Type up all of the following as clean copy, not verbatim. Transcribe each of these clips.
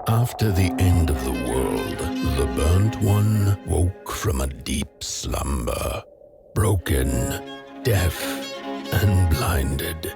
After the end of the world, the burnt one woke from a deep slumber, broken, deaf, and blinded.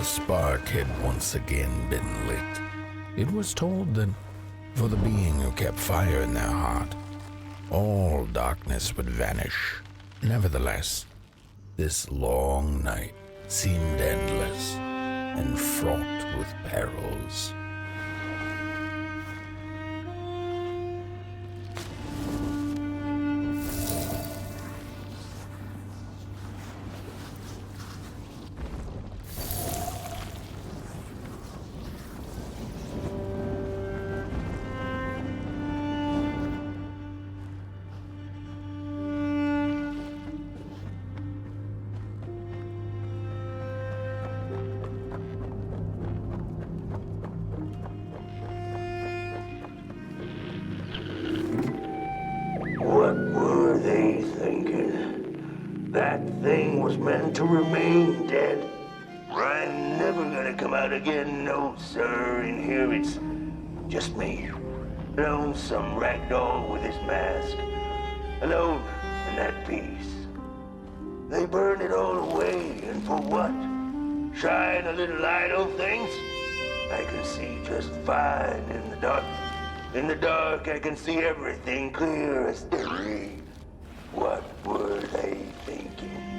Spark had once again been lit. It was told that for the being who kept fire in their heart, all darkness would vanish. Nevertheless, this long night seemed endless and fraught with perils. To remain dead. I'm never gonna come out again, no sir, and here it's just me. Lonesome Ragdoll with his mask. Alone and at peace. They burned it all away, and for what? Shine a little light on things? I can see just fine in the dark. In the dark, I can see everything clear as day. What were they thinking?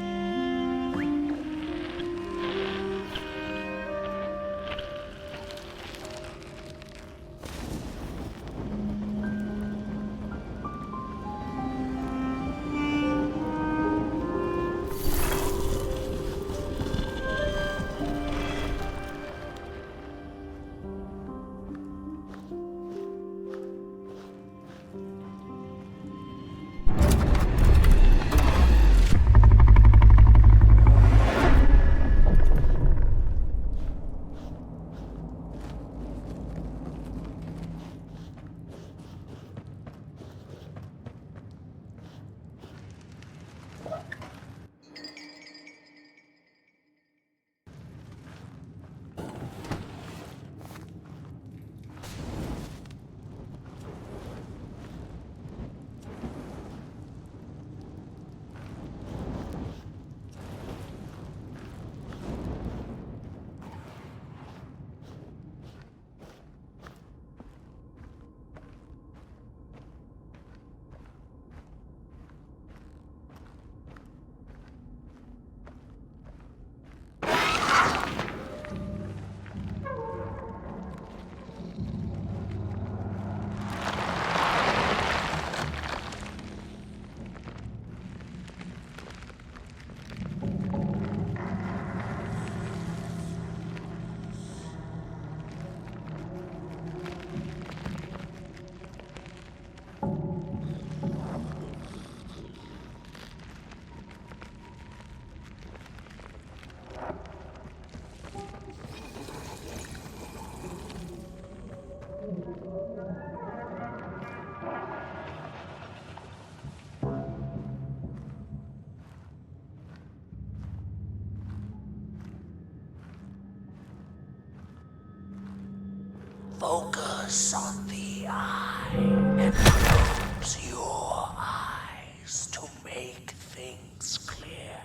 Focus on the eye and close your eyes to make things clear.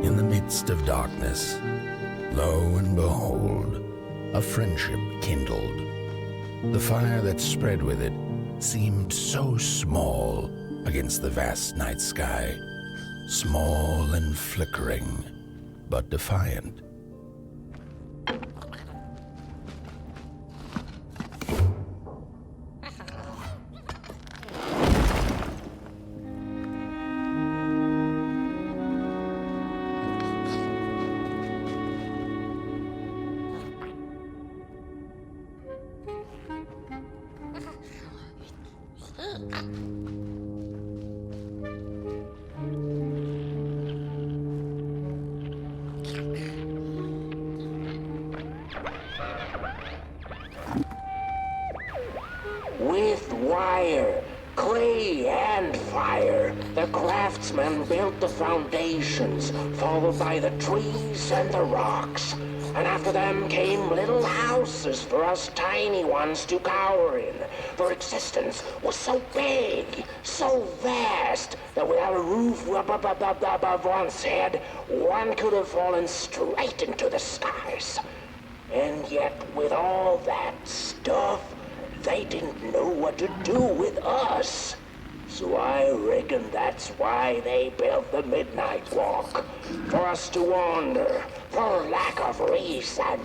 In the midst of darkness, lo and behold, a friendship kindled. The fire that spread with it seemed so small against the vast night sky, small and flickering, but defiant. With wire, clay, and fire, the craftsmen built the foundations, followed by the trees and the rocks. And after them came little houses for us tiny ones to cower in. For existence was so big, so vast, that without a roof above one's head, one could have fallen straight into the skies. And yet, with all that stuff, they didn't know what to do with us. So I reckon that's why they built the Midnight Walk. For us to wander, for lack of reason.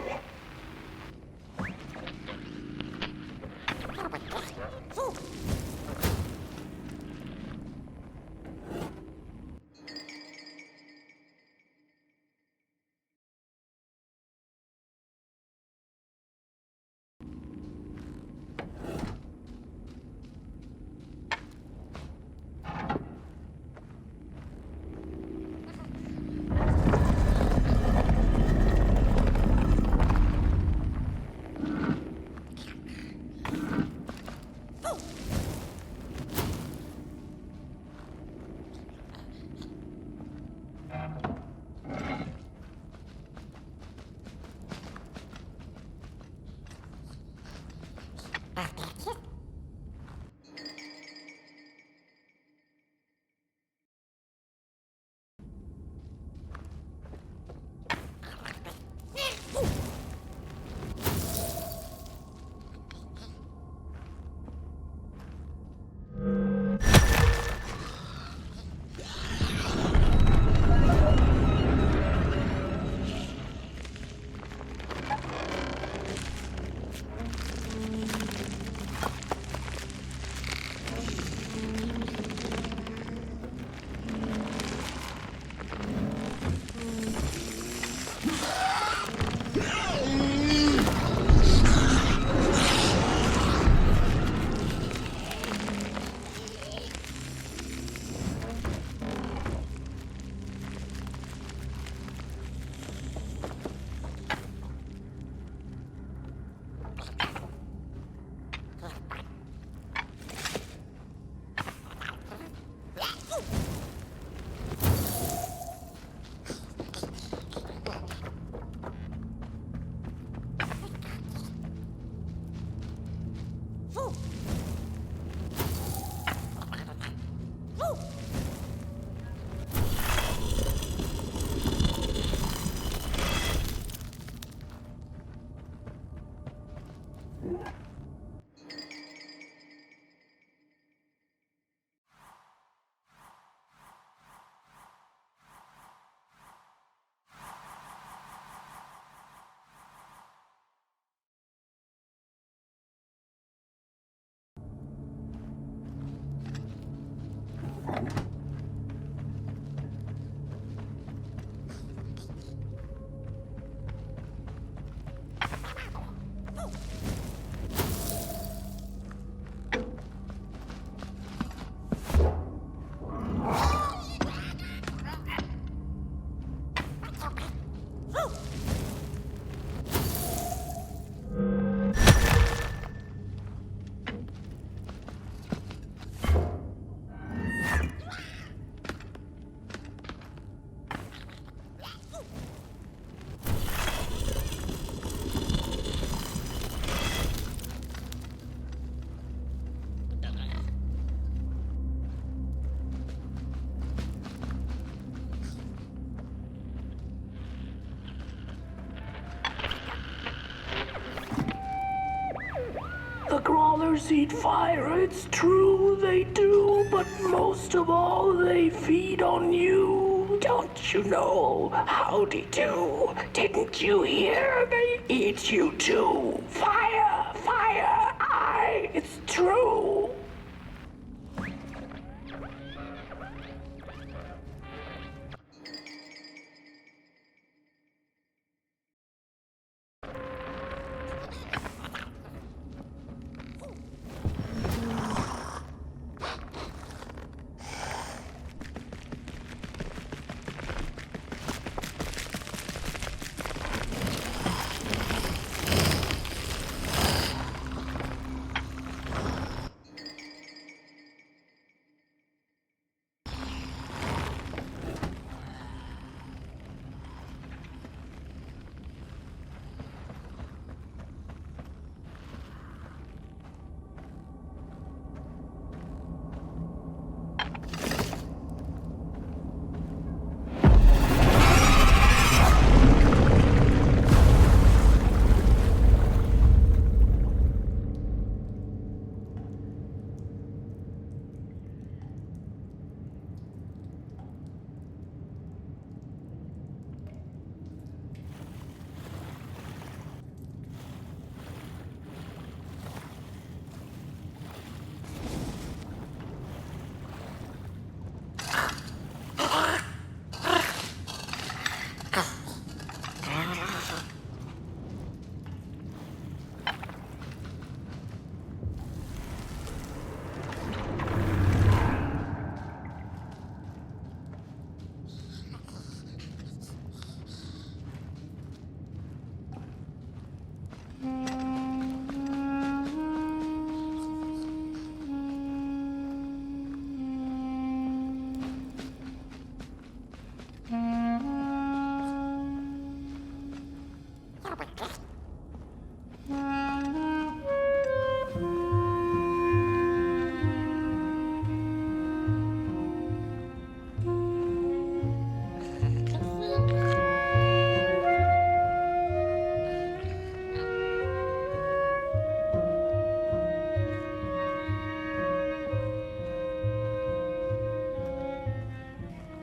The crawlers eat fire, it's true they do, but most of all they feed on you. Don't you know? Howdy do. Didn't you hear? They eat you too. Fire, fire, aye, it's true.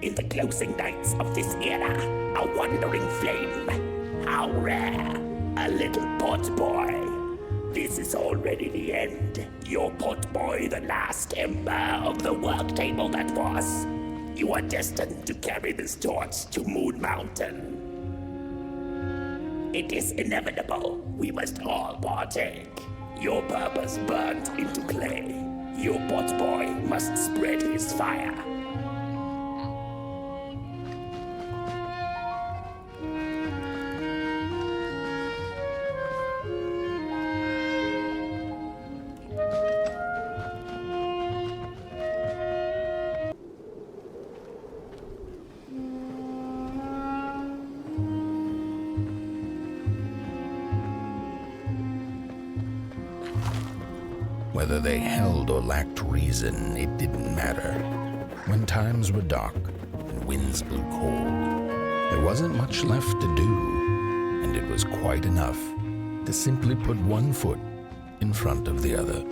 In the closing nights of this era, a wandering flame. How rare, a little pot boy. This is already the end. Your pot boy, the last ember of the work table that was. You are destined to carry this torch to Moon Mountain. It is inevitable. We must all partake. Your purpose burnt into clay. Your pot boy must spread his fire. Whether they held or lacked reason, it didn't matter. When times were dark and winds blew cold, there wasn't much left to do, and it was quite enough to simply put one foot in front of the other.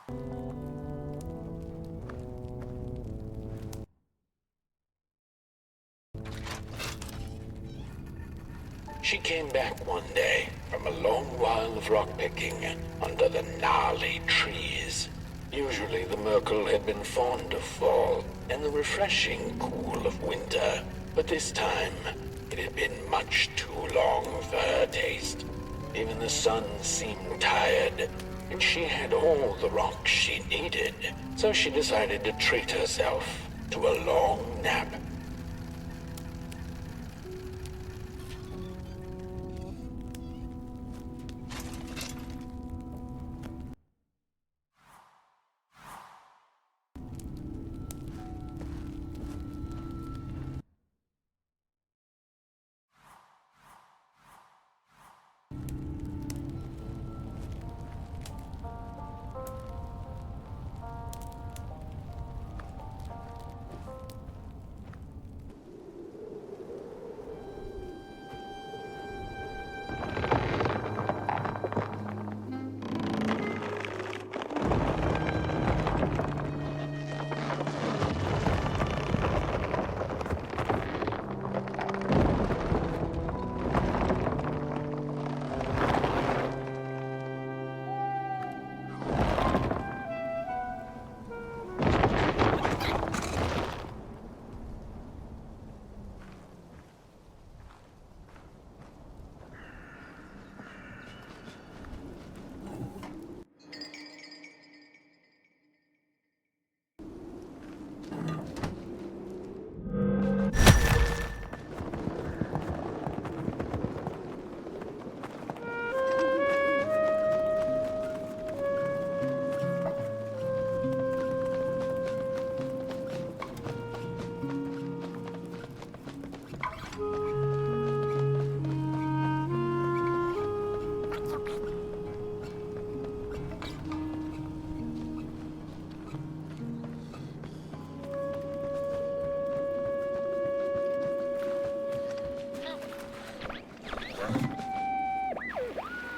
She came back one day from a long while of rock-picking under the gnarly trees. Usually the Murkle had been fond of fall and the refreshing cool of winter, but this time it had been much too long for her taste. Even the sun seemed tired, and she had all the rocks she needed, so she decided to treat herself to a long nap.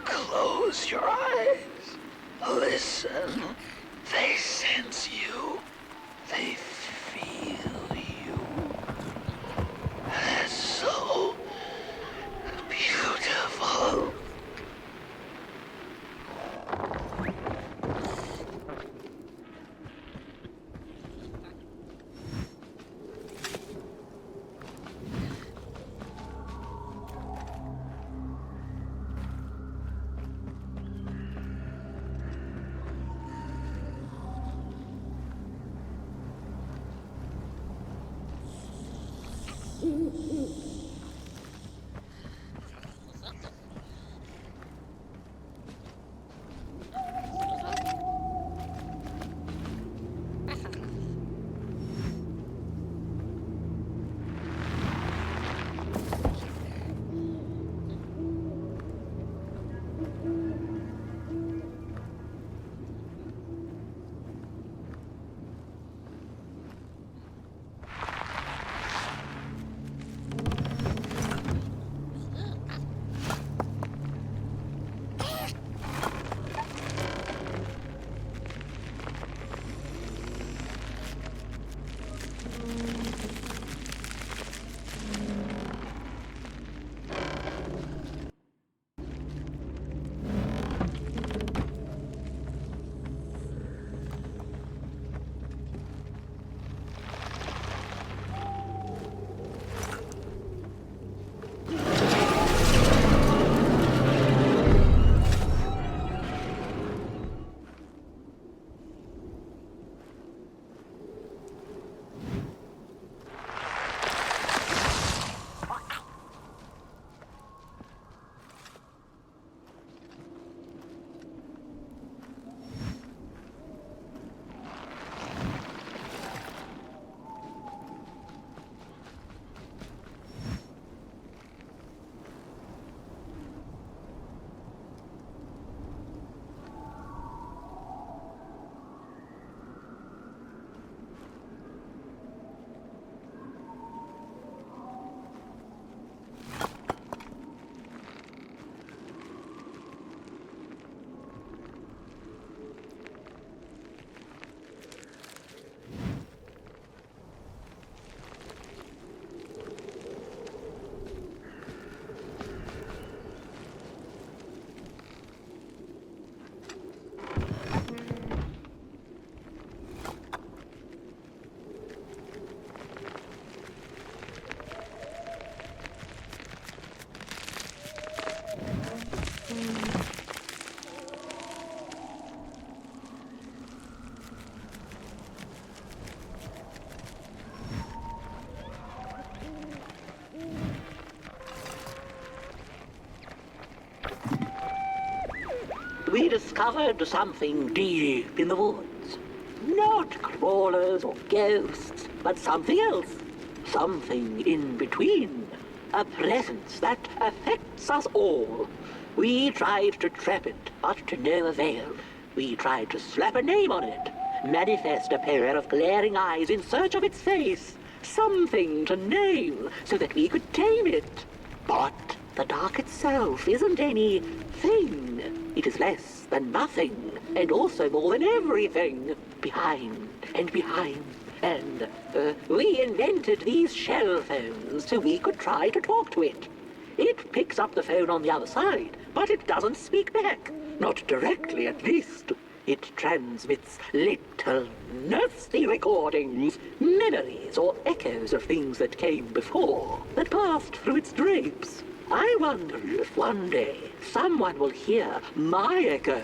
Close your eyes. Listen. They sense you. They feel you. That's so beautiful. we discovered something deep in the woods. Not crawlers or ghosts, but something else. Something in between. A presence that affects us all. We tried to trap it, but to no avail. We tried to slap a name on it. Manifest a pair of glaring eyes in search of its face. Something to name, so that we could tame it. But the dark itself isn't any thing. It is less than nothing, and also more than everything. Behind, and behind. And we invented these Shellphones so we could try to talk to it. It picks up the phone on the other side, but it doesn't speak back. Not directly, at least. It transmits little, nasty recordings, memories or echoes of things that came before, that passed through its drapes. I wonder if one day someone will hear my echo.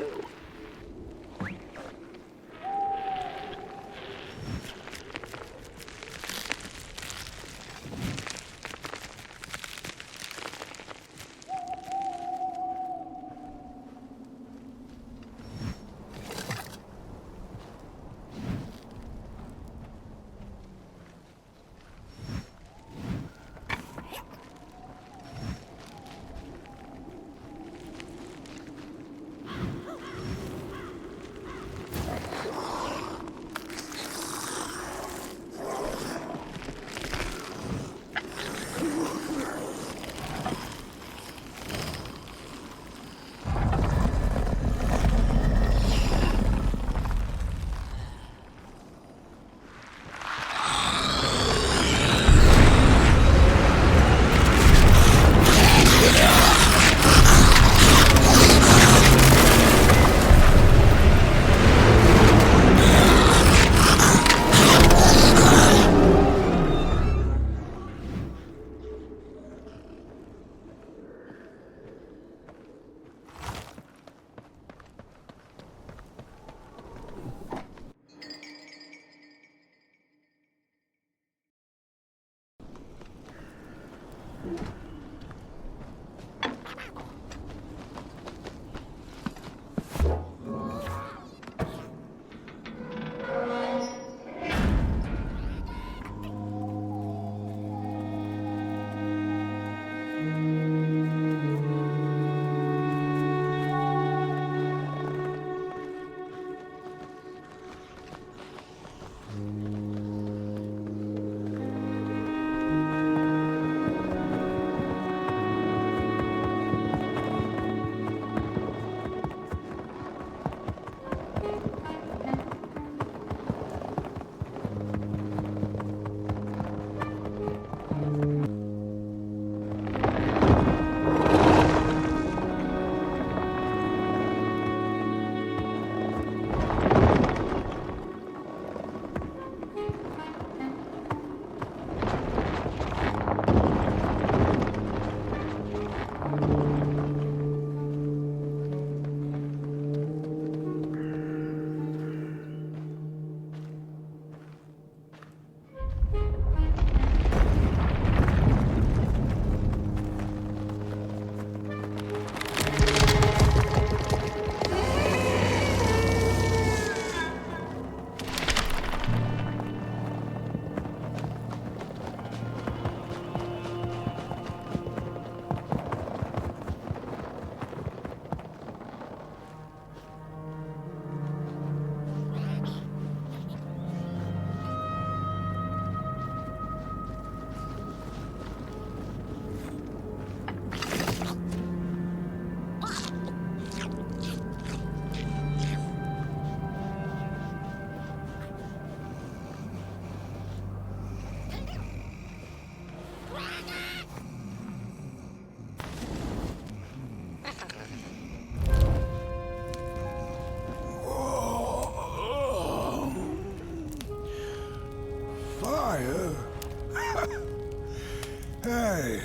Hey,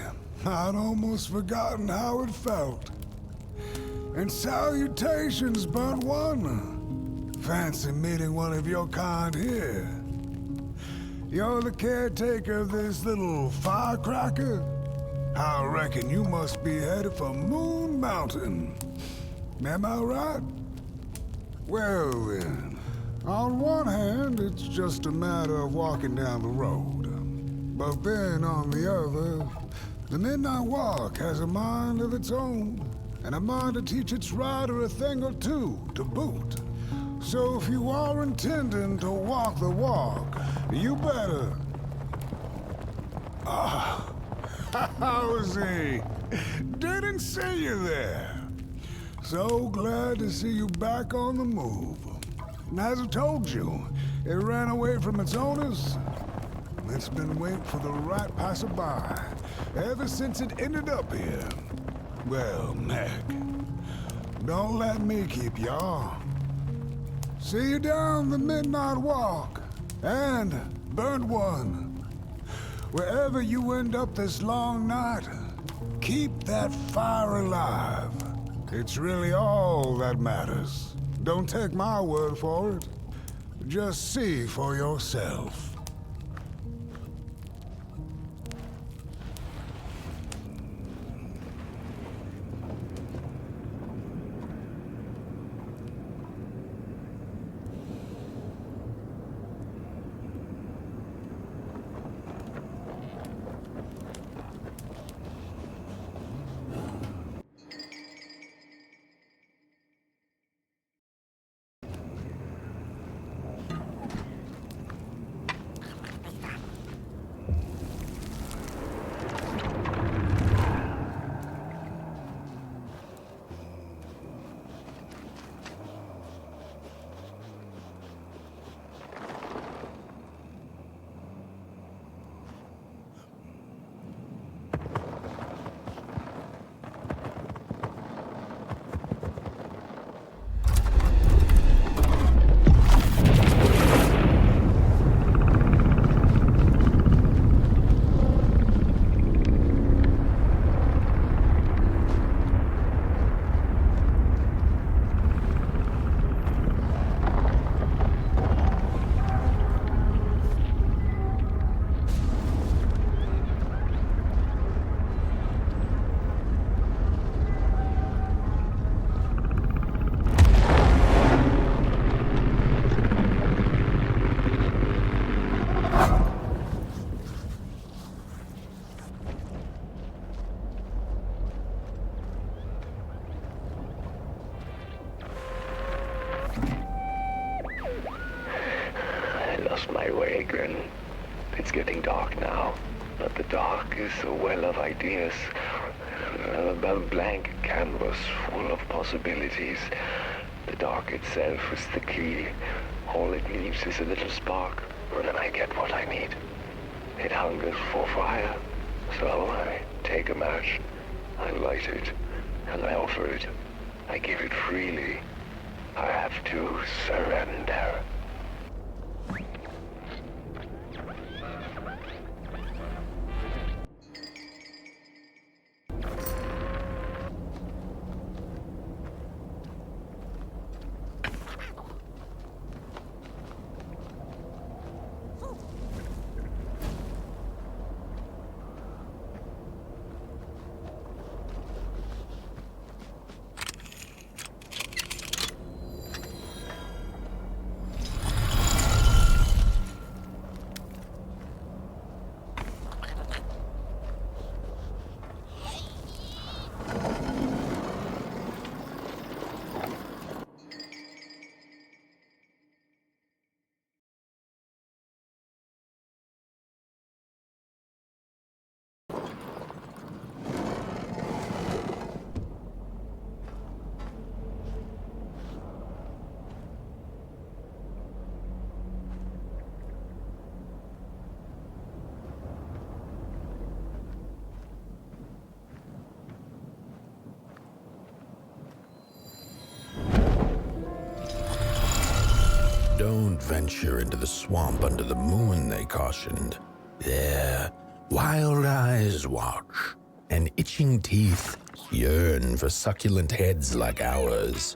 I'd almost forgotten how it felt. And salutations, burnt one. Fancy meeting one of your kind here. You're the caretaker of this little firecracker? I reckon you must be headed for Moon Mountain. Am I right? Well then, on one hand, it's just a matter of walking down the road. But then on the other, the Midnight Walk has a mind of its own, and a mind to teach its rider a thing or two to boot. So if you are intending to walk the walk, you better... Ah, how's he? Didn't see you there. So glad to see you back on the move. And as I told you, it ran away from its owners. It's been waiting for the right passerby ever since it ended up here. Well, Meg, don't let me keep y'all. See you down the Midnight Walk, and Burnt One. Wherever you end up this long night, keep that fire alive. It's really all that matters. Don't take my word for it. Just see for yourself. My way again. It's getting dark now, but the dark is a well of ideas, a blank canvas full of possibilities. The dark itself is the key. All it needs is a little spark, and then I get what I need. It hungers for fire, so I take a match, I light it, and I offer it. I give it freely. I have to surrender. Don't venture into the swamp under the moon, they cautioned. There, wild eyes watch, and itching teeth yearn for succulent heads like ours.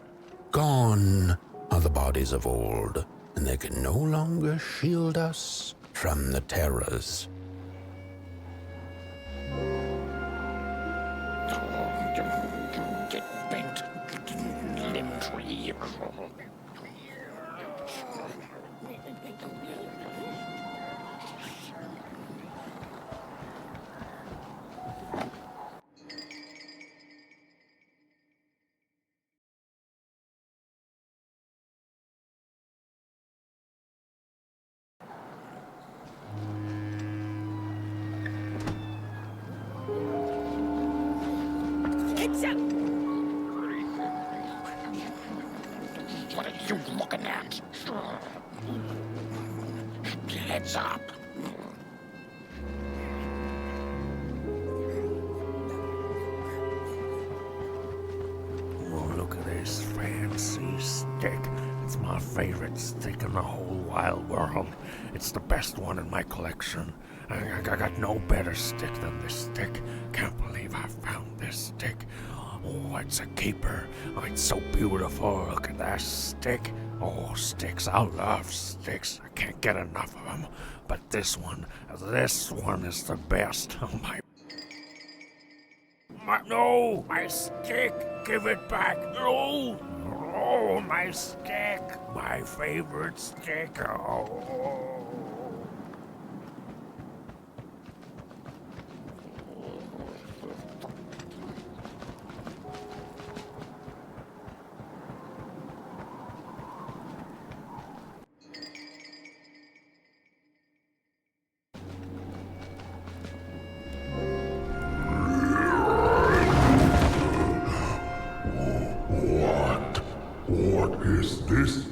Gone are the bodies of old, and they can no longer shield us from the terrors. Get bent What are you looking at? Heads up. Oh, look at this fancy stick. It's my favorite stick in the whole wide world. It's the best one in my collection. I got no better stick than this stick. Can't believe I found this stick. Oh, it's a keeper. Oh, it's so beautiful. Look at that stick. Oh, sticks. I love sticks. I can't get enough of them. But this one is the best. Oh, no, my stick. Give it back. No. Oh, my stick. My favorite stick. Oh. What is this?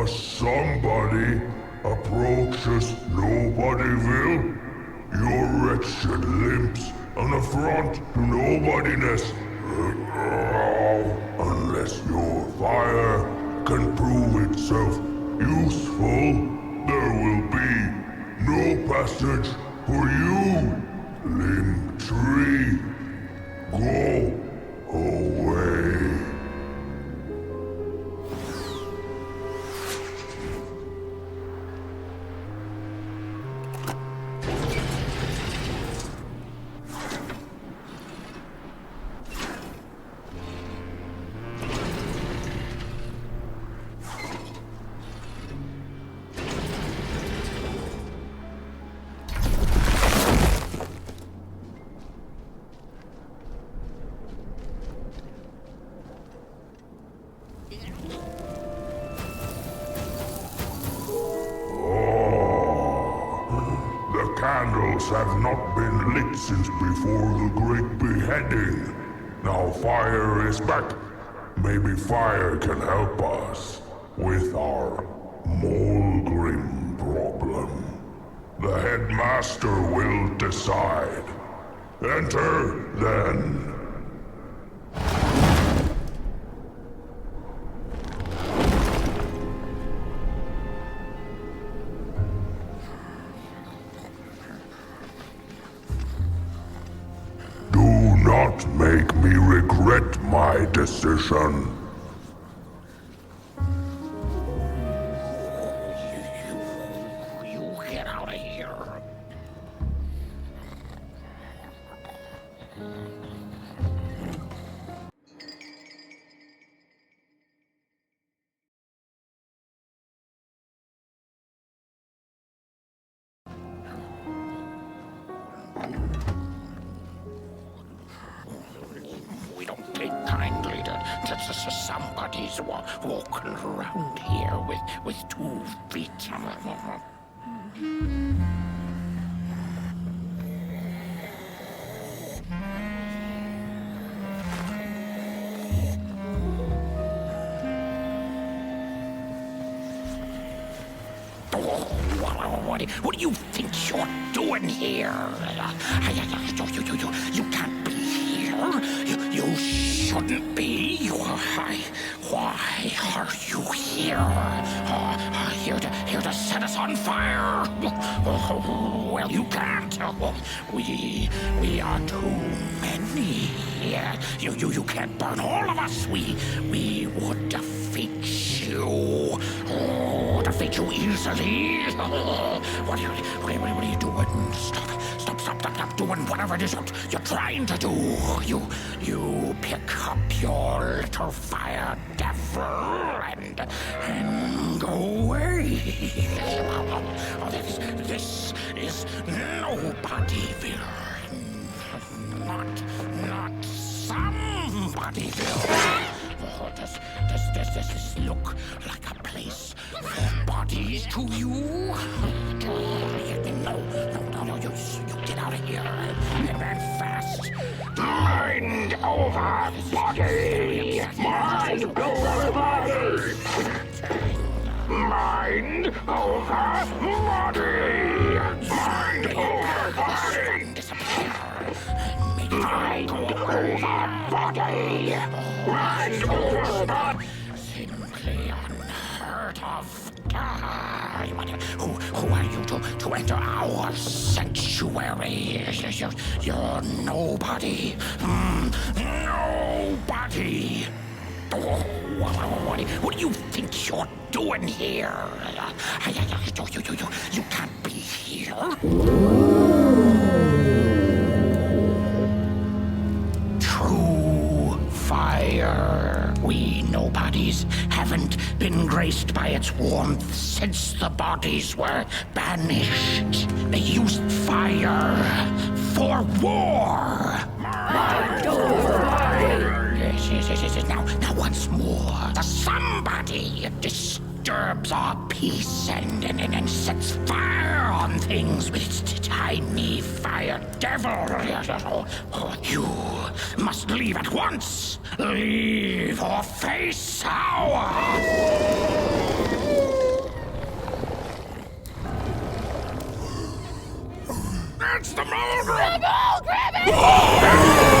Somebody approaches Nobodyville? Your wretched limbs, an affront to nobodiness. Unless your fire can prove itself useful, there will be no passage for you, limb tree. Go away. Candles have not been lit since before the great beheading. Now fire is back. Maybe fire can help us with our Molgrim problem. The Headmaster will decide. Enter, then. Not make me regret my decision. You get out of here. Somebody's walking around here with 2 feet. What do you think you're doing here? You can't be here. You shouldn't be. Why are you here? Here to set us on fire? Well, you can't. We are too many. You can't burn all of us. We would defeat you. Defeat away too easily. What are you doing? Stop doing whatever it is you're trying to do. You pick up your little fire devil and go away. This is Nobodyville. Not somebodyville. Does this look like a place for bodies to you? No, you get out of here and fast. Mind over body! Mind over body! Mind over body! Mind over body! Mind over body! Mind over body! Simply unheard of. Who are you to enter our sanctuary? You're nobody. Nobody. What do you think you're doing here? You can't be here. True fire. We nobodies haven't been graced by its warmth since the bodies were banished. They used fire for war. Yes. Now once more, the somebody disturbs our peace and sets fire on things with its tiny fire devil. You must leave at once. Leave or face our... It's the Molgrim! The Molgrim!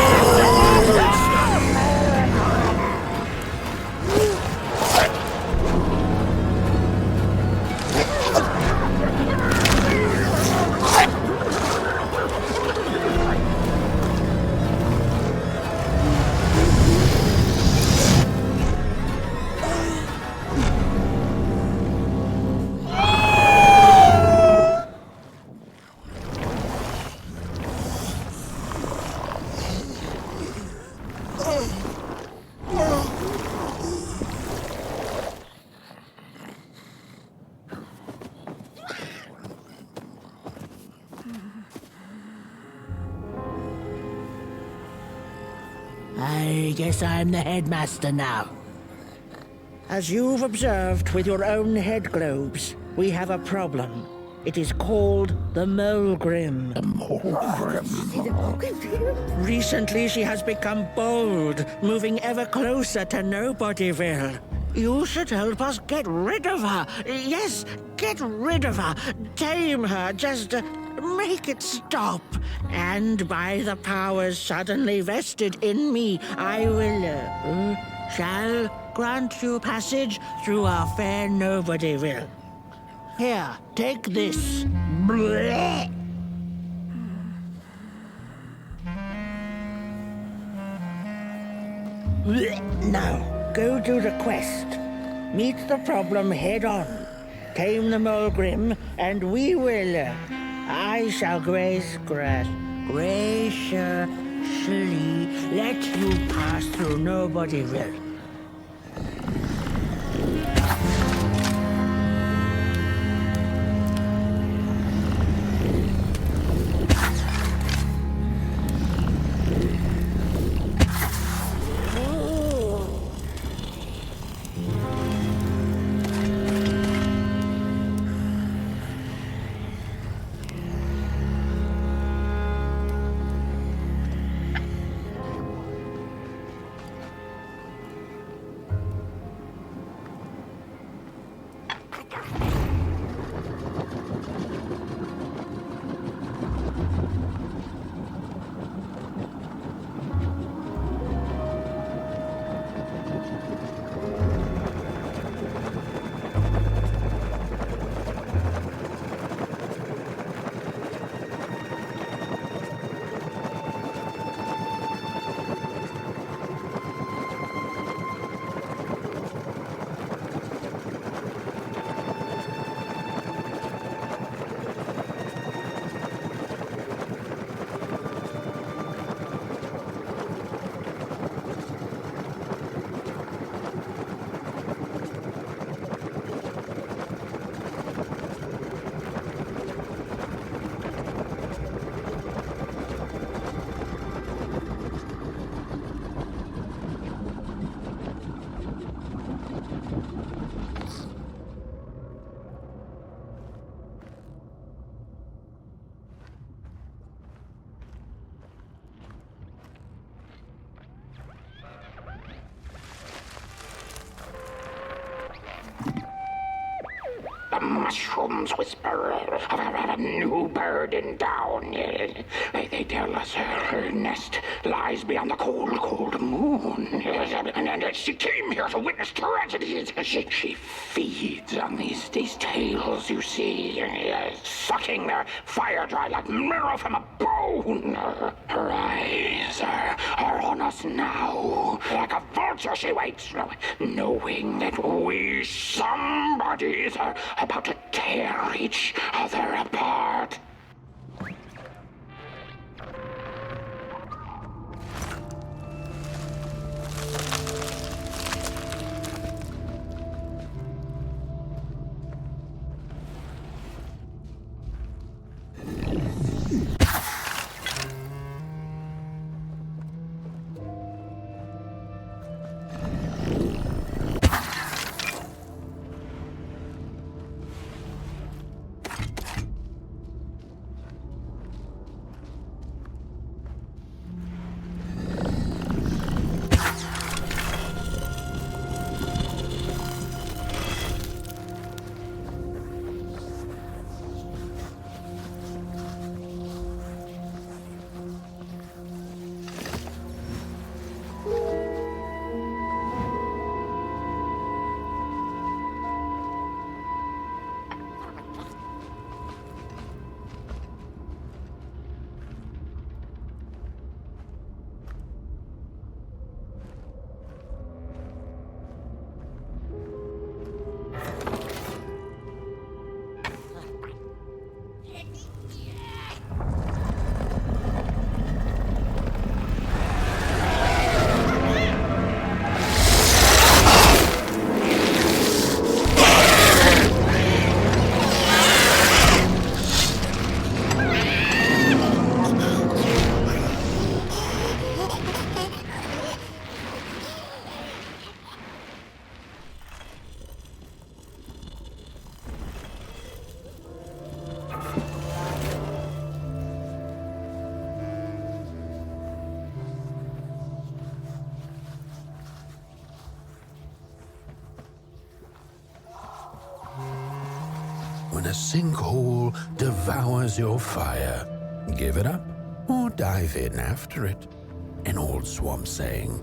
I guess I'm the headmaster now. As you've observed with your own head globes, we have a problem. It is called the Molgrim. The Molgrim? Recently she has become bold, moving ever closer to Nobodyville. You should help us get rid of her. Yes, get rid of her. Tame her, just make it stop. And by the powers suddenly vested in me, I will, shall grant you passage through our fair Nobodyville. Here, take this. Blech. Now, go do the quest. Meet the problem head on. Tame the Molgrim, and we will... I shall graciously let you pass through Nobodyville. Mushrooms whisper of a new bird in down. They tell us her nest lies beyond the cold moon. And she came here to witness tragedies. She feeds on these tales, you see, sucking their fire dry like marrow from a bone. Her eyes are on us now. Like a vulture she waits, knowing that we somebodies are about to tear each other apart. When a sinkhole devours your fire, give it up or dive in after it. An old swamp saying.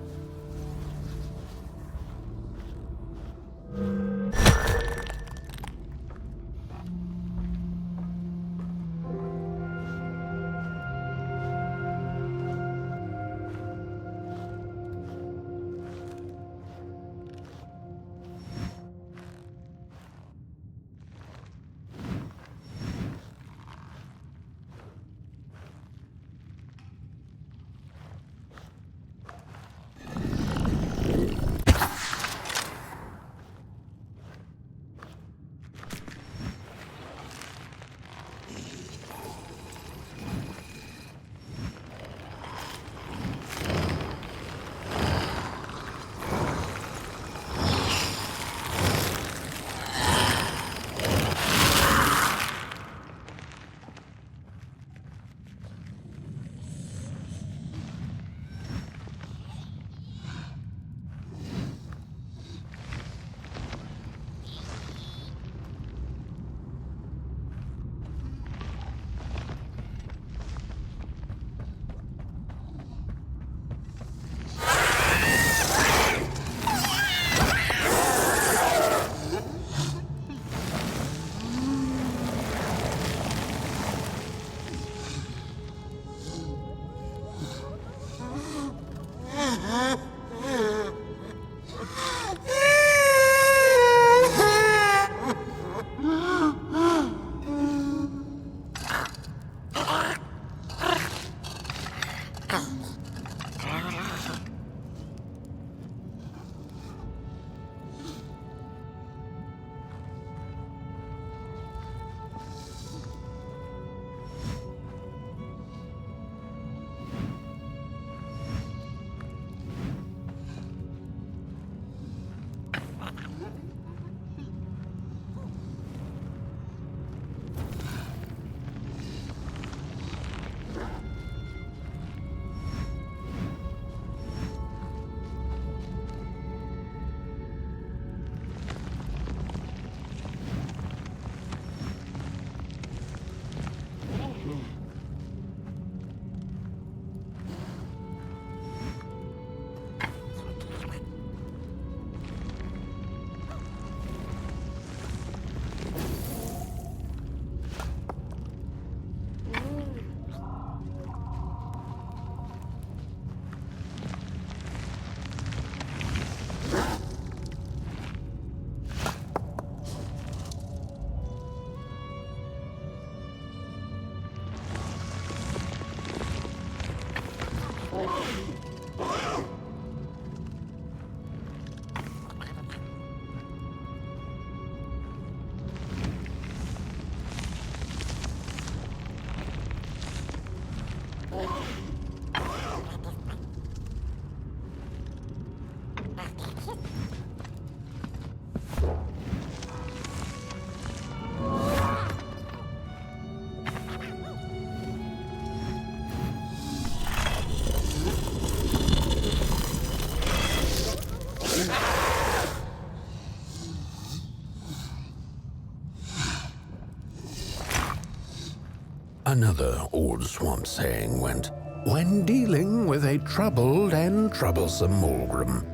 Another old swamp saying went, when dealing with a troubled and troublesome Molgrim,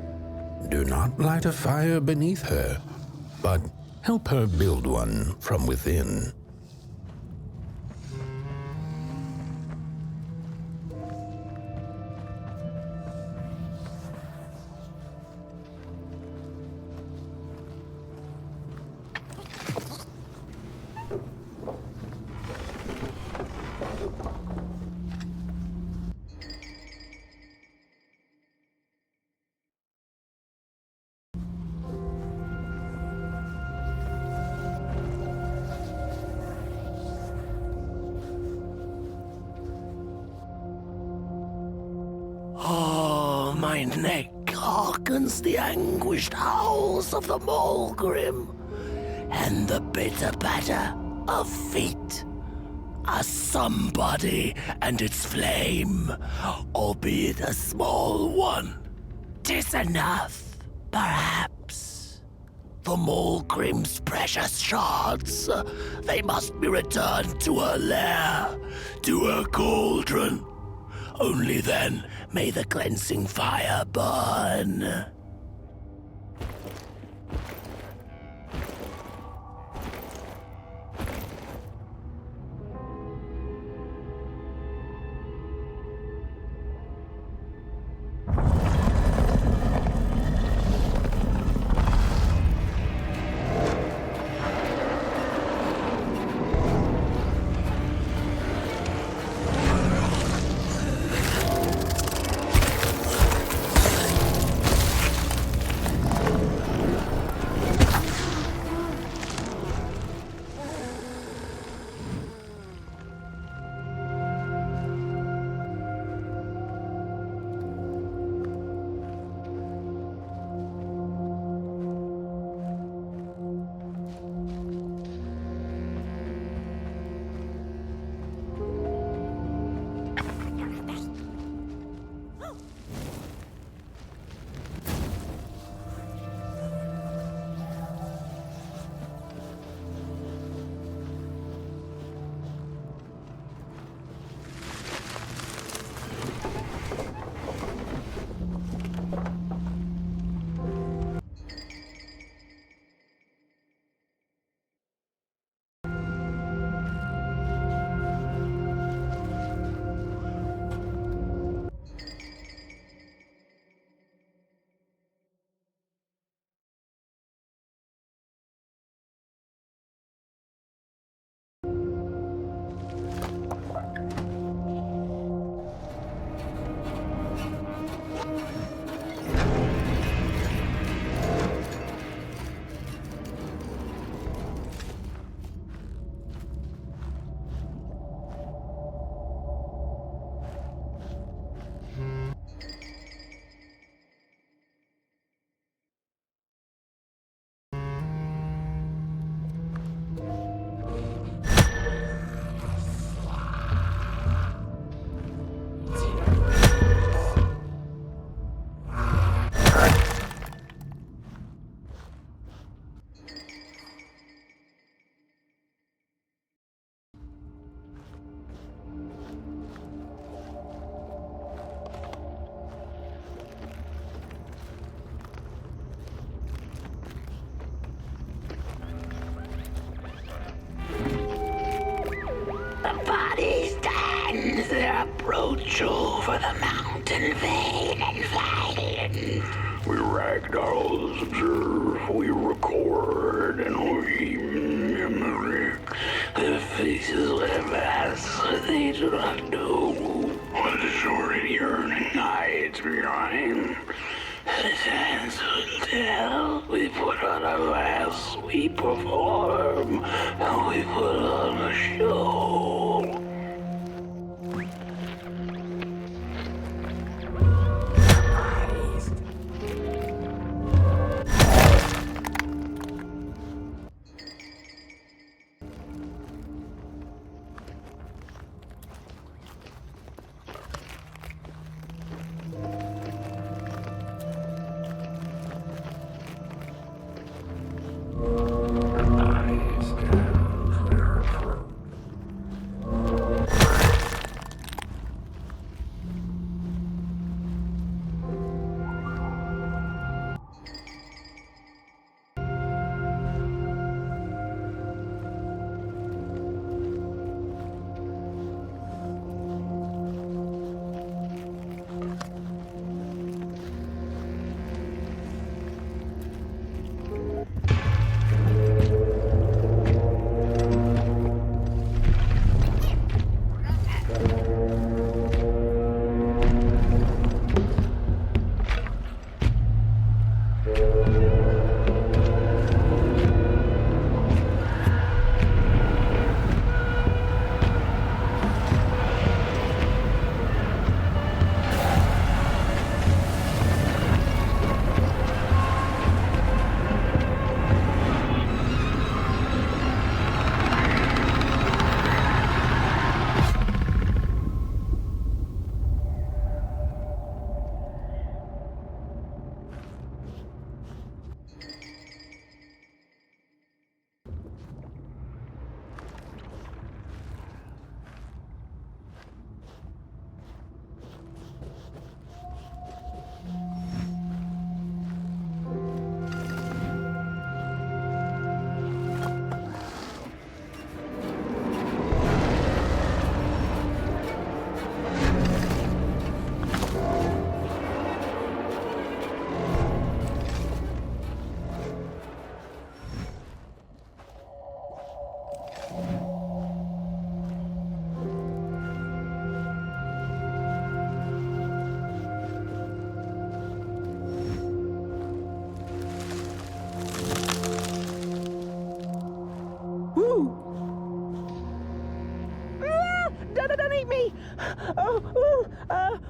do not light a fire beneath her, but help her build one from within. Oh, my neck hearkens the anguished howls of the Molgrim, and the bitter patter of feet. A somebody and its flame, albeit a small one. 'Tis enough, perhaps. The Molgrim's precious shards, they must be returned to her lair, to her cauldron. Only then may the cleansing fire burn. Bodies stand their approach over the mountain vain and valiant. We Ragdolls observe, we record, and we mimic. Their faces let mask, they do not know what the sordid yearning hides behind. His hands will tell. We put on a mask, we perform, and we put on a show.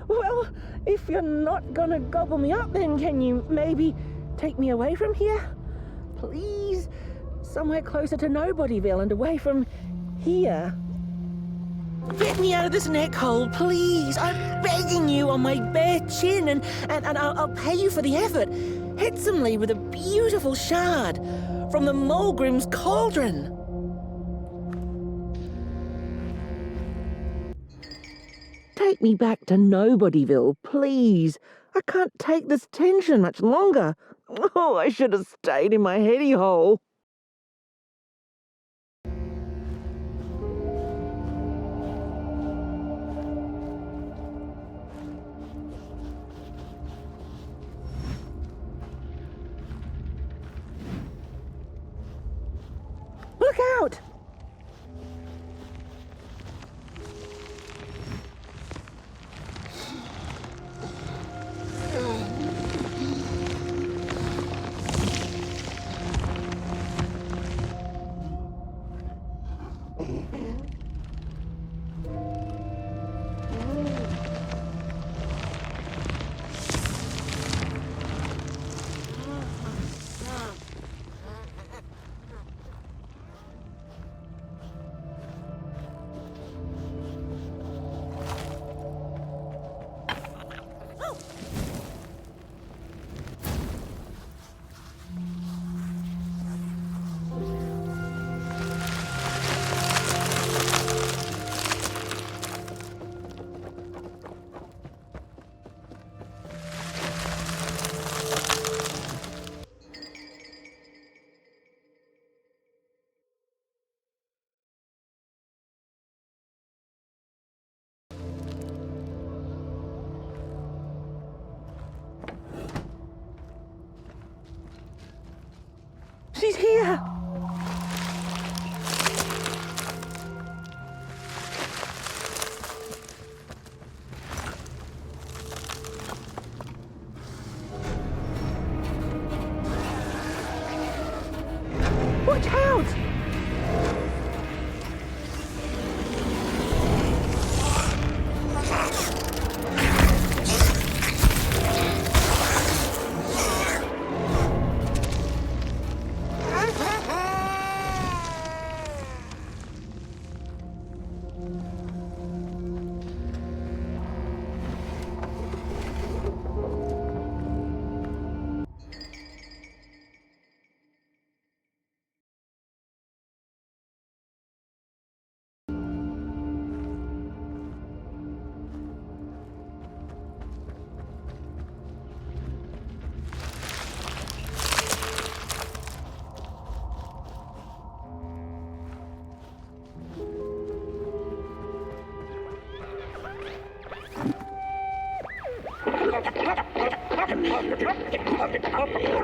Well, if you're not gonna gobble me up, then can you maybe take me away from here? Please? Somewhere closer to Nobodyville and away from here. Get me out of this neck hole, please. I'm begging you on my bare chin, and I'll pay you for the effort. Handsomely with a beautiful shard from the Molgrim's cauldron. Take me back to Nobodyville, please. I can't take this tension much longer. Oh, I should have stayed in my heady hole. Look out! She's here! Watch out!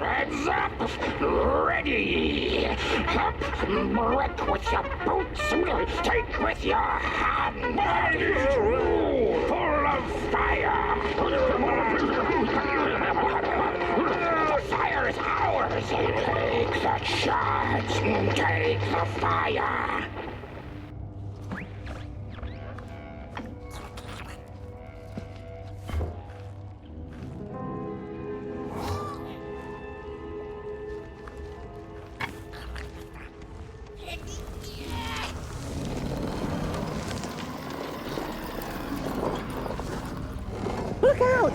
Heads up! Ready! Up! Break with your boots! Take with your hand! Full of fire! The fire is ours! Take the charge! Take the fire! Look out!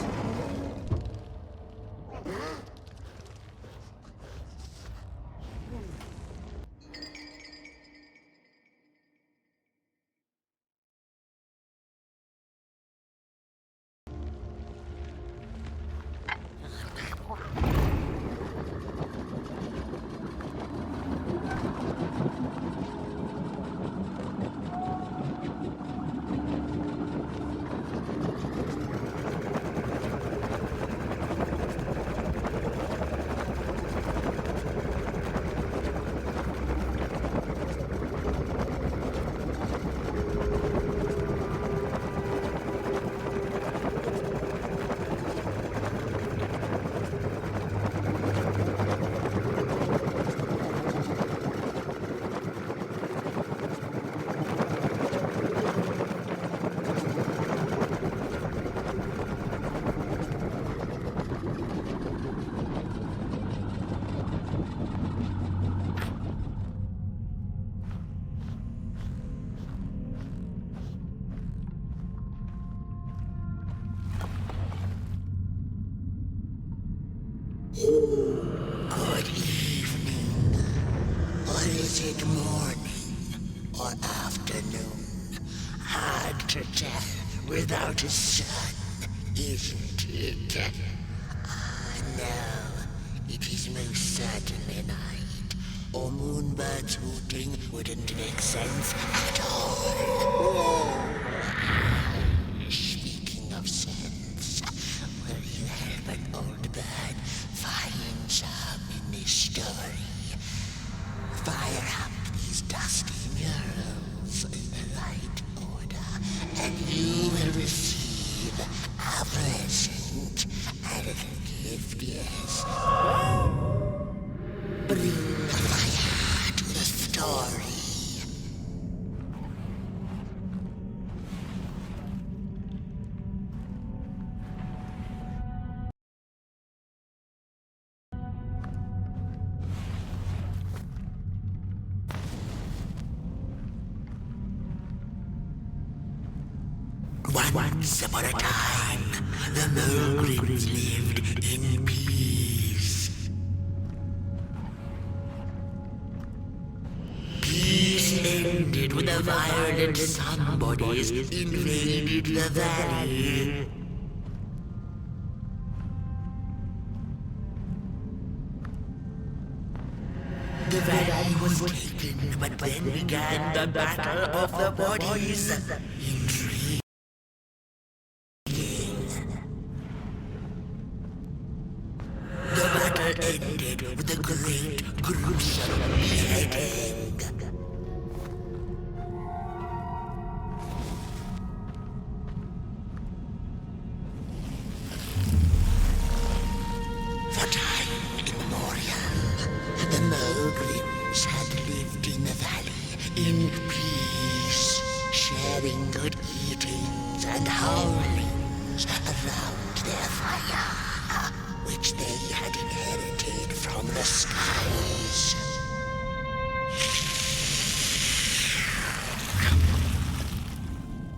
Is it morning or afternoon? Hard to tell without a sun, isn't it? No, it is most certainly night, or Moonbird's hooting wouldn't make sense at all. Speaking of sense, will you help an old bird find some in this story? Fire up these dusty murals in the right order, and you will receive a present, a little gift, yes. Bring fire to the story. Once upon a time, the Molgrims lived in peace. Peace ended when the violent somebodies invaded the valley. The valley was taken, but then began the battle of the bodies. Intriguing. The battle ended with a great, gruesome beheading. For time immemorial, the Molgrims had lived in the valley in peace, sharing good eatings and howlings around their fire, which they had inherited from the skies.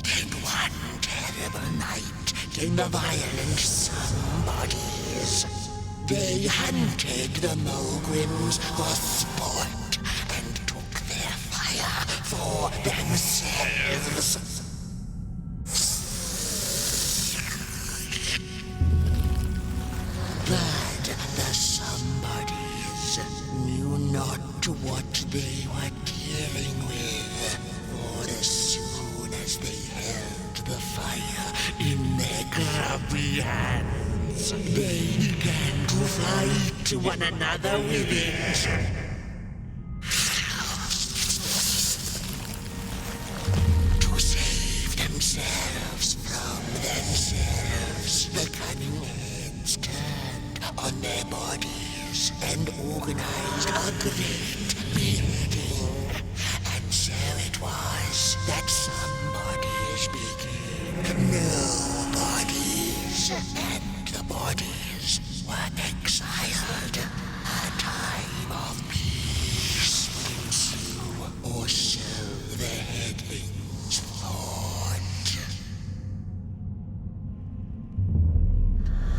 Then one terrible night came the violent somebodies. They hunted the Molgrims for sport and took their fire for themselves. But the somebodies knew not what they were dealing with, for as soon as they held the fire in their grubby hands, they began to fight one another with it. To save themselves from themselves, the cunning heads turned on their bodies and organized a great beheading. And so it was that somebodies became nobodies, and the bodies were exiled. A time of peace would ensue, or so the headlings thought.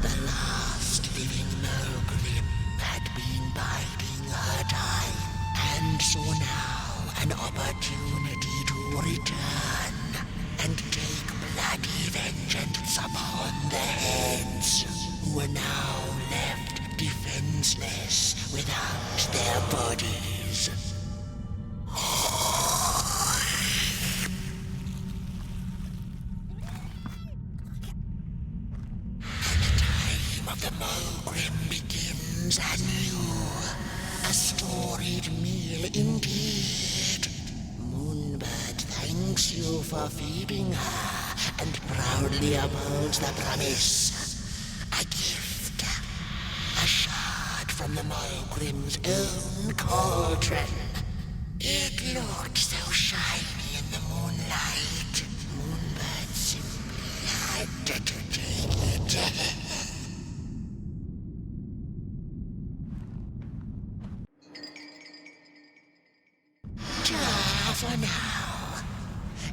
The last living Molgrim had been biding her time, and saw now an opportunity to return and take bloody vengeance upon the heads, who were now left defenseless without their bodies. The time of the Molgrim begins anew. A storied meal indeed. Moonbird thanks you for feeding her and proudly upholds the promise. A gift. A shard from the Molgrim's own cauldron. It looked so shiny in the moonlight. Moonbird simply had to take it. For now,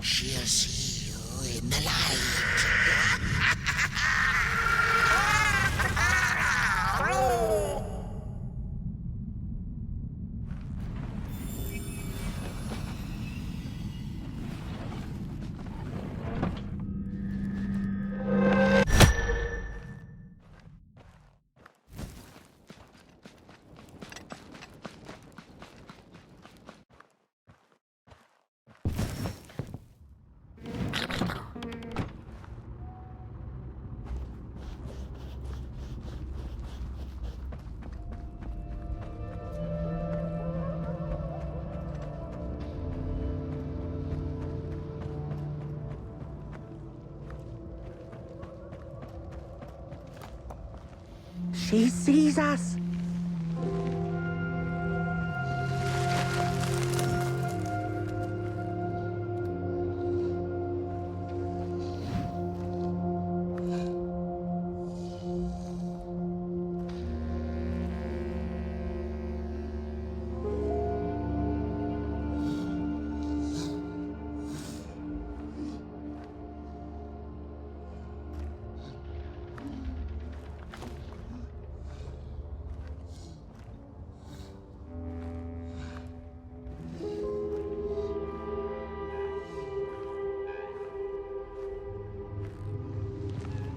she'll see you in the light. She sees us.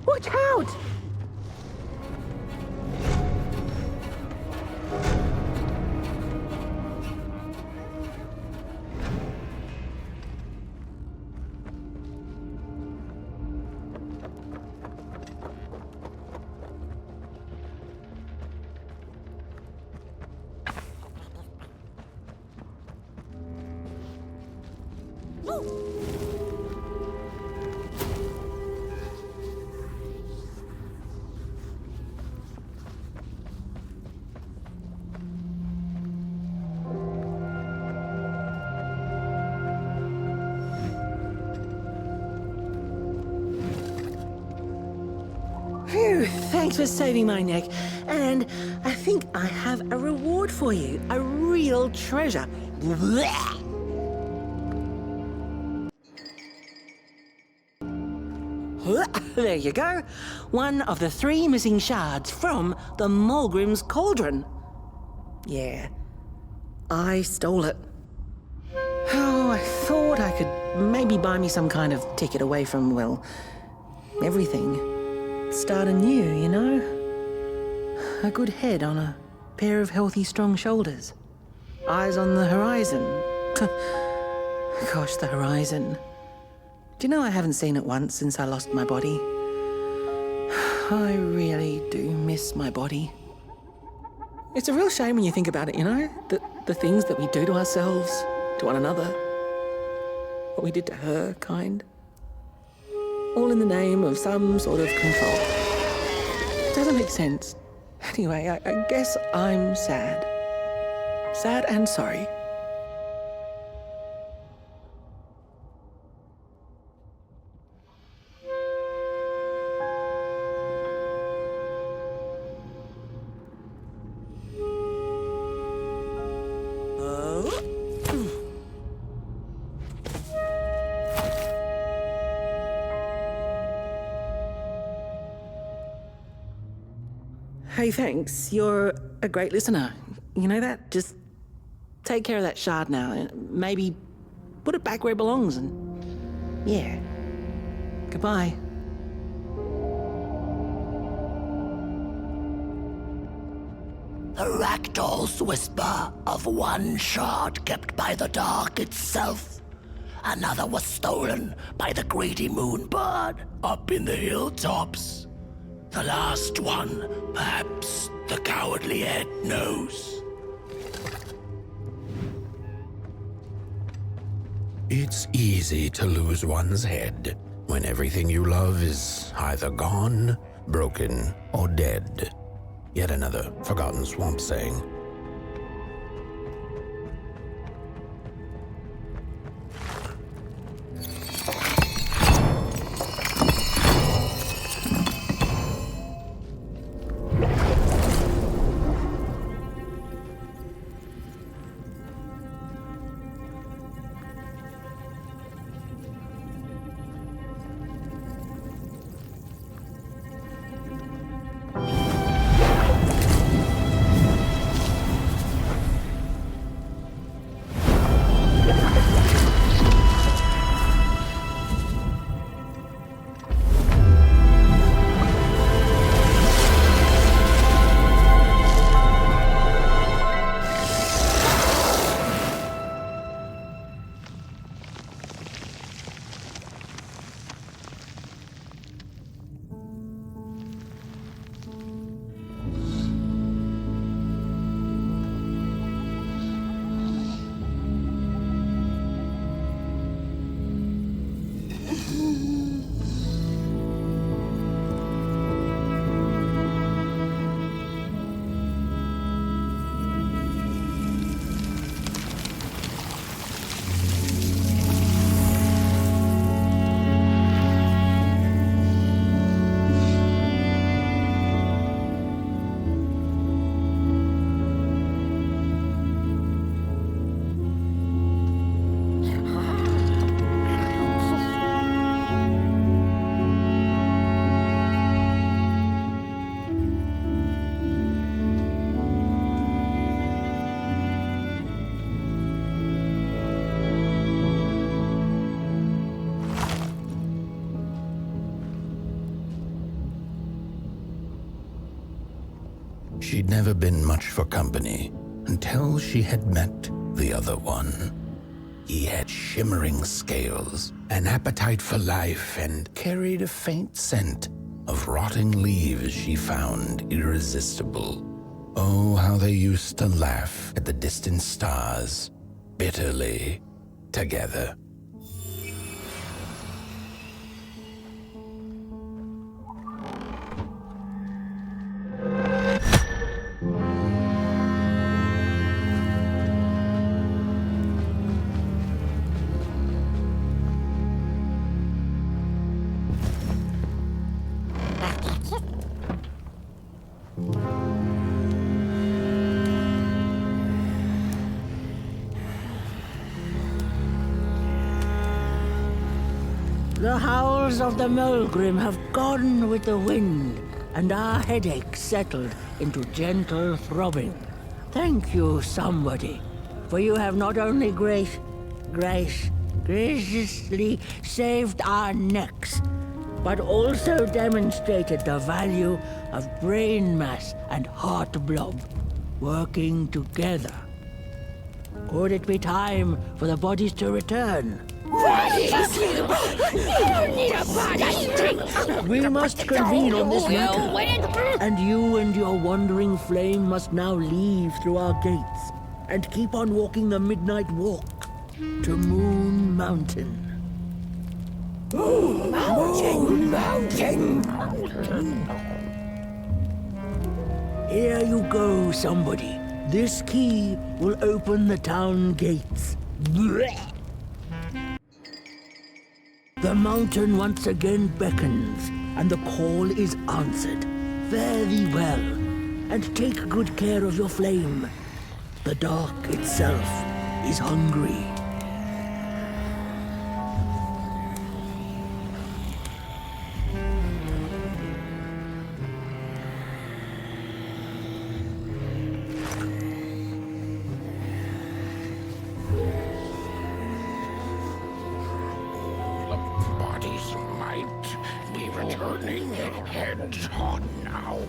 Watch out! Phew, thanks for saving my neck. And I think I have a reward for you. A real treasure. There you go. One of the 3 missing shards from the Molgrim's cauldron. Yeah, I stole it. Oh, I thought I could maybe buy me some kind of ticket away from, well, everything. Start anew, you know? A good head on a pair of healthy, strong shoulders. Eyes on the horizon. Gosh, the horizon. Do you know I haven't seen it once since I lost my body? I really do miss my body. It's a real shame when you think about it, you know? The things that we do to ourselves, to one another. What we did to her, kind. All in the name of some sort of control. It doesn't make sense. Anyway, I guess I'm sad. Sad and sorry. Hey, thanks. You're a great listener. You know that? Just take care of that shard now and maybe put it back where it belongs and... yeah. Goodbye. The Ragdoll's whisper of one shard kept by the dark itself. Another was stolen by the greedy Moonbird up in the hilltops. The last one, perhaps the cowardly head knows. It's easy to lose one's head when everything you love is either gone, broken, or dead. Yet another forgotten swamp saying. she'd never been much for company until she had met the other one. He had shimmering scales, an appetite for life, and carried a faint scent of rotting leaves she found irresistible. Oh, how they used to laugh at the distant stars, bitterly, together. The howls of the Molgrim have gone with the wind, and our headaches settled into gentle throbbing. Thank you, somebody, for you have not only graciously saved our necks, but also demonstrated the value of brain mass and heart blob working together. Could it be time for the bodies to return? We must convene on this matter, and you and your wandering flame must now leave through our gates and keep on walking the midnight walk to Moon Mountain. Mountain! Here you go, somebody. This key will open the town gates. The mountain once again beckons, and the call is answered. Fare thee well, and take good care of your flame. The dark itself is hungry. Heads hot now.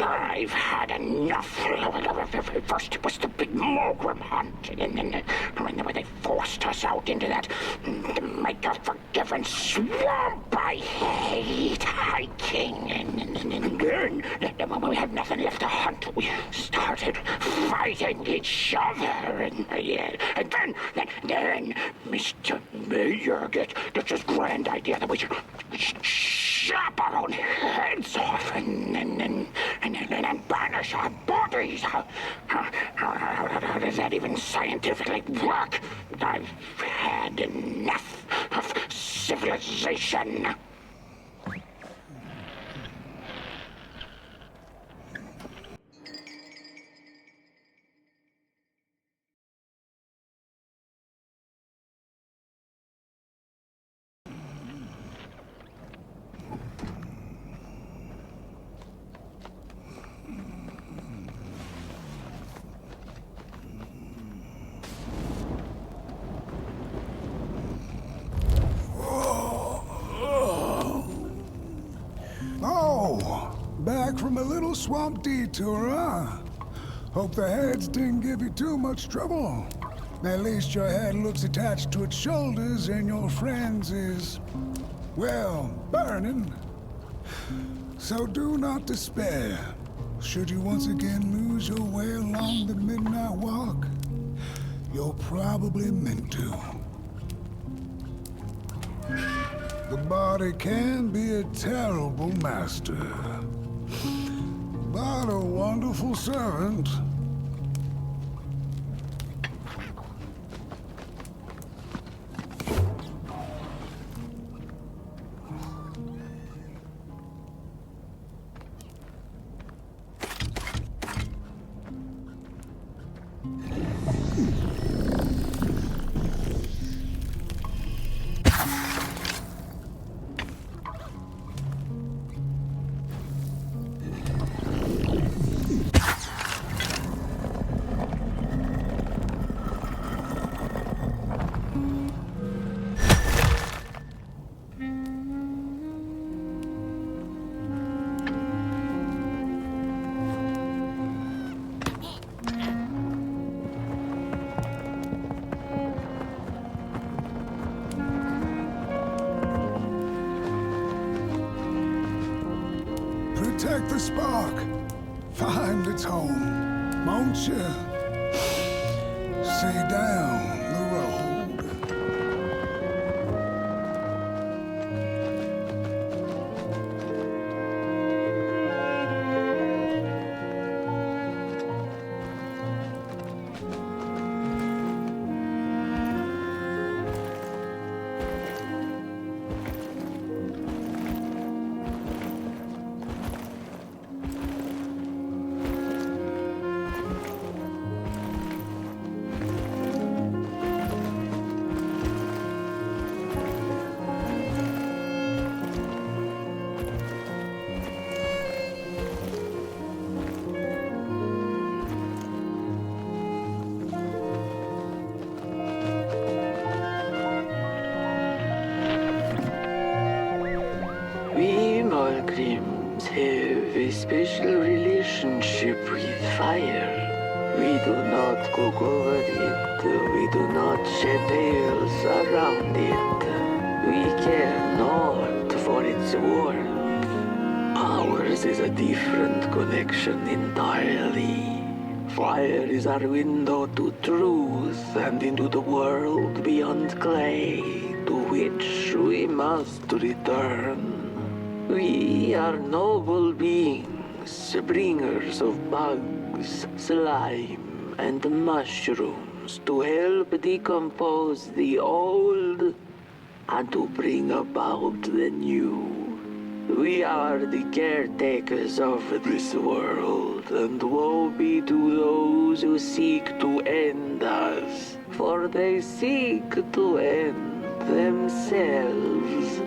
I've had enough. First it was the big Molgrim hunt, and then when they forced us out into that make-a-forgiven swamp. I hate hiking, and then when we had nothing left to hunt, we started fighting each other, and then Mr. Mayor gets this grand idea that we should chop our own heads off and banish our bodies. How does that even scientifically work? I've had enough of civilization. Back from a little swamp detour, huh? Hope the heads didn't give you too much trouble. At least your head looks attached to its shoulders and your friend's is, well, burning. So do not despair. Should you once again lose your way along the midnight walk, you're probably meant to. The body can be a terrible master, but a wonderful servant. let the spark find its home, won't you? See down the road. We Molgrims have a special relationship with fire. We do not cook over it. We do not shed tales around it. We care not for its warmth. Ours is a different connection entirely. Fire is our window to truth and into the world beyond clay, to which we must return. We are noble beings, bringers of bugs, slime, and mushrooms to help decompose the old and to bring about the new. We are the caretakers of this world, and woe be to those who seek to end us, for they seek to end themselves.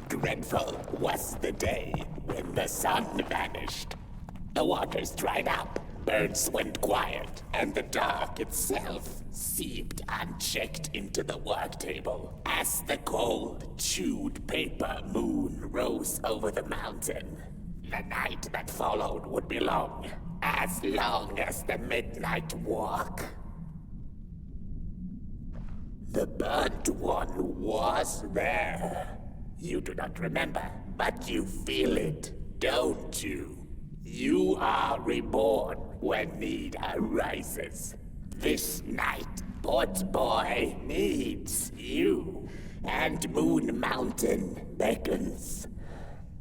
Dreadful was the day when the sun vanished. The waters dried up, birds went quiet, and the dark itself seeped unchecked into the work table as the cold, chewed paper moon rose over the mountain. The night that followed would be long as the midnight walk. The burnt one was there. You do not remember, but you feel it, don't you? You are reborn when need arises. This night, Port Boy needs you, and Moon Mountain beckons.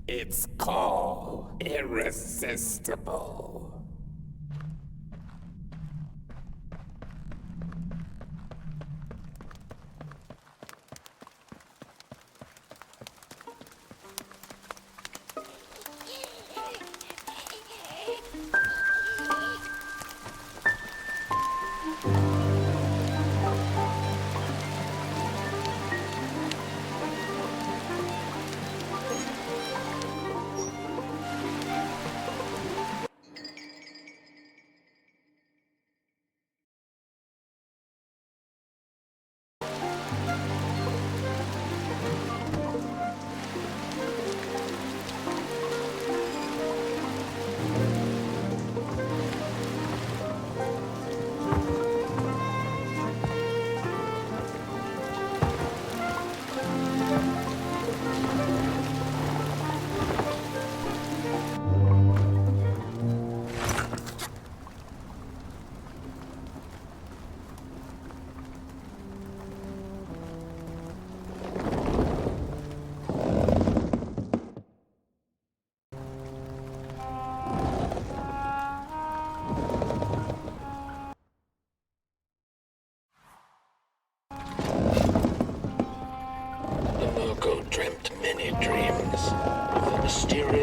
Its call irresistible.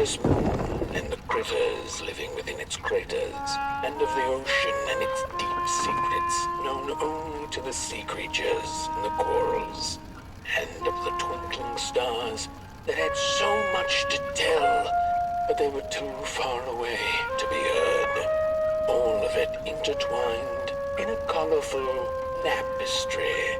endless moon and the critters living within its craters, and of the ocean and its deep secrets known only to the sea creatures and the corals, and of the twinkling stars that had so much to tell, but they were too far away to be heard. All of it intertwined in a colorful tapestry.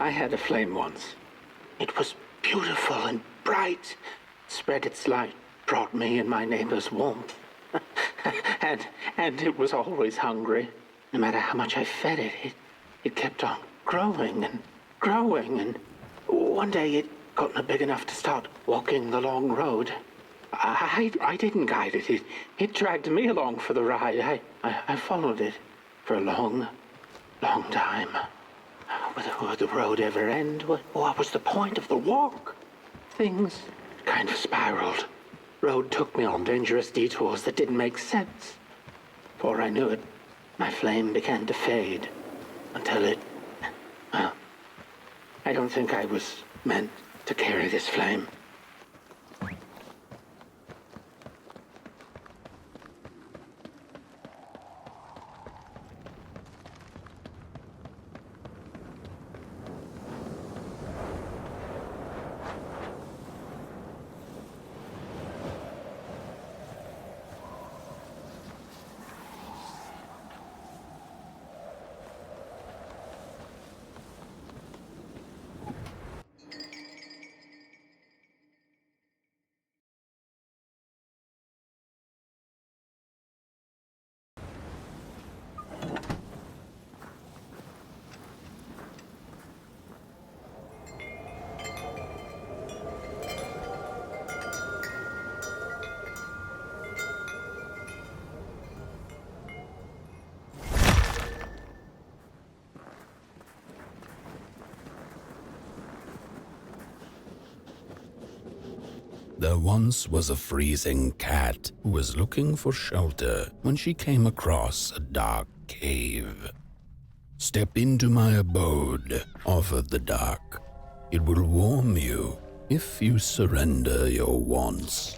I had a flame once. It was beautiful and bright, spread its light, brought me and my neighbors warmth. and it was always hungry. No matter how much I fed it, it kept on growing and growing, and one day it got big enough to start walking the long road. I didn't guide it. It dragged me along for the ride. I followed it for a long, long time. Would the road ever end? What was the point of the walk? Things kind of spiraled. Road took me on dangerous detours that didn't make sense. Before I knew it, my flame began to fade until it... Well, I don't think I was meant to carry this flame. There once was a freezing cat who was looking for shelter when she came across a dark cave. "Step into my abode," offered the dark. "It will warm you if you surrender your wants."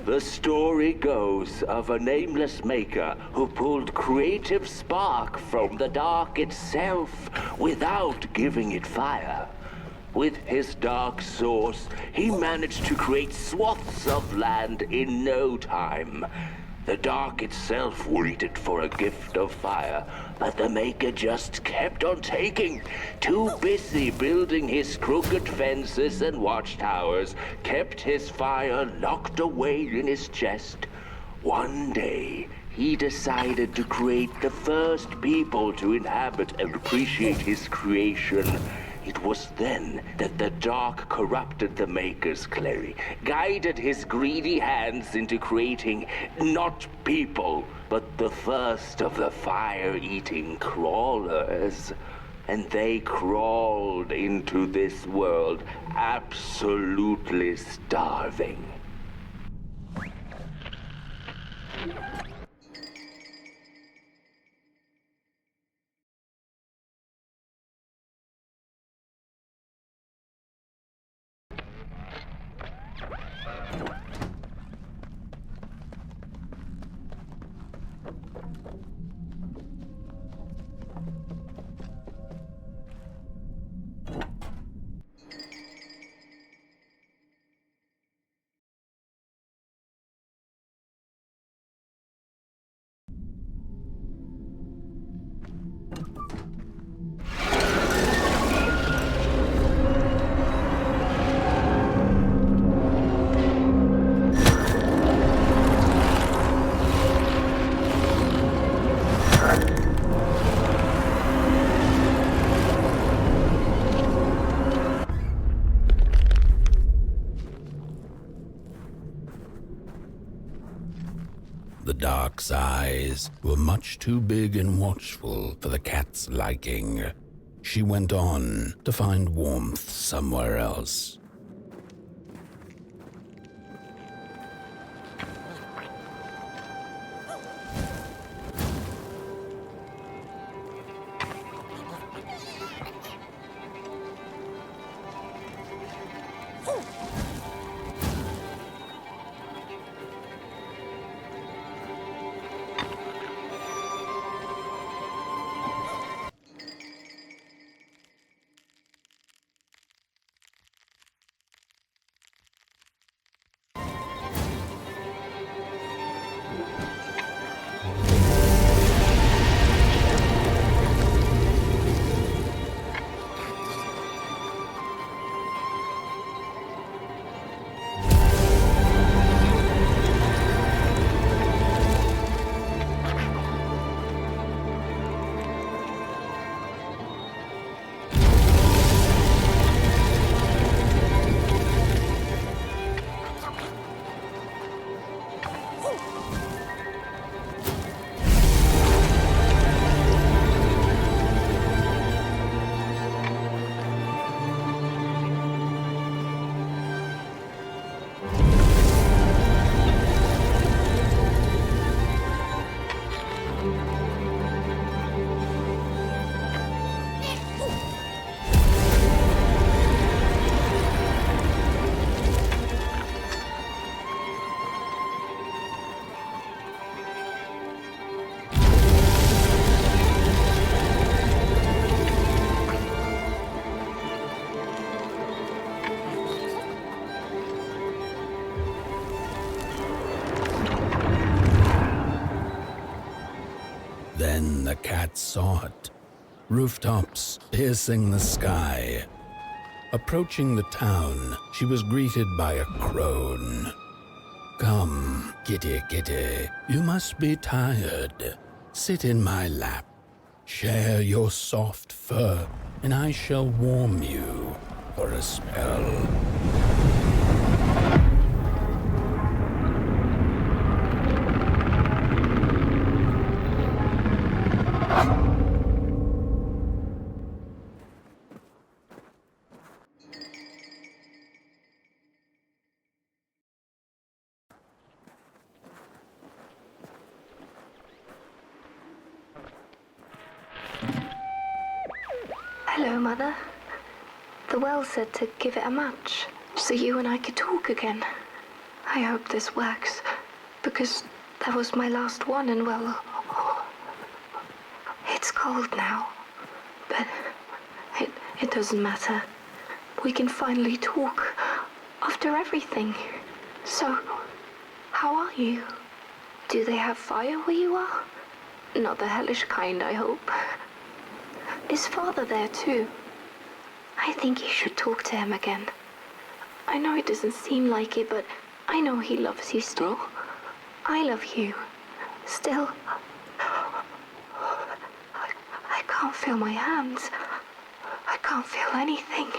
The story goes of a nameless maker who pulled creative spark from the dark itself without giving it fire. With his dark source, he managed to create swaths of land in no time. The dark itself waited for a gift of fire, but the maker just kept on taking. Too busy building his crooked fences and watchtowers, kept his fire locked away in his chest. One day, he decided to create the first people to inhabit and appreciate his creation. It was then that the dark corrupted the maker's clay, guided his greedy hands into creating not people, but the first of the fire-eating crawlers. And they crawled into this world absolutely starving. The dark's eyes were much too big and watchful for the cat's liking. She went on to find warmth somewhere else. Then the cat saw it. Rooftops piercing the sky. Approaching the town, she was greeted by a crone. "Come, kitty, kitty, you must be tired. Sit in my lap. Share your soft fur, and I shall warm you for a spell." Hello, Mother. The well said to give it a match, so you and I could talk again. I hope this works, because that was my last one, and well, it's cold now. But it doesn't matter. We can finally talk after everything. So, how are you? Do they have fire where you are? Not the hellish kind, I hope. Is Father there too? I think you should talk to him again. I know it doesn't seem like it, but I know he loves you still. I love you. Still. I can't feel my hands. I can't feel anything.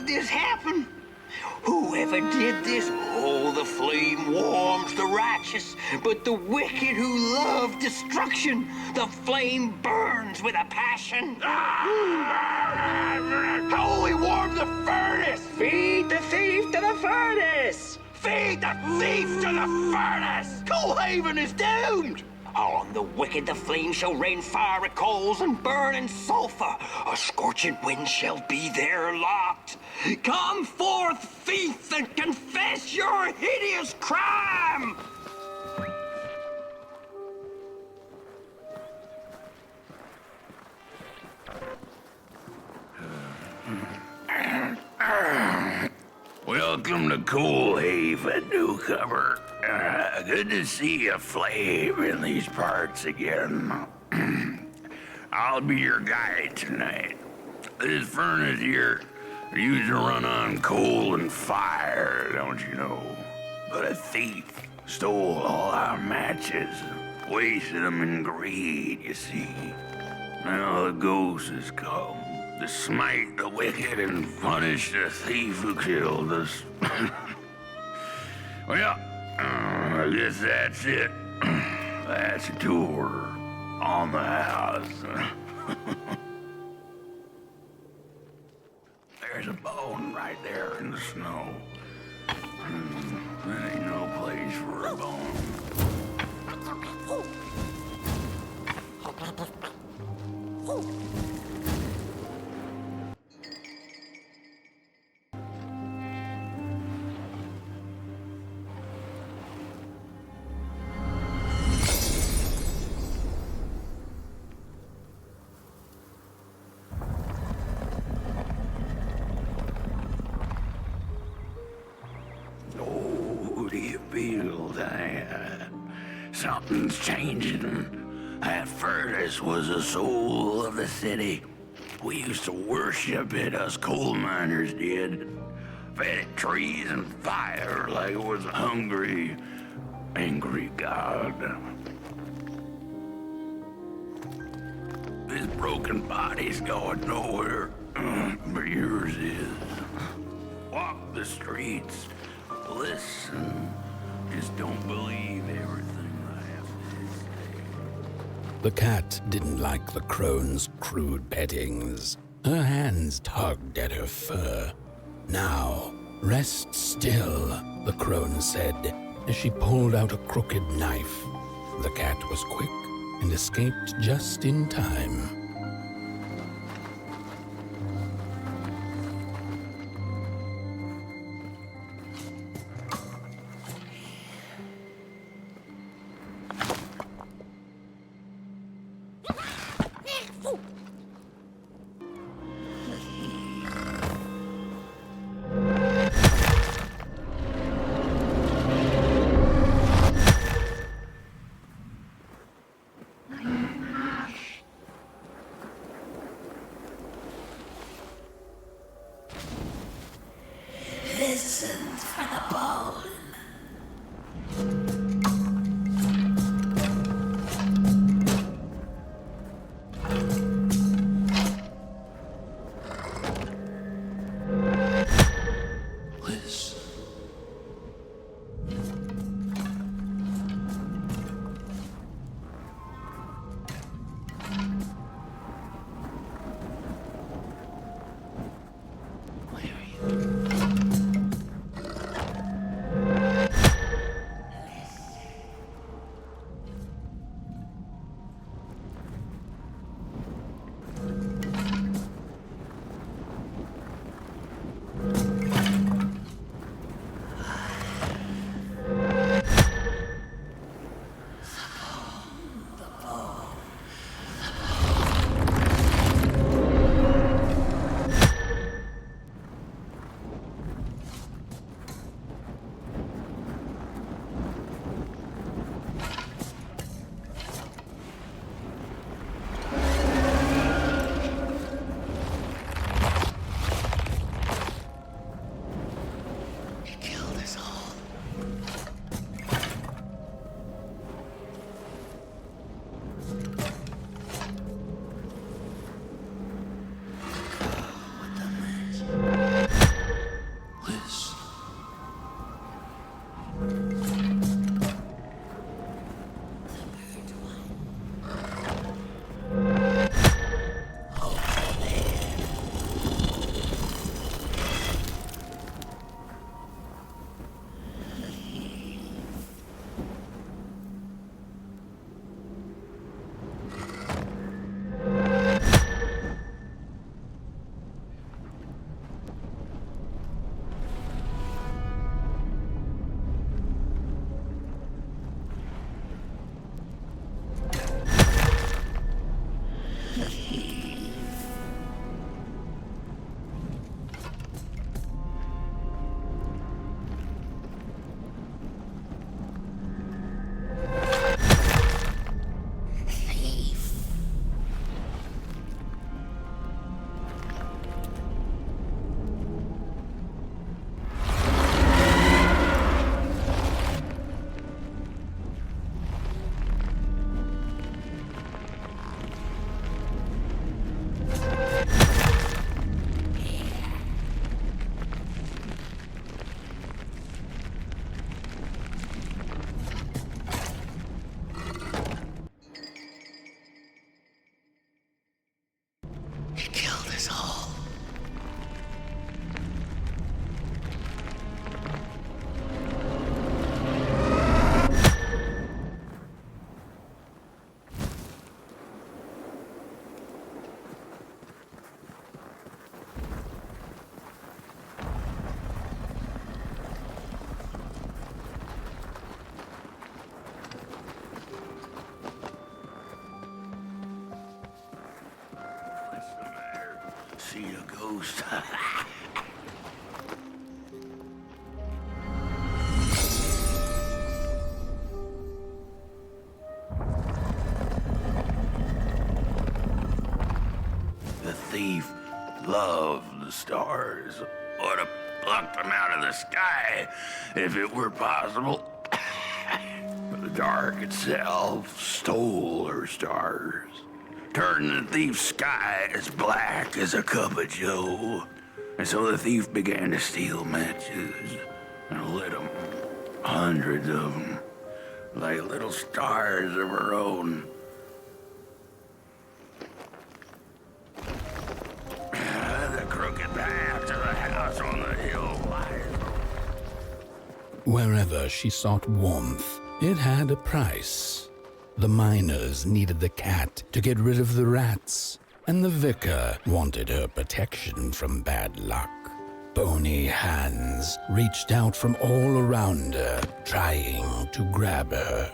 This happen? Whoever did this? Oh, the flame warms the righteous, but the wicked who love destruction, the flame burns with a passion. How will we warm the furnace? Feed the thief to the furnace! Feed the thief to the furnace! Coalhaven is doomed! On the wicked the flame shall rain fiery coals and burning sulfur. A scorching wind shall be their lot. Come forth, thief, and confess your hideous crime! Welcome to Coalhaven, newcomer. Good to see a flame in these parts again. I'll be your guide tonight. This furnace here used to run on coal and fire, don't you know? But a thief stole all our matches, wasted them in greed, you see. Now the ghost has come to smite the wicked and punish the thief who killed us. Well, I guess that's it. That's a tour on the house. There's a bone right there in the snow. There ain't no place for a bone. something's changing. That furnace was the soul of the city. We used to worship it, us coal miners did. Fed it trees and fire like it was a hungry, angry god. This broken body's going nowhere, but yours is. Walk the streets, listen, just don't believe everything I have to say. The cat didn't like the crone's crude pettings. Her hands tugged at her fur. Now, rest still, the crone said, as she pulled out a crooked knife. The cat was quick and escaped just in time. Listen for the bone. Listen. See a ghost. thief loved the stars. Would have plucked them out of the sky if it were possible. But the dark itself stole her stars, turned the thief's sky as black as a cup of joe. And so the thief began to steal matches and lit them, hundreds of them, like little stars of her own. The crooked path to the house on the hill lies. Wherever she sought warmth, it had a price. The miners needed the cat to get rid of the rats, and the vicar wanted her protection from bad luck. Bony hands reached out from all around her, trying to grab her.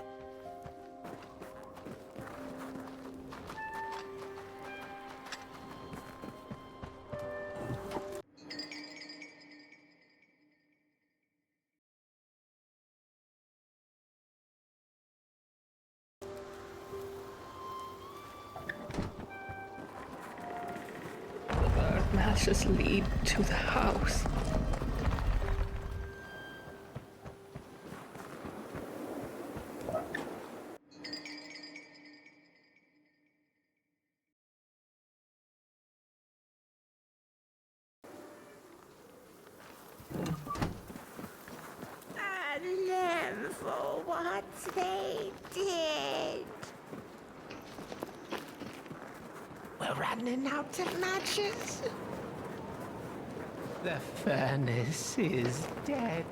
Matches lead to the house. And then for what they did. We're running out of matches. The furnace is dead.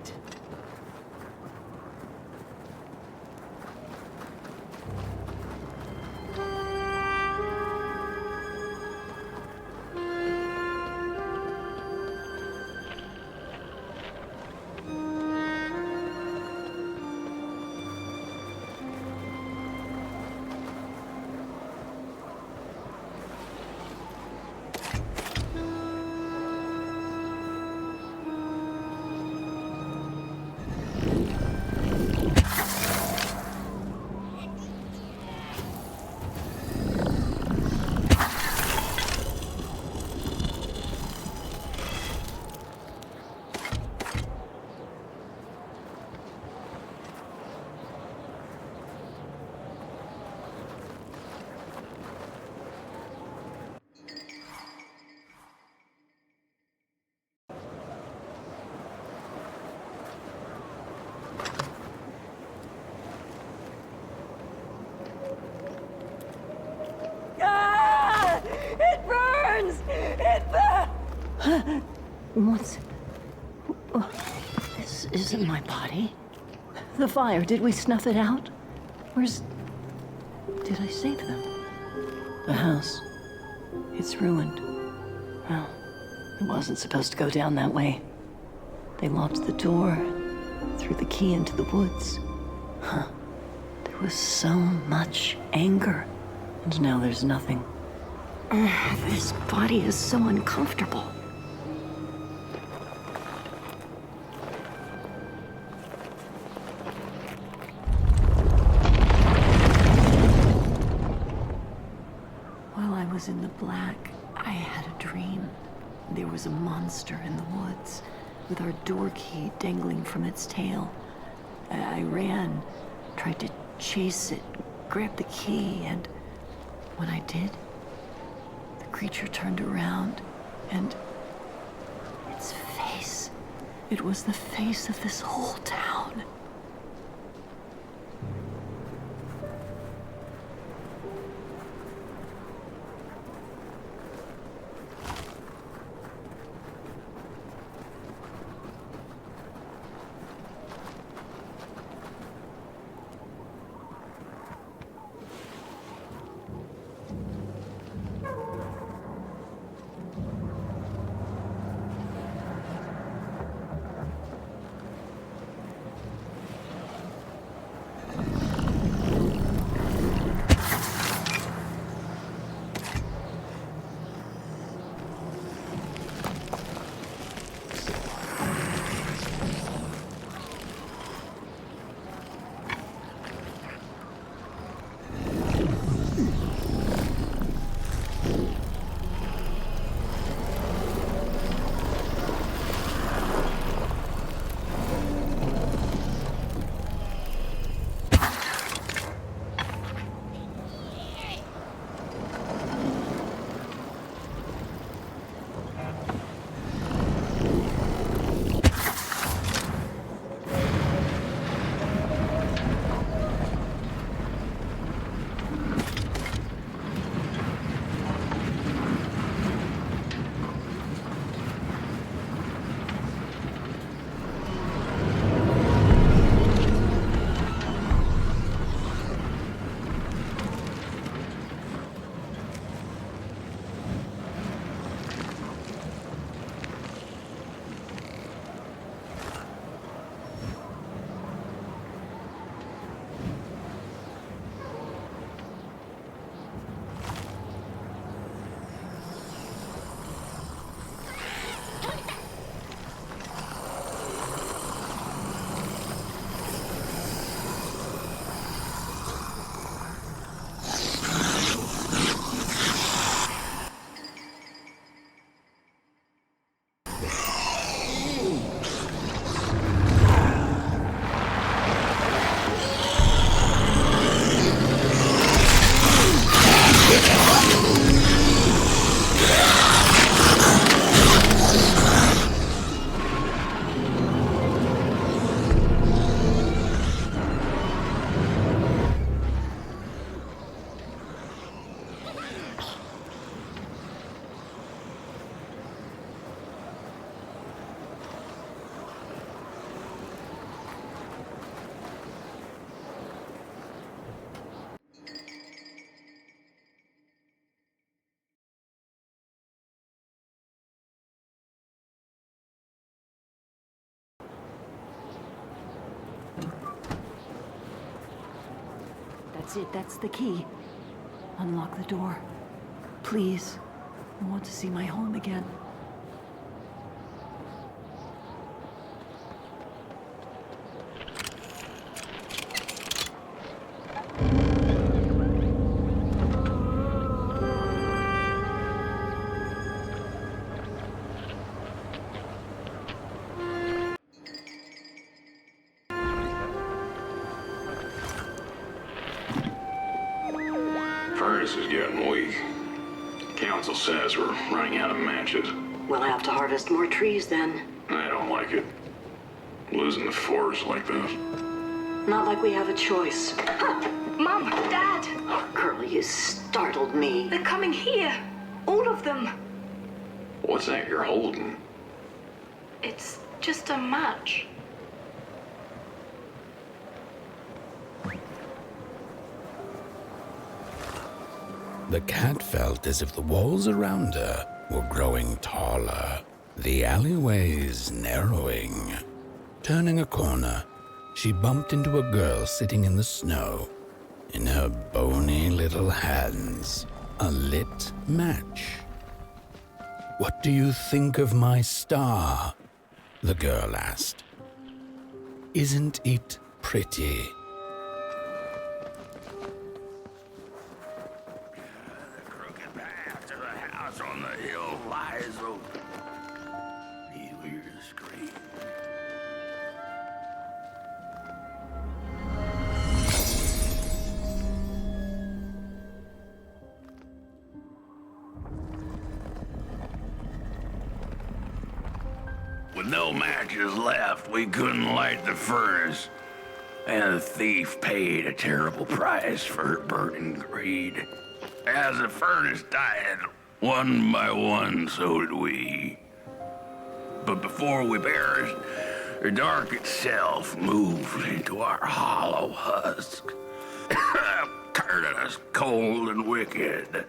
It burns! It burns! What's... This isn't my body. The fire, did we snuff it out? Where's... Did I save them? The house. It's ruined. Well, it wasn't supposed to go down that way. They locked the door, threw the key into the woods. Huh. There was so much anger, and now there's nothing. This body is so uncomfortable. While I was in the black, I had a dream. There was a monster in the woods, with our door key dangling from its tail. I ran, tried to chase it, grab the key, and when I did, the creature turned around, and its face, it was the face of this whole town. That's it, that's the key. Unlock the door. Please. I want to see my home again. Furnace is getting weak. Council says we're running out of matches. We'll have to harvest more trees then. I don't like it. Losing the forest like this. Not like we have a choice. Mom, Dad! Oh, girl, you startled me. They're coming here. All of them. What's that you're holding? It's just a match. The cat felt as if the walls around her were growing taller, the alleyways narrowing. Turning a corner, she bumped into a girl sitting in the snow. In her bony little hands, a lit match. "What do you think of my star?" the girl asked. "Isn't it pretty?" On the hill lies open. You hear the scream. With no matches left, we couldn't light the furnace. And the thief paid a terrible price for her burning greed. As the furnace died, one by one, so did we. But before we perished, the dark itself moved into our hollow husk, turning us cold and wicked.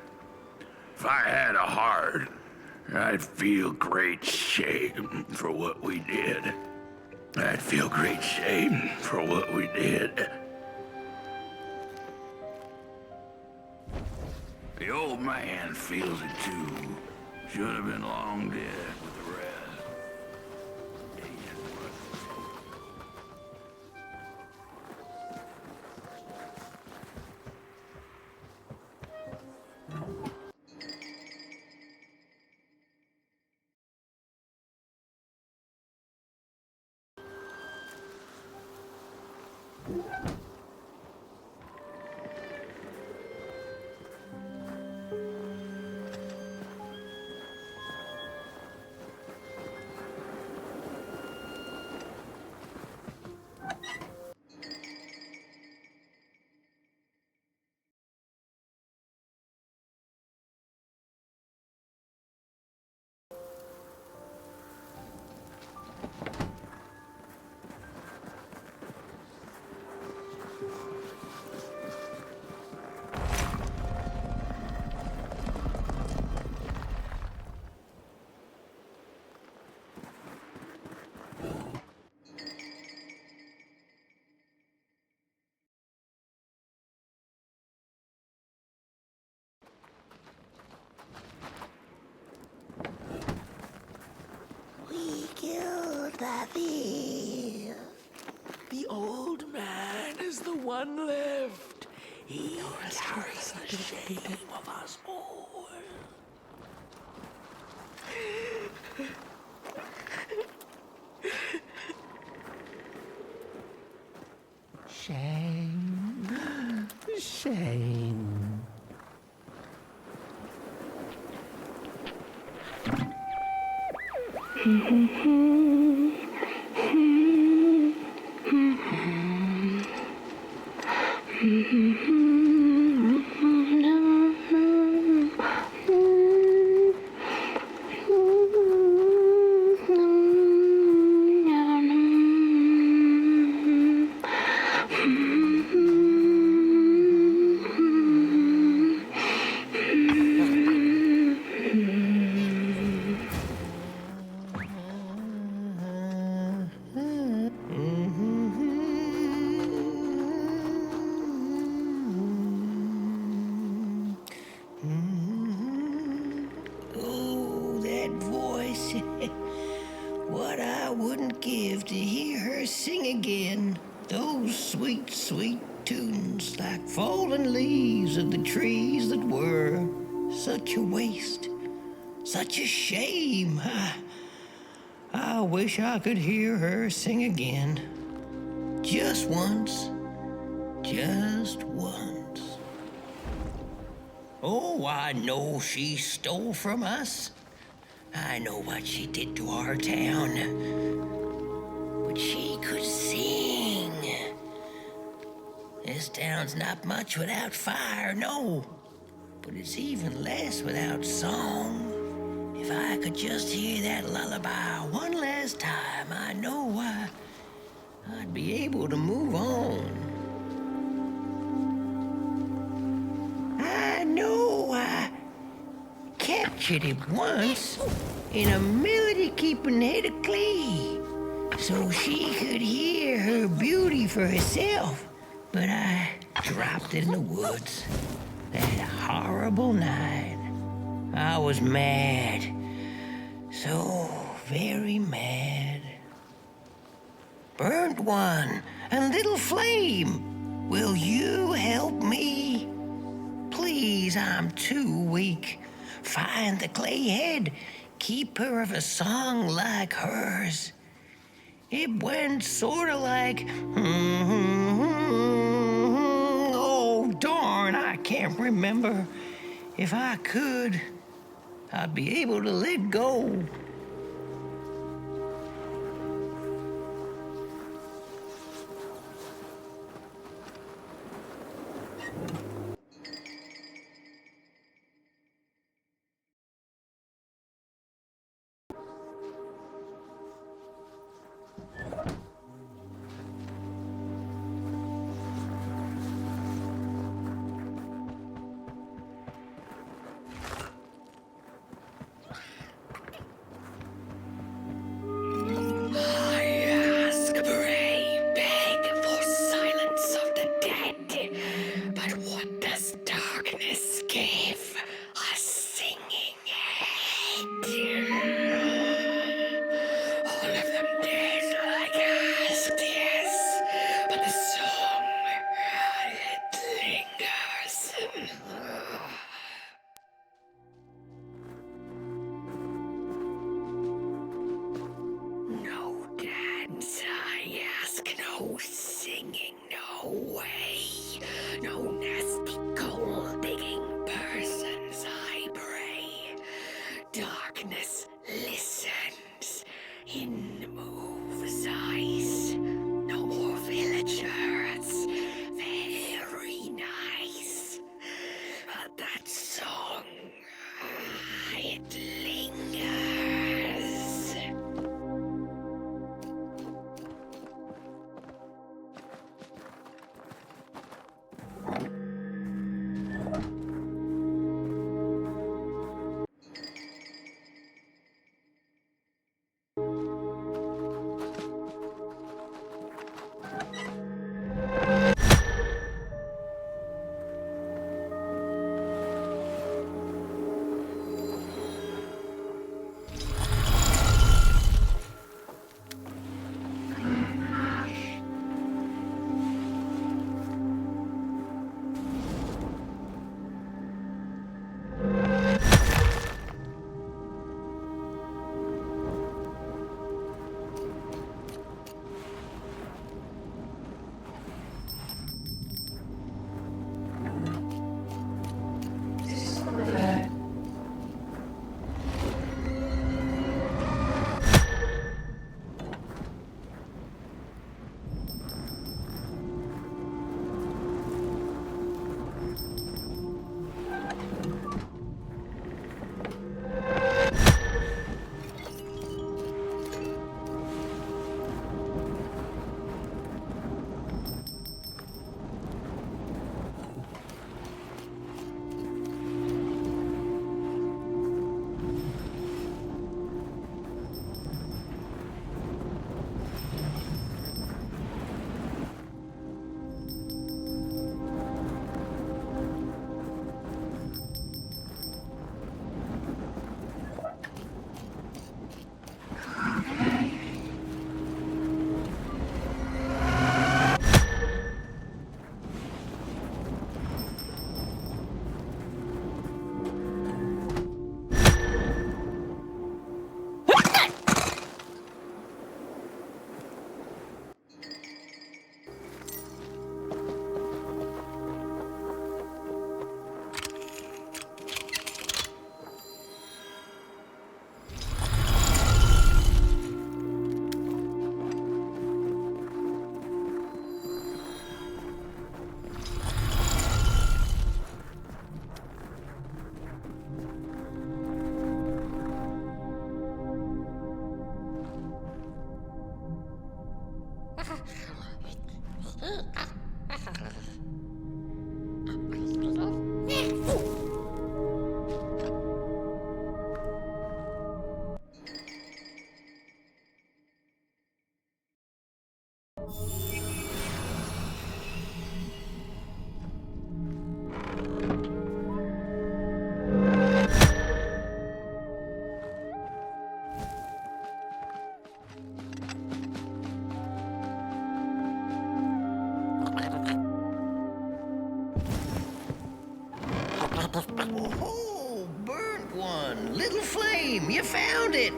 If I had a heart, I'd feel great shame for what we did. I'd feel great shame for what we did. The old man feels it too. Should have been long dead with the rest. Killed the thief. The old man is the one left. He carries the shame of us all. Shame. Shame. sweet, sweet tunes like fallen leaves of the trees that were. Such a waste, such a shame. I wish I could hear her sing again. Just once. Just once. Oh, I know she stole from us. I know what she did to our town. But she could sing. This town's not much without fire, no. But it's even less without song. If I could just hear that lullaby one last time, I know I'd be able to move on. I know I captured it once in a melody-keeping head of clay, so she could hear her beauty for herself. But I dropped it in the woods that horrible night. I was mad, so very mad. Burnt one, a little flame. Will you help me? Please, I'm too weak. Find the clay head. Keep her of a song like hers. It went sorta like, oh, darn, I can't remember. If I could, I'd be able to let go. Oh, burnt one. Little flame, you found it.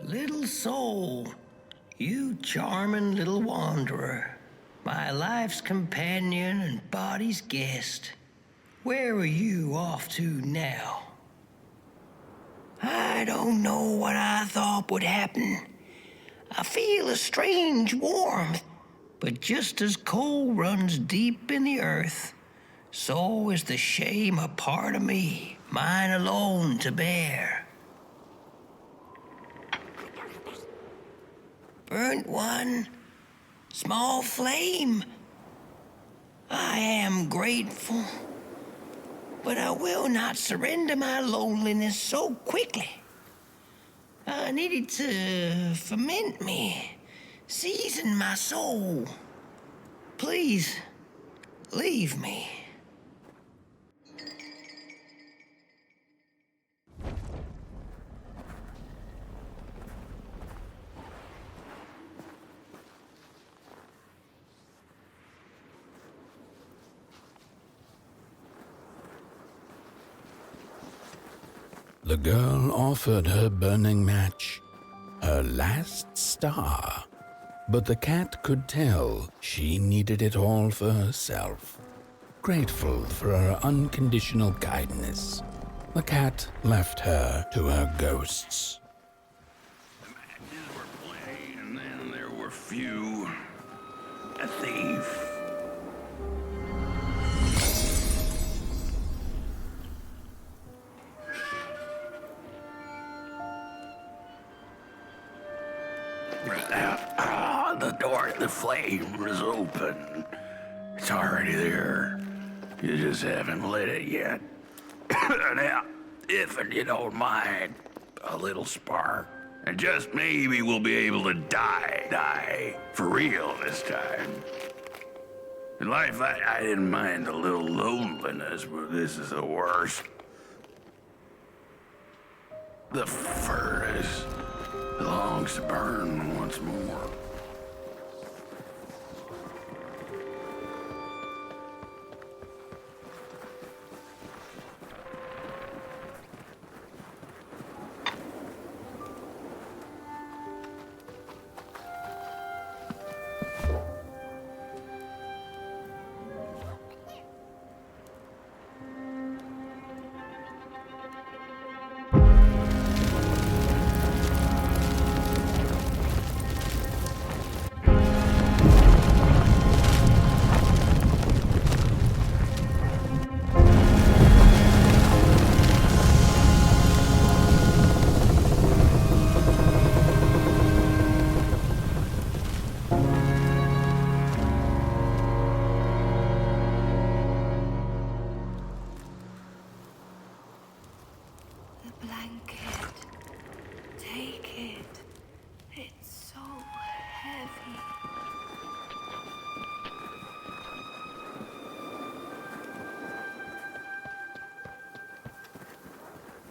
Little soul, you charming little wanderer, my life's companion and body's guest. Where are you off to now? I don't know what I thought would happen. I feel a strange warmth, but just as coal runs deep in the earth, so is the shame a part of me, mine alone to bear. Burnt one, small flame. I am grateful, but I will not surrender my loneliness so quickly. I needed to ferment me, season my soul. Please, leave me. The girl offered her burning match, her last star, but the cat could tell she needed it all for herself. Grateful for her unconditional kindness, the cat left her to her ghosts. The matches were plenty, and then there were few. A thief. The door to the flame was open. It's already there. You just haven't lit it yet. Now, if you don't mind, a little spark. And just maybe we'll be able to die for real this time. In life, I didn't mind a little loneliness, but this is the worst. The furnace longs to burn once more.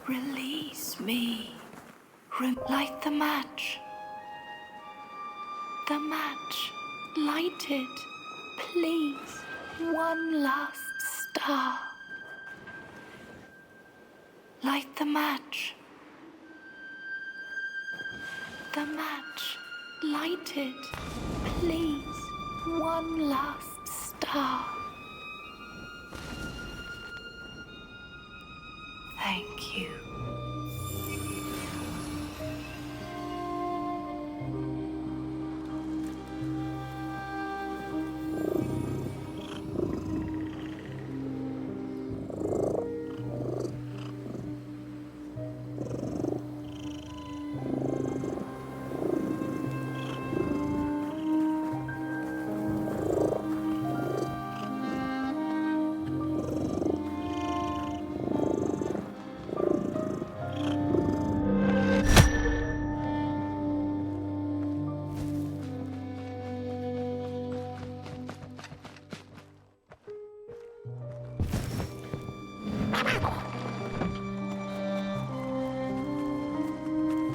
Release me. Light the match. The match. Light it. Please. One last star. Light the match. The match. Light it. Please. one last star. Thank you.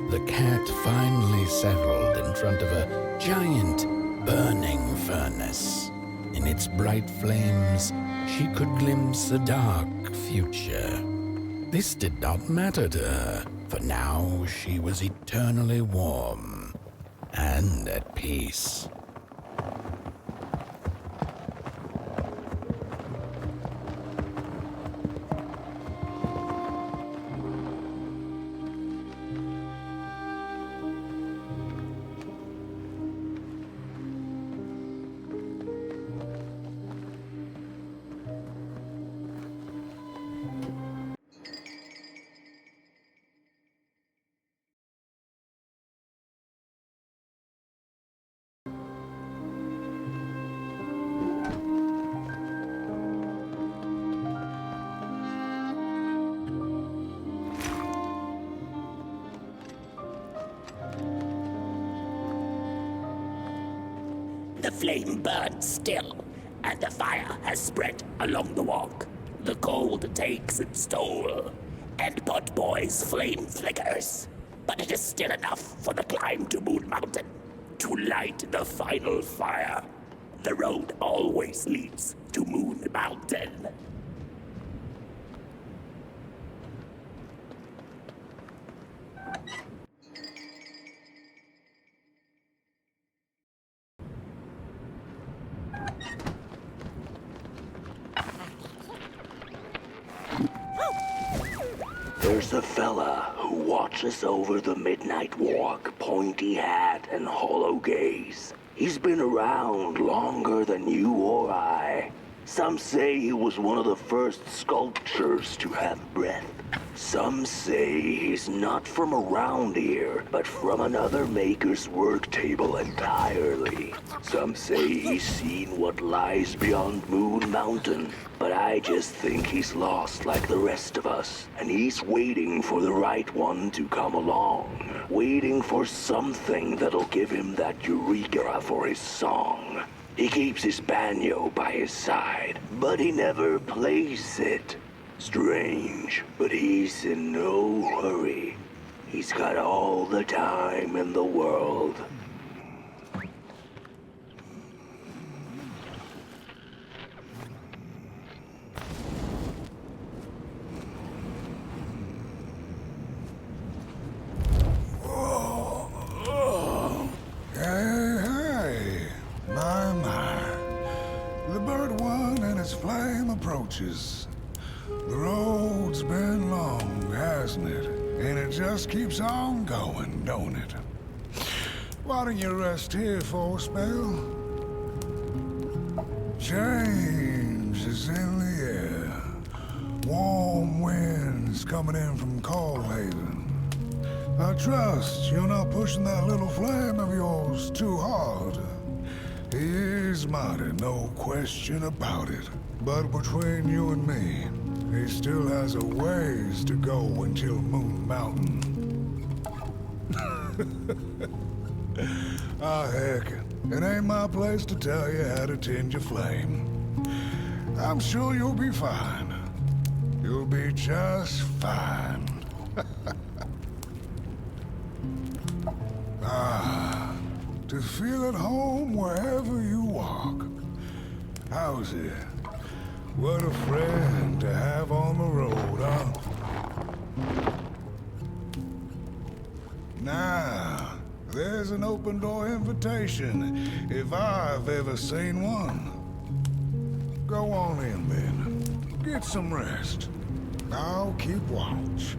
The cat finally settled in front of a giant burning furnace. In its bright flames, she could glimpse a dark future. This did not matter to her, for now she was eternally warm and at peace. The flame burns still, and the fire has spread along the walk. The cold takes its toll, and Potboy's flame flickers. But it is still enough for the climb to Moon Mountain, to light the final fire. The road always leads to Moon Mountain. There's a fella who watches over the midnight walk, pointy hat and hollow gaze. He's been around longer than you or I. Some say he was one of the first sculptures to have breath. Some say he's not from around here, but from another maker's work table entirely. Some say he's seen what lies beyond Moon Mountain, but I just think he's lost like the rest of us, and he's waiting for the right one to come along. Waiting for something that'll give him that eureka for his song. He keeps his banjo by his side, but he never plays it. Strange, but he's in no hurry. He's got all the time in the world. Hey, my. The bird one and its flame approaches. The road's been long, hasn't it? And it just keeps on going, don't it? Why don't you rest here for a spell? Change is in the air. Warm winds coming in from Coalhaven. I trust you're not pushing that little flame of yours too hard. He is mighty, no question about it. But between you and me, he still has a ways to go until Moon Mountain. Ah, heck, it ain't my place to tell you how to tend your flame. I'm sure you'll be fine. You'll be just fine. Ah, to feel at home wherever you walk. How's it? What a friend to have on the road, huh? Now, there's as an open-door invitation, if I've ever seen one. Go on in, then. Get some rest. I'll keep watch.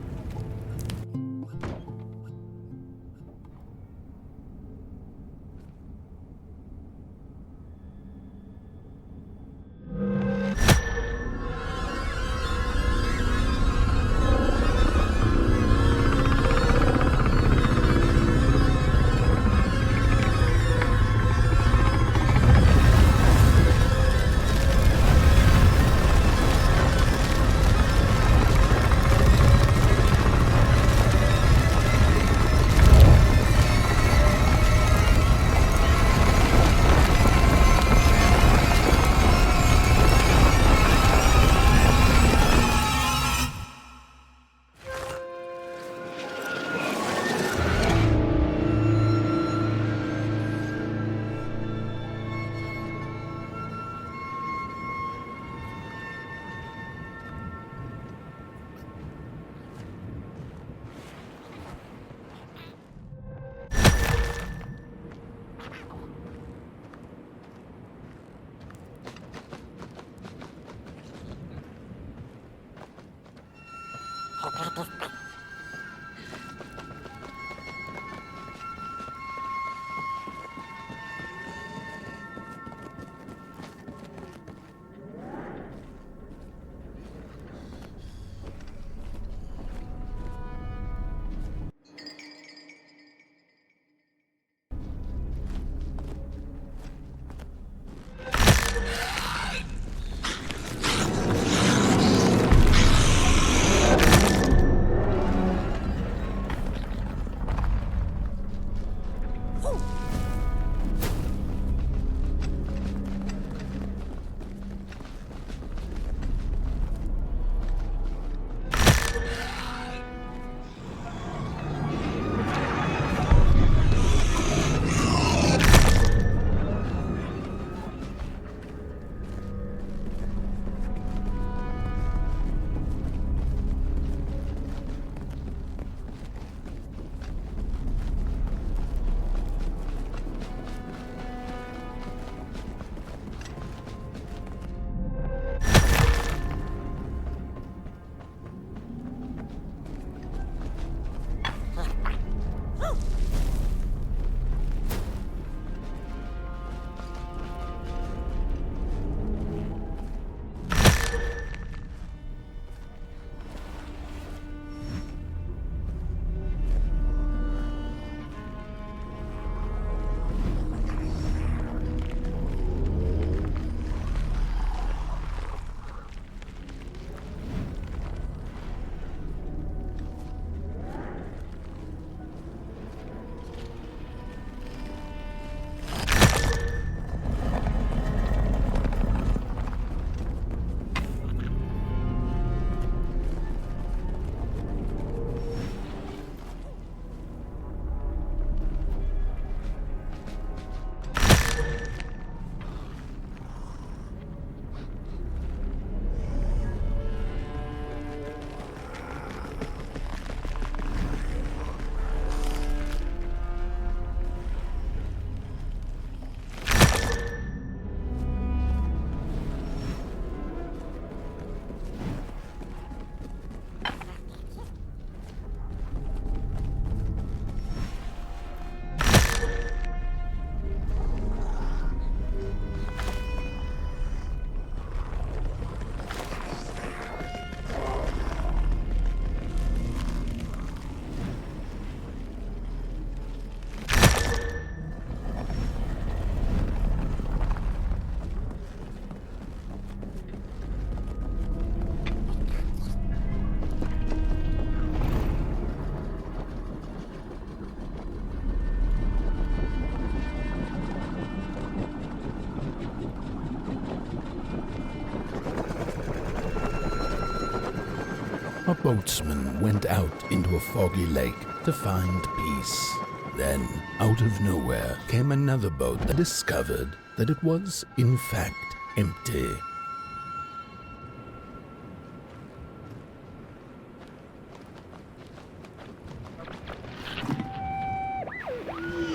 A boatsman went out into a foggy lake to find peace. Then, out of nowhere, came another boat that discovered that it was, in fact, empty.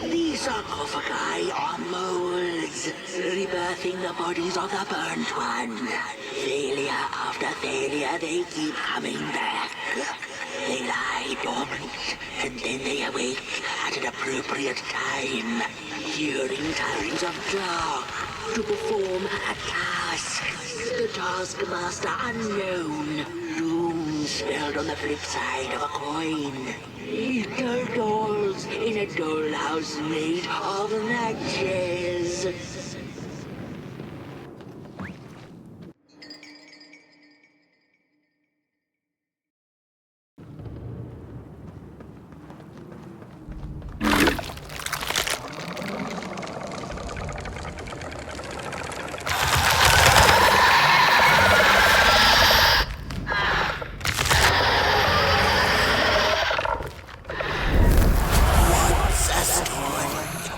The unearthing the bodies of the burnt one. Failure after failure, they keep coming back. They lie dormant, and then they awake at an appropriate time, during times of dark, to perform a task. The taskmaster unknown, doom spelled on the flip side of a coin. Little dolls in a dollhouse made of matches.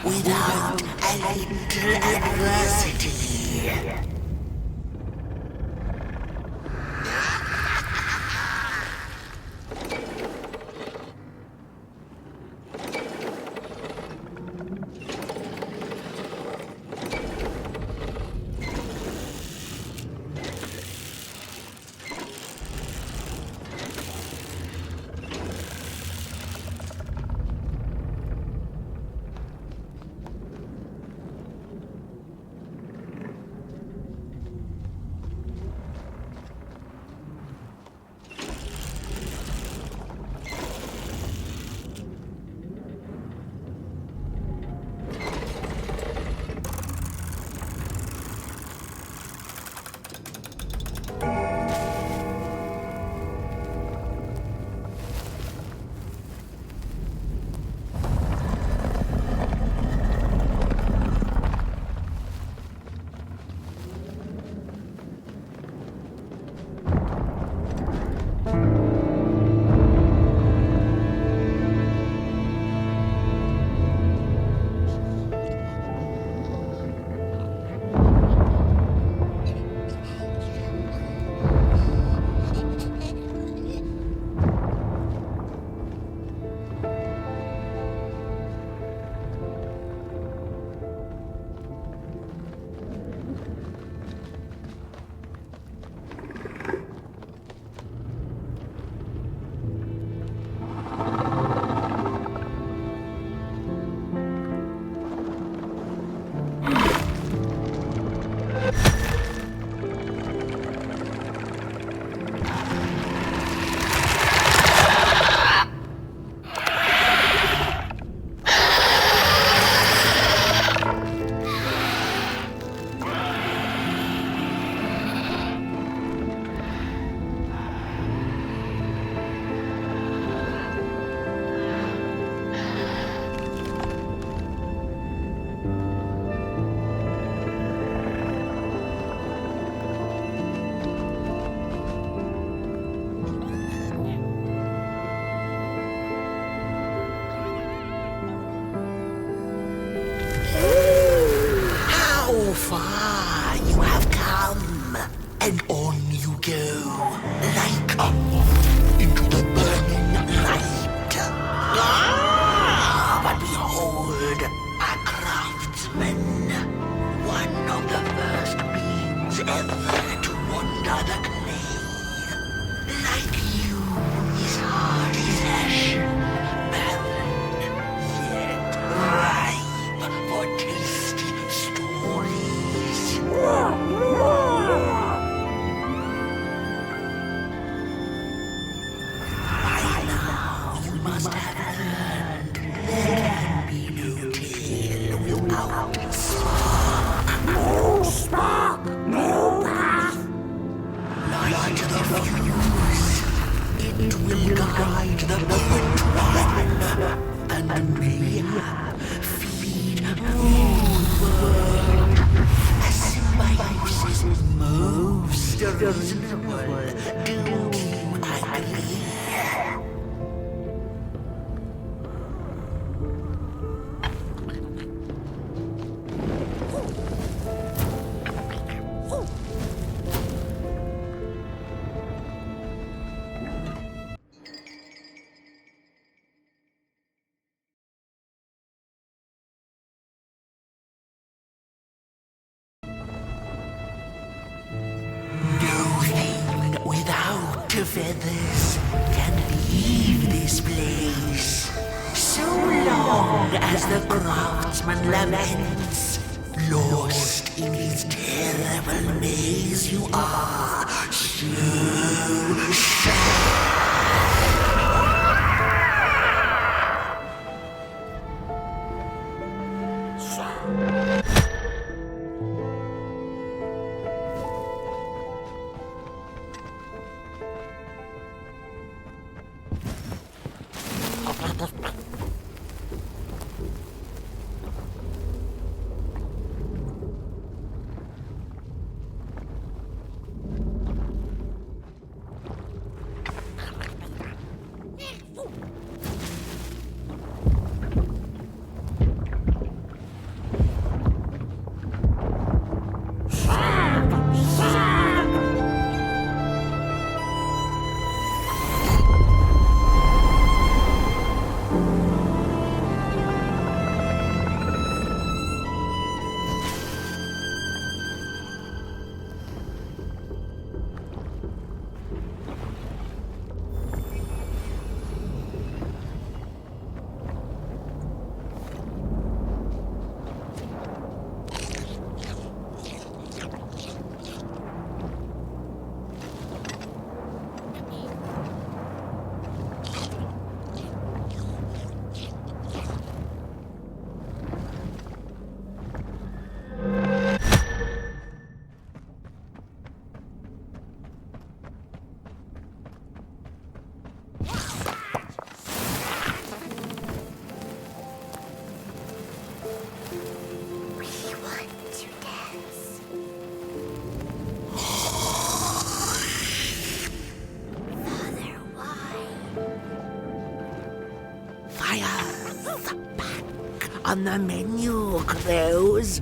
Without a little adversity. far you have come, and on you go, like a moth into the burning light. But behold, a craftsman, one of the first beings ever to wander the clay. Like you, his heart is ashen, barren, yet ripe for tasty stories. By now, you must have learned there can be no tale without spark. No spark, no path. Light the fuse. It will guide the burnt one, and mayhap feed Moonbird. A symbiosis most reasonable. Do you agree? feathers can leave this place. So long as the craftsman laments, lost in his terrible maze you are, so on the menu, Crows.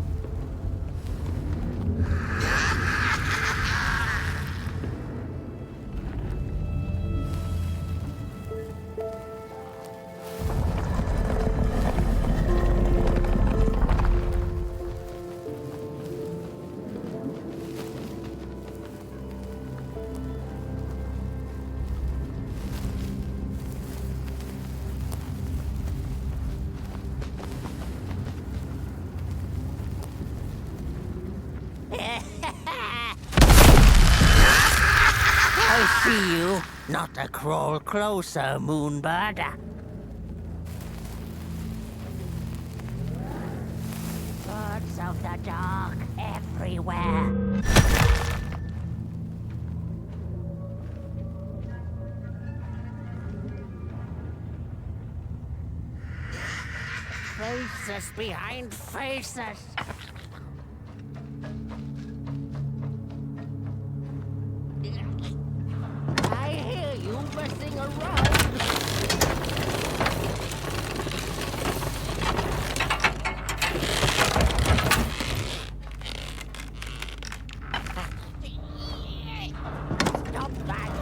I see you. Not a crawl closer, Moonbird. Birds of the dark everywhere. Faces behind faces. I hear you messing around. Stop that.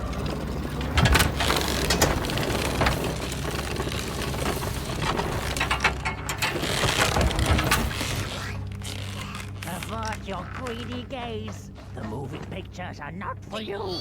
Avert your greedy gaze. The moving pictures are not for you.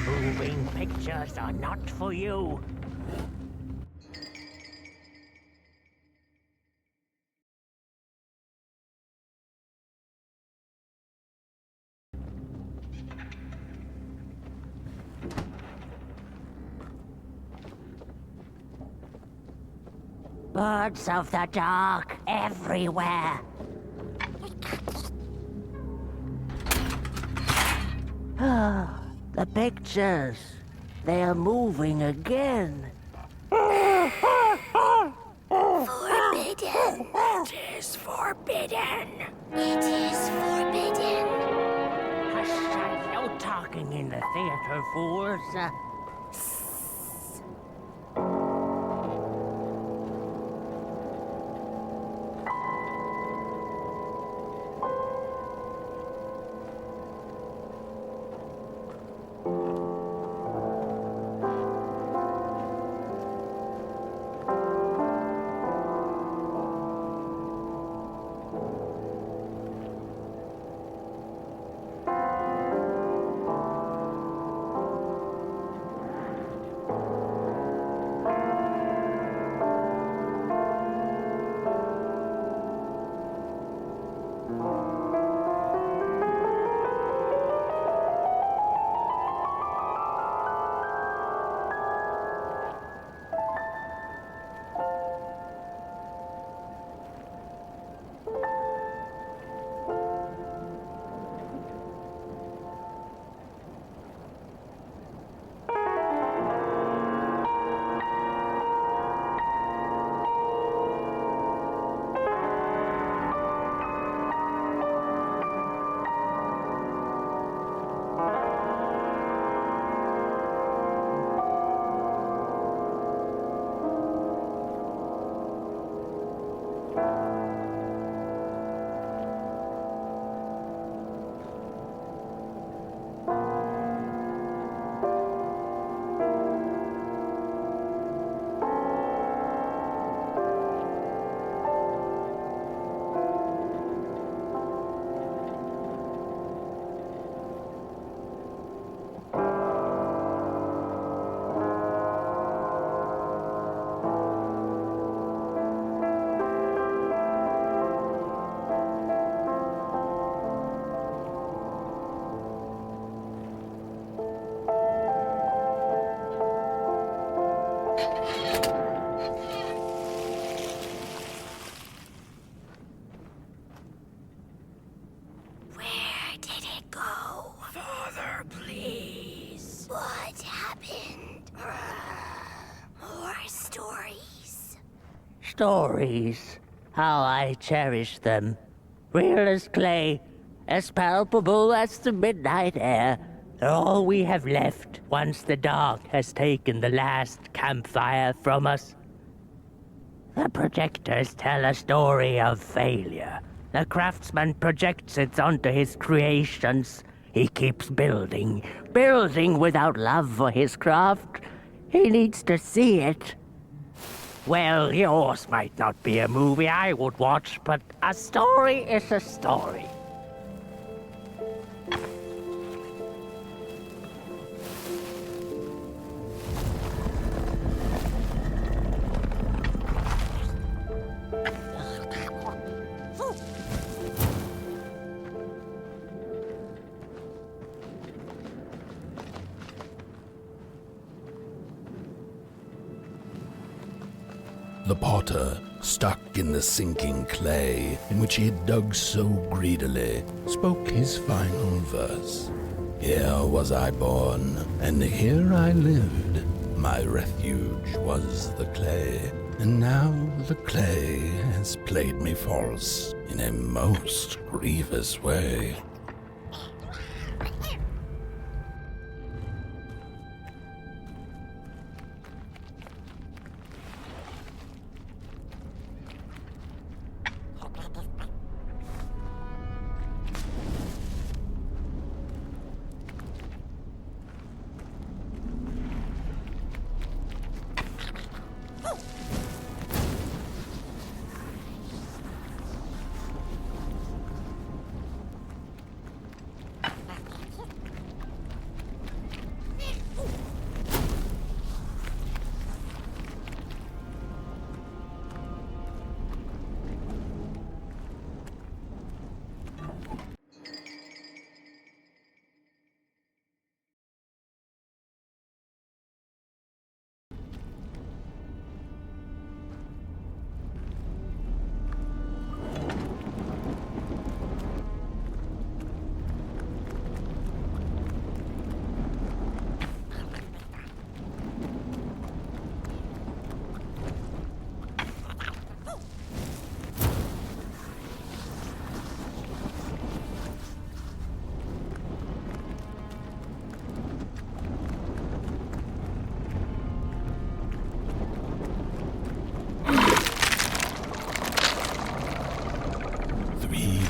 Moving pictures are not for you. Birds of the dark everywhere. The pictures. They are moving again. Forbidden. It is forbidden. It is forbidden. Hush, no talking in the theater, fools. Stories. How I cherish them. Real as clay, as palpable as the midnight air. They're all we have left once the dark has taken the last campfire from us. The projectors tell a story of failure. The craftsman projects it onto his creations. He keeps building, building without love for his craft. He needs to see it. Well, yours might not be a movie I would watch, but a story is a story. The potter, stuck in the sinking clay in which he had dug so greedily, spoke his final verse. Here was I born, and here I lived. My refuge was the clay, and now the clay has played me false in a most grievous way.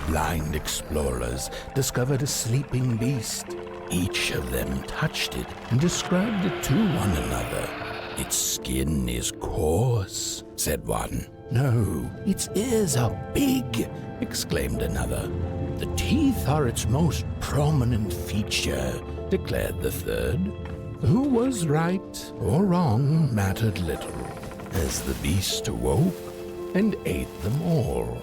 blind explorers discovered a sleeping beast. Each of them touched it and described it to one another. "Its skin is coarse," said one. "No, its ears are big," exclaimed another. "The teeth are its most prominent feature," declared the third. Who was right or wrong mattered little, as the beast awoke and ate them all.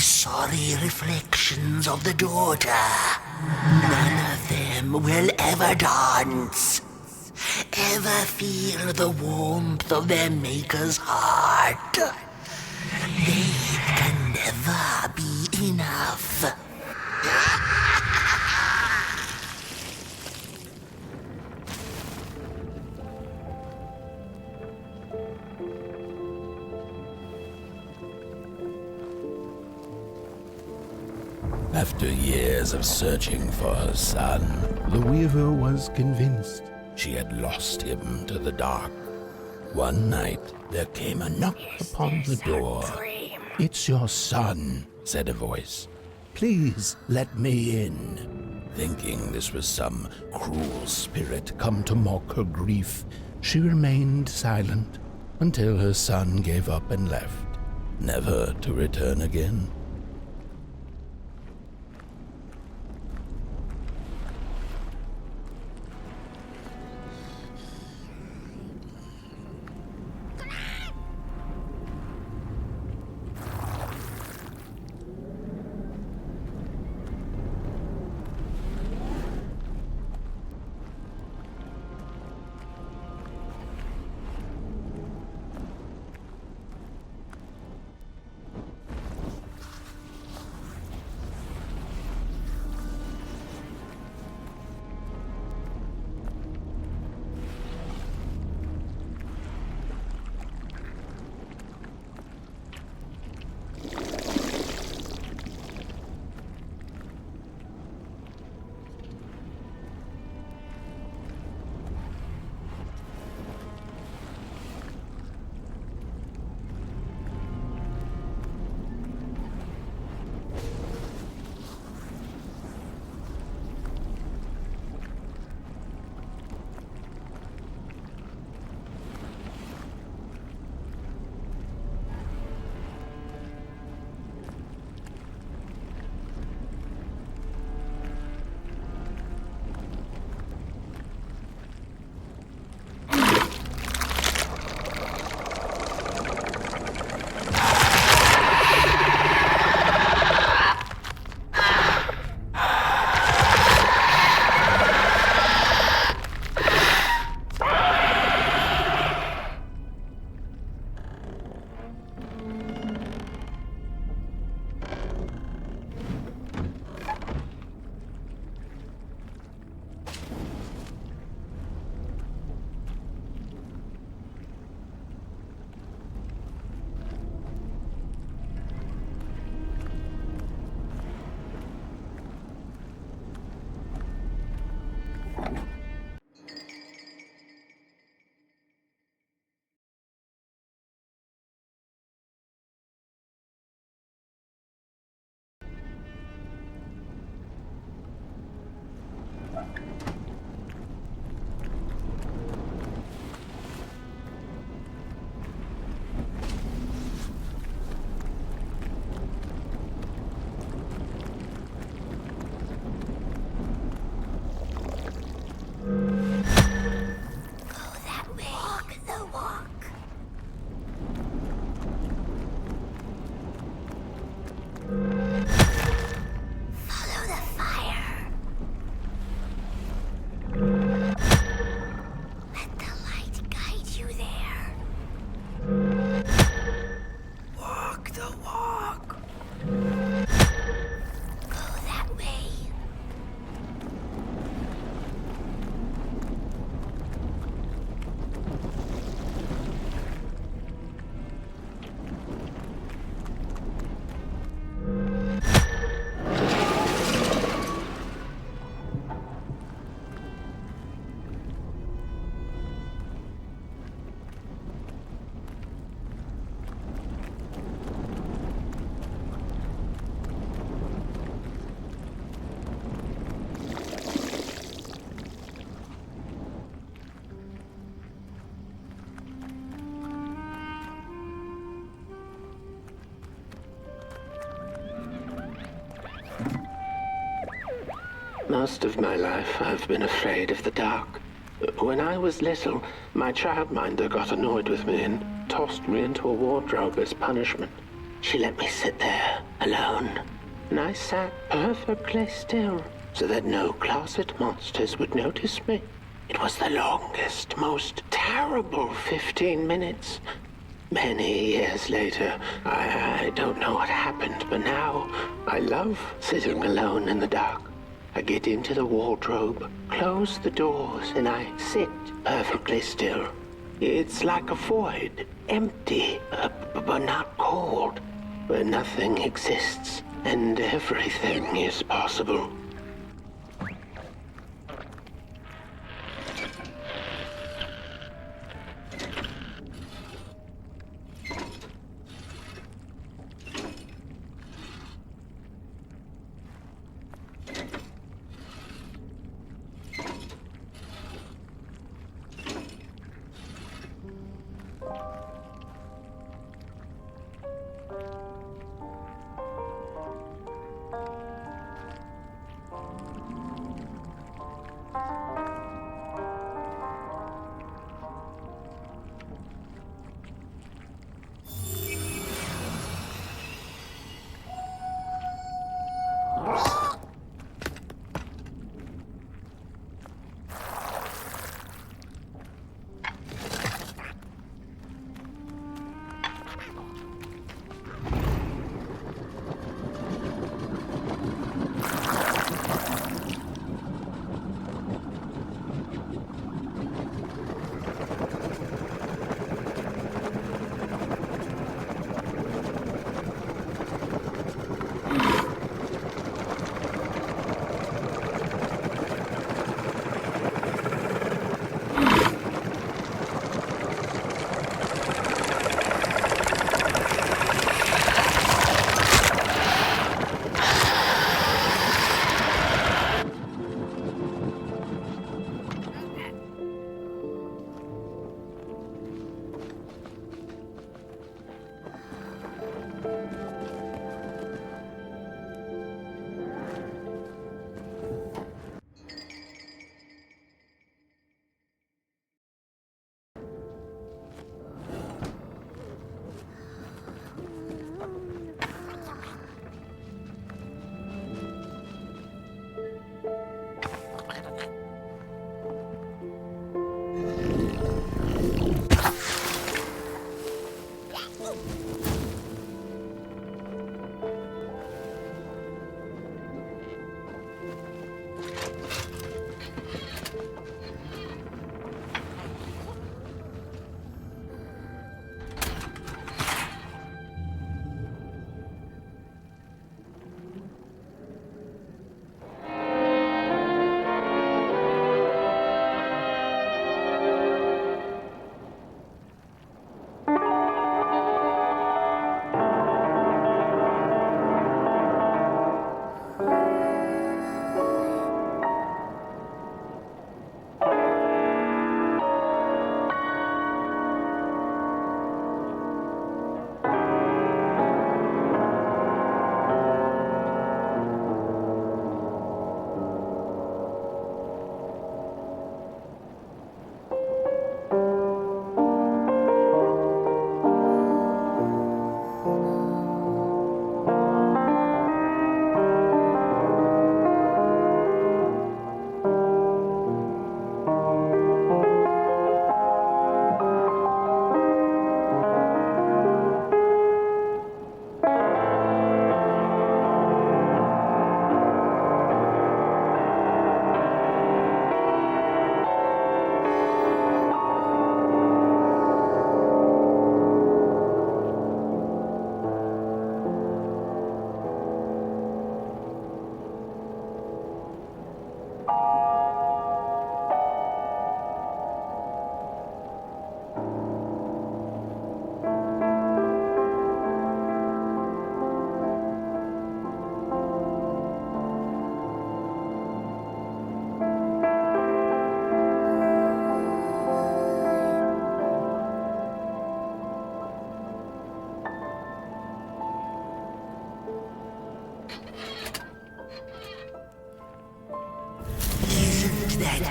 sorry reflections of the daughter. None of them will ever dance, ever feel the warmth of their maker's heart. They can never be enough. After years of searching for her son, the weaver was convinced she had lost him to the dark. One night, there came a knock upon the door. "It's your son," said a voice. "Please let me in." Thinking this was some cruel spirit come to mock her grief, she remained silent until her son gave up and left, never to return again. Most of my life, I've been afraid of the dark. When I was little, my childminder got annoyed with me and tossed me into a wardrobe as punishment. She let me sit there alone. And I sat perfectly still so that no closet monsters would notice me. It was the longest, most terrible 15 minutes. Many years later, I don't know what happened, but now I love sitting alone in the dark. I get into the wardrobe, close the doors, and I sit perfectly still. It's like a void, empty, but not cold, where nothing exists and everything is possible.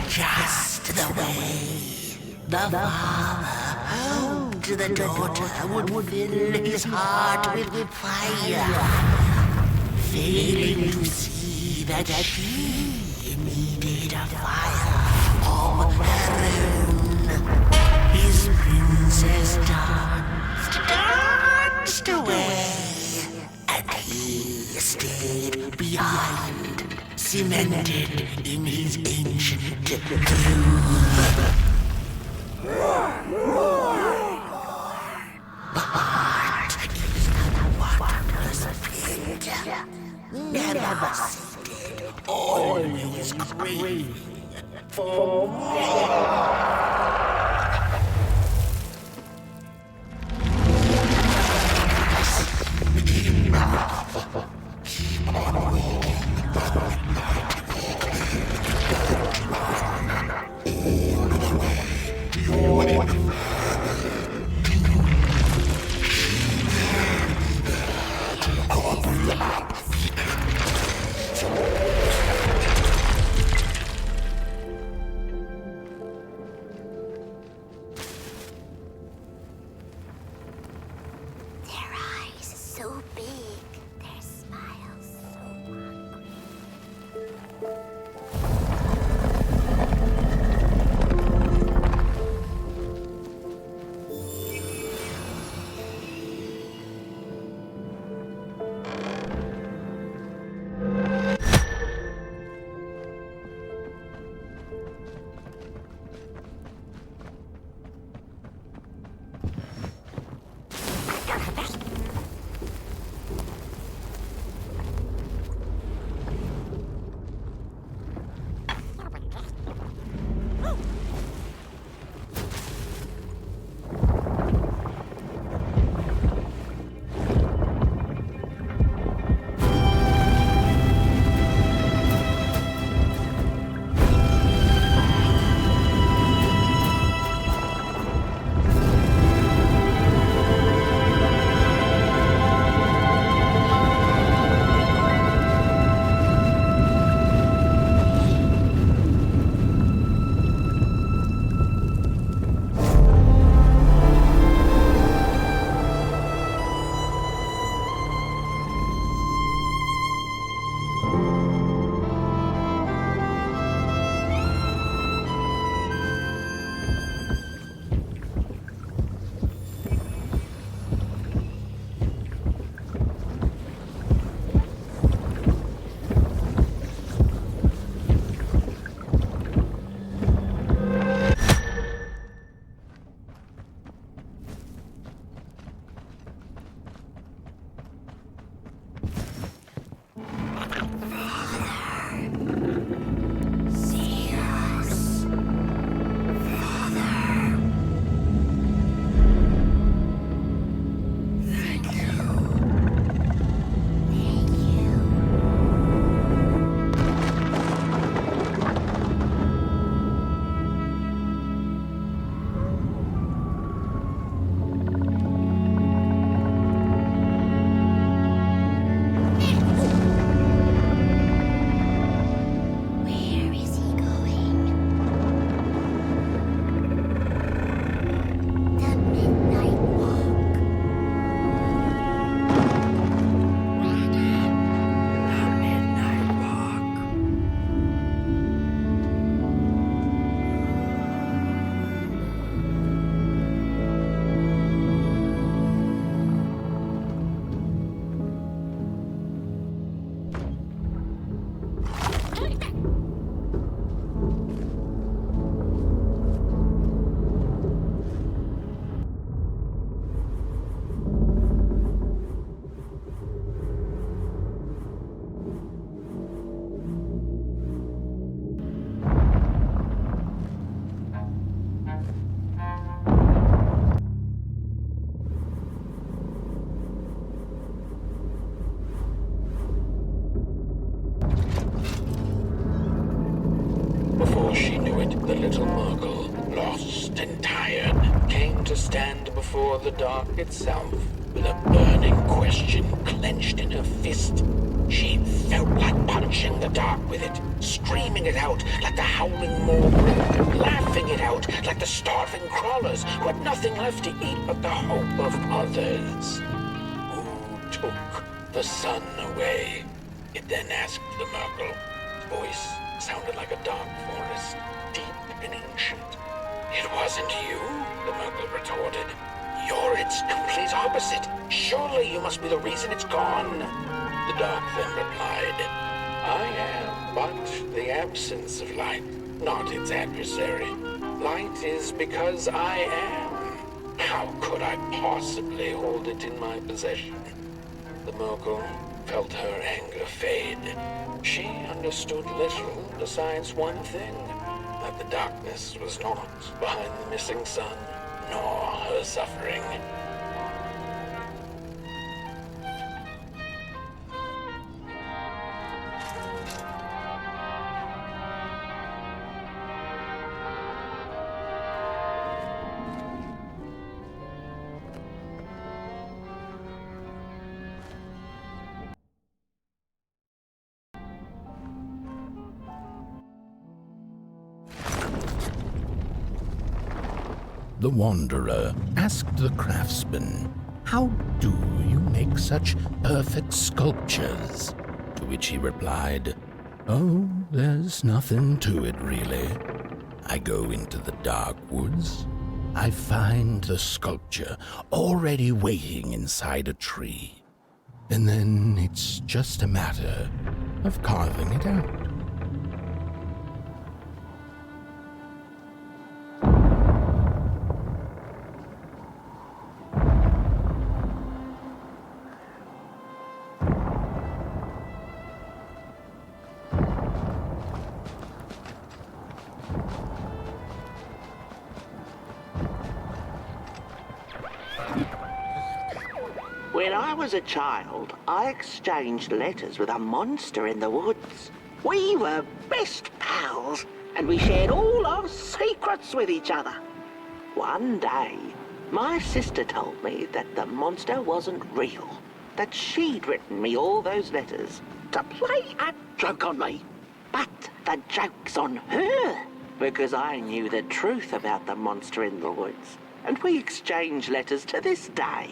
Just the way the father holds the daughter would fill his heart with fire. failing to see that she needed a fire of her own. His princess danced away, and he stayed behind, cemented in his ancient groove. But waterless pit, never sated, always craving for more. Enough. Keep on waiting. All the way, you're in. Before she knew it, the little Murkle, lost and tired, came to stand before the dark itself, with a burning question clenched in her fist. She felt like punching the dark with it, screaming it out like the howling Molgrim, laughing it out like the starving crawlers who had nothing left to eat but the hope of others. Who took the sun away? It then asked the Murkle. His voice sounded like a dark forest, deep and ancient. It wasn't you, the Murkle retorted. You're its complete opposite. Surely you must be the reason it's gone. The dark then replied, I am but the absence of light, not its adversary. Light is because I am. How could I possibly hold it in my possession? The Murkle felt her anger fade. She understood little besides one thing, that the darkness was not behind the missing sun, nor her suffering. The Wanderer asked the craftsman, How do you make such perfect sculptures? To which he replied, Oh, there's nothing to it really. I go into the dark woods. I find the sculpture already waiting inside a tree. And then it's just a matter of carving it out. When I was a child, I exchanged letters with a monster in the woods. We were best pals, and we shared all our secrets with each other. One day, my sister told me that the monster wasn't real, that she'd written me all those letters to play a joke on me. But the joke's on her, because I knew the truth about the monster in the woods, and we exchange letters to this day.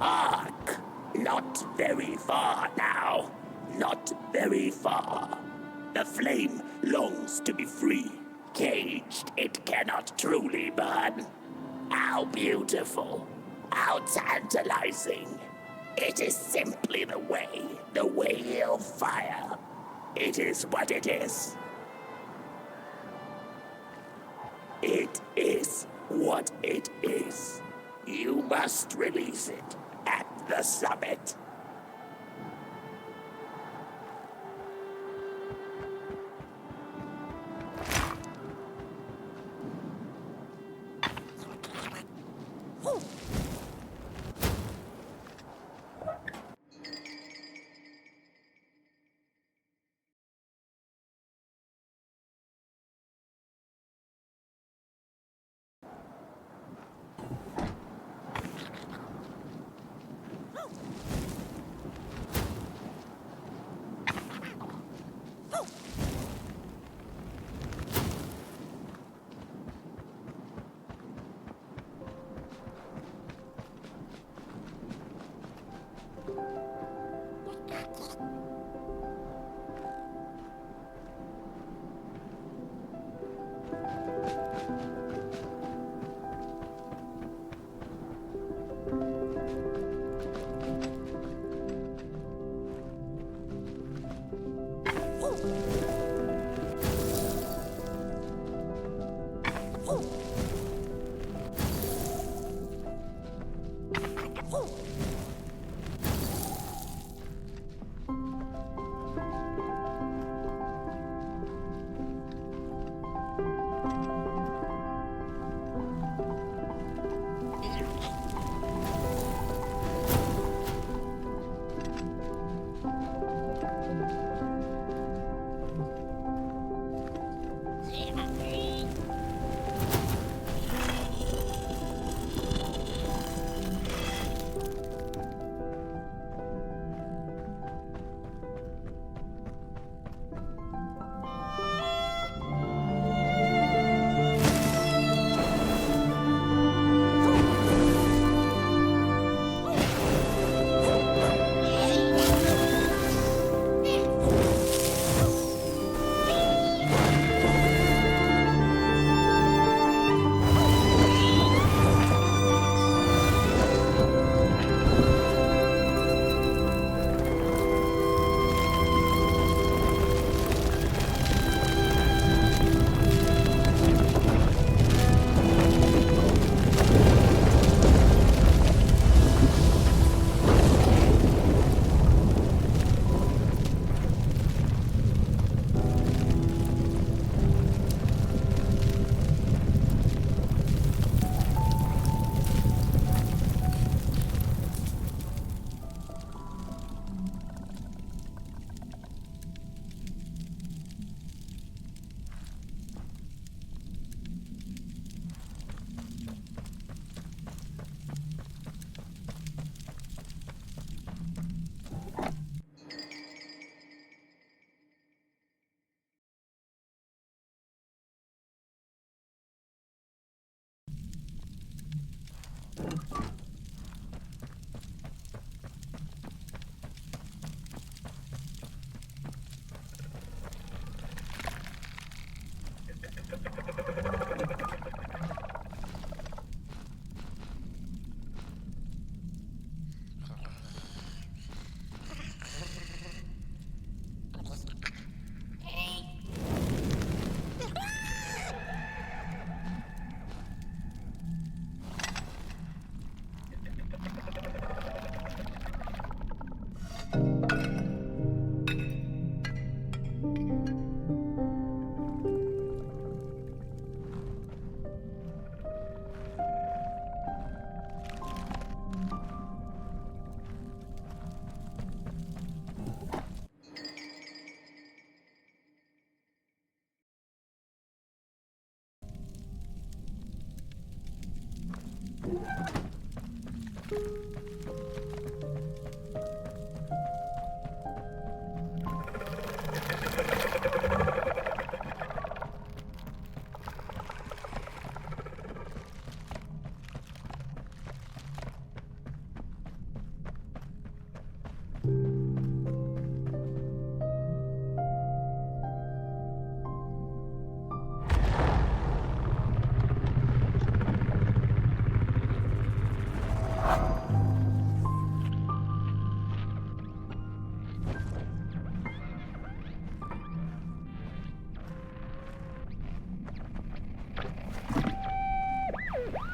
Hark! Not very far now. Not very far. The flame longs to be free. Caged, it cannot truly burn. How beautiful. How tantalizing. It is simply the way of fire. It is what it is. It is what it is. You must release it at the summit.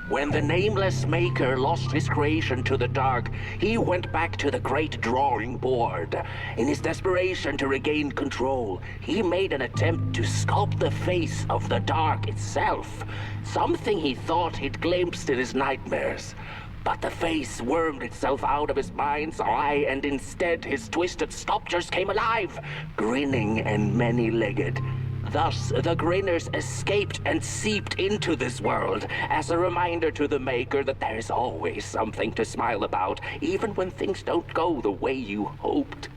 When the nameless maker lost his creation to the dark, he went back to the great drawing board. In his desperation to regain control, he made an attempt to sculpt the face of the dark itself, something he thought he'd glimpsed in his nightmares. But the face wormed itself out of his mind's eye, and instead his twisted sculptures came alive, grinning and many-legged. Thus, the grinners escaped and seeped into this world as a reminder to the maker that there is always something to smile about, even when things don't go the way you hoped.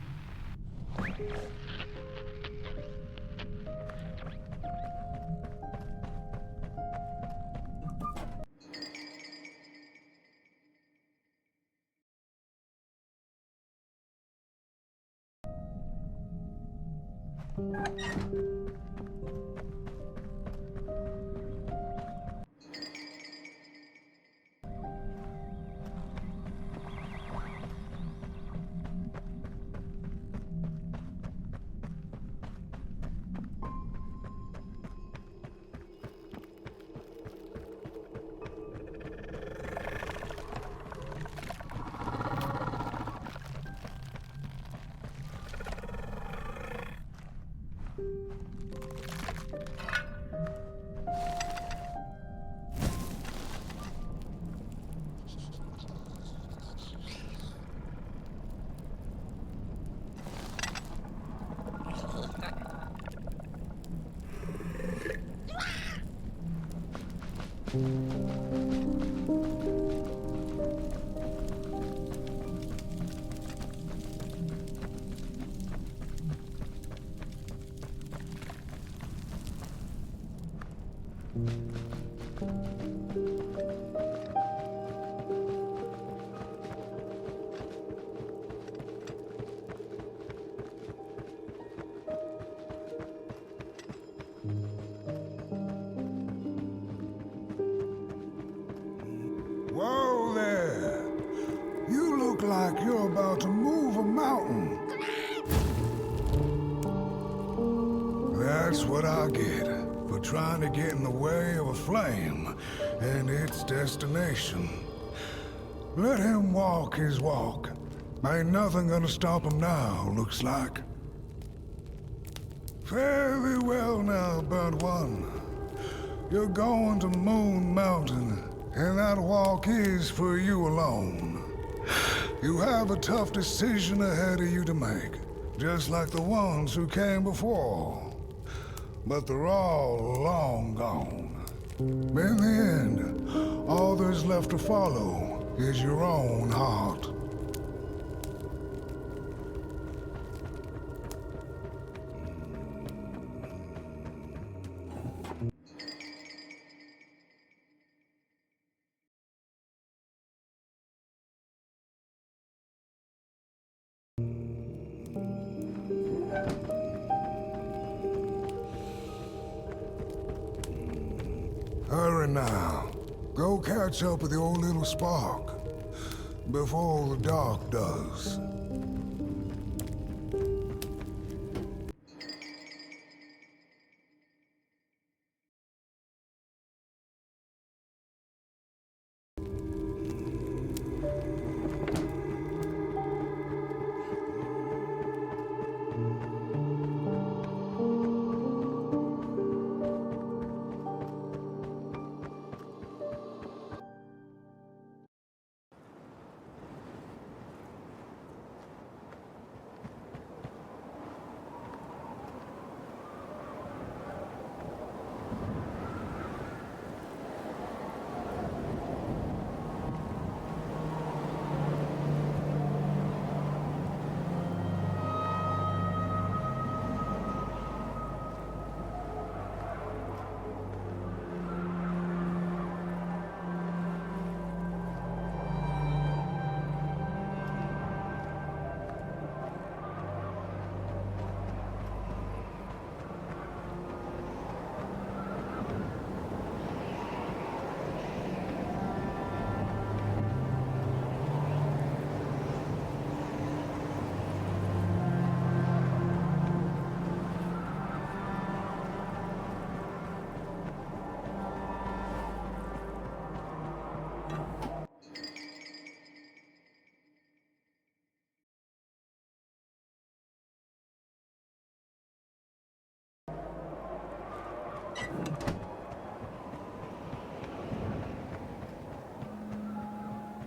Whoa there! You look like you're about to move a mountain. That's what I get for trying to get in the way of a flame and its destination. Let him walk his walk. Ain't nothing gonna stop him now, looks like. Fairly well now, Burnt One. You're going to Moon Mountain, and that walk is for you alone. You have a tough decision ahead of you to make, just like the ones who came before. But they're all long gone. In the end, all there's left to follow is your own heart. Hurry now. Go catch up with the old little spark before the dark does.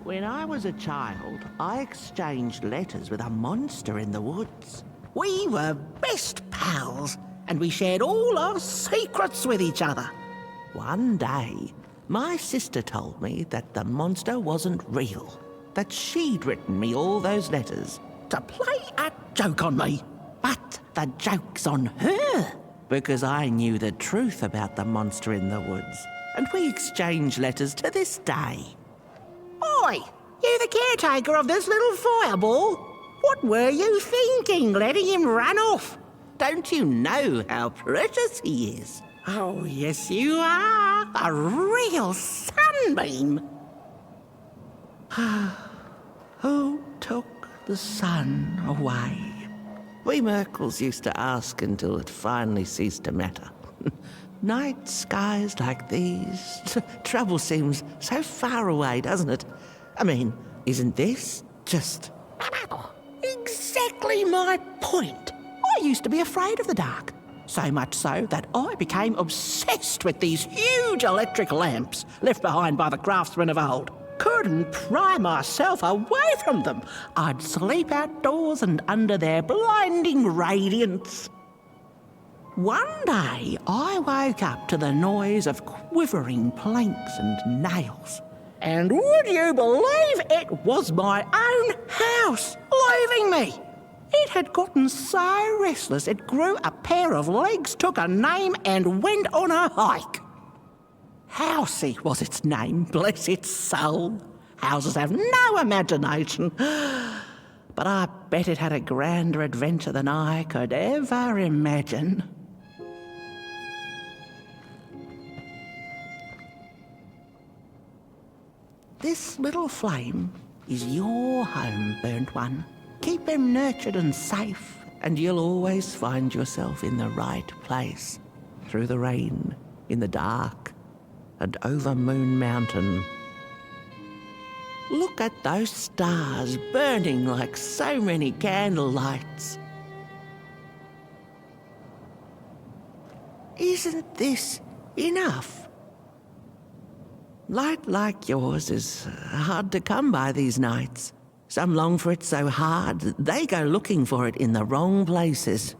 When I was a child, I exchanged letters with a monster in the woods. We were best pals, and we shared all our secrets with each other. One day, my sister told me that the monster wasn't real, that she'd written me all those letters to play a joke on me. But the joke's on her, because I knew the truth about the monster in the woods, and we exchange letters to this day. Oi! You the caretaker of this little fireball? What were you thinking, letting him run off? Don't you know how precious he is? Oh, yes you are. A real sunbeam. Who took the sun away? We Murkles used to ask until it finally ceased to matter. Night skies like these. Trouble seems so far away, doesn't it? I mean, isn't this just exactly my point? I used to be afraid of the dark. So much so that I became obsessed with these huge electric lamps left behind by the craftsmen of old. Couldn't pry myself away from them. I'd sleep outdoors and under their blinding radiance. One day, I woke up to the noise of quivering planks and nails. And would you believe it was my own house leaving me? It had gotten so restless it grew a pair of legs, took a name and went on a hike. Housey was its name, bless its soul. Houses have no imagination. But I bet it had a grander adventure than I could ever imagine. This little flame is your home, burnt one. Keep him nurtured and safe, and you'll always find yourself in the right place. Through the rain, in the dark, and over Moon Mountain. Look at those stars burning like so many candle lights. Isn't this enough? Light like yours is hard to come by these nights. Some long for it so hard, they go looking for it in the wrong places.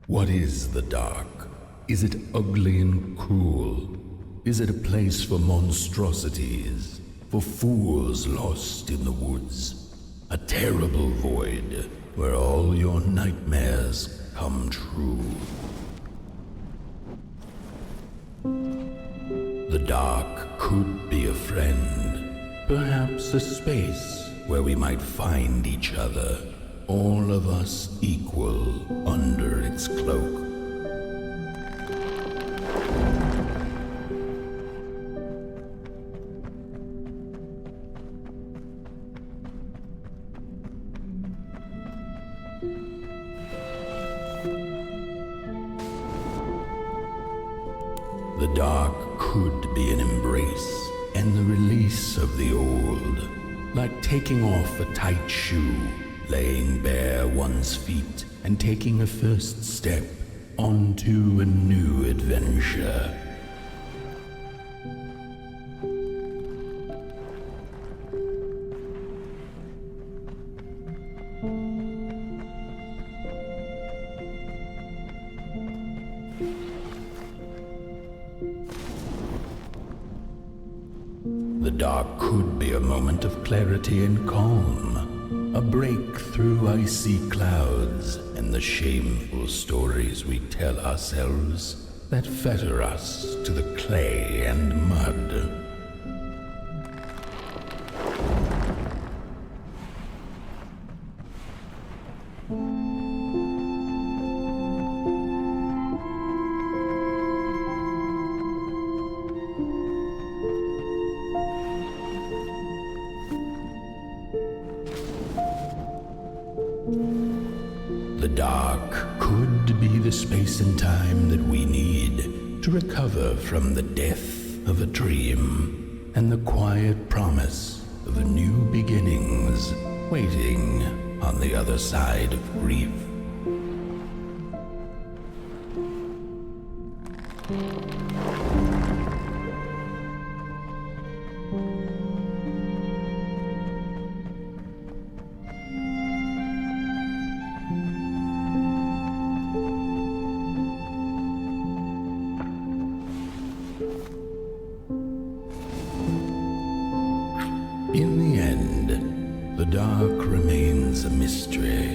What is the dark? Is it ugly and cruel? Is it a place for monstrosities, for fools lost in the woods? A terrible void where all your nightmares come true. The dark could be a friend, perhaps a space where we might find each other, all of us equal under its cloak. The dark could be an embrace and the release of the old, like taking off a tight shoe, laying bare one's feet and taking a first step onto a new adventure. The dark could be a moment of clarity and calm, a break through icy clouds and the shameful stories we tell ourselves that fetter us to the clay and mud. dark could be the space and time that we need to recover from the death of a dream and the quiet promise of new beginnings waiting on the other side of grief. In the end, the dark remains a mystery,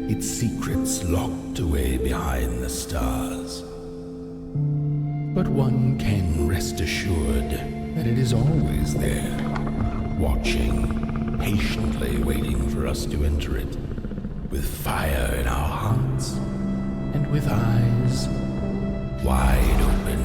its secrets locked away behind the stars. But one can rest assured that it is always there, watching, patiently waiting for us to enter it, with fire in our hearts and with eyes wide open.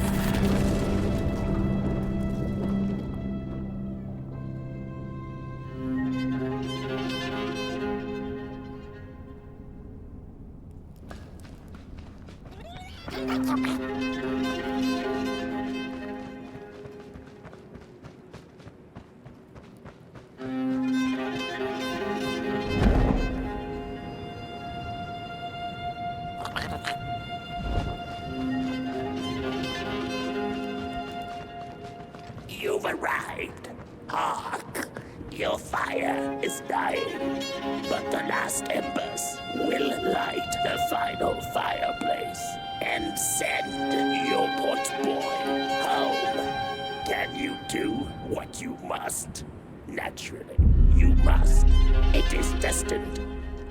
You've arrived. Hark! Your fire is dying, but the last embers will light the final fireplace and send your potboy home. Can you do what you must? Naturally, you must. It is destined,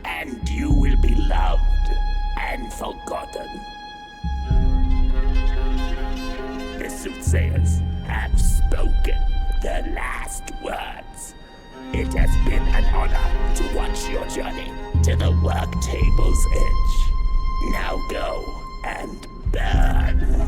and you will be loved and forgotten. The Soothsayers have spoken the last words. It has been an honor to watch your journey to the work table's edge. Now go and burn.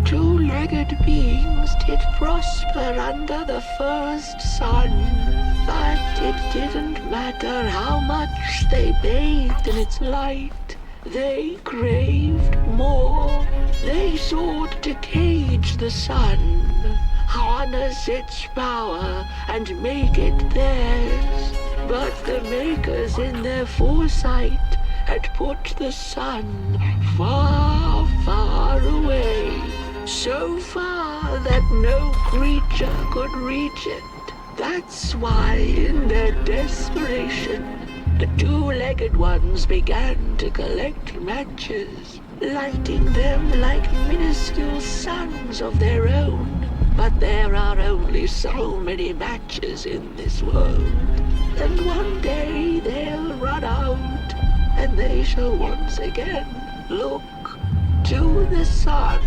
Two-legged beings did prosper under the first sun, but it didn't matter how much they bathed in its light. They craved more. They sought to cage the sun, harness its power, and make it theirs. But the makers in their foresight had put the sun far, far away, so far that no creature could reach it. That's why, in their desperation, the two-legged ones began to collect matches, lighting them like minuscule suns of their own. But there are only so many matches in this world, and one day they'll run out, and they shall once again look to the sun.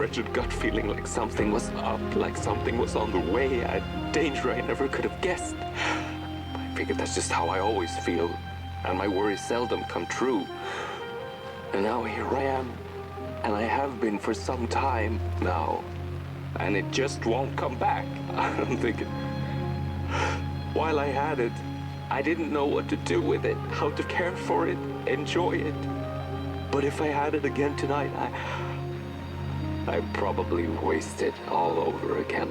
wretched gut feeling like something was up, like something was on the way, a danger I never could have guessed. I figured that's just how I always feel, and my worries seldom come true. And now here I am, and I have been for some time now, and it just won't come back. I'm thinking, while I had it, I didn't know what to do with it, how to care for it, enjoy it. But if I had it again tonight, I'd probably waste it all over again.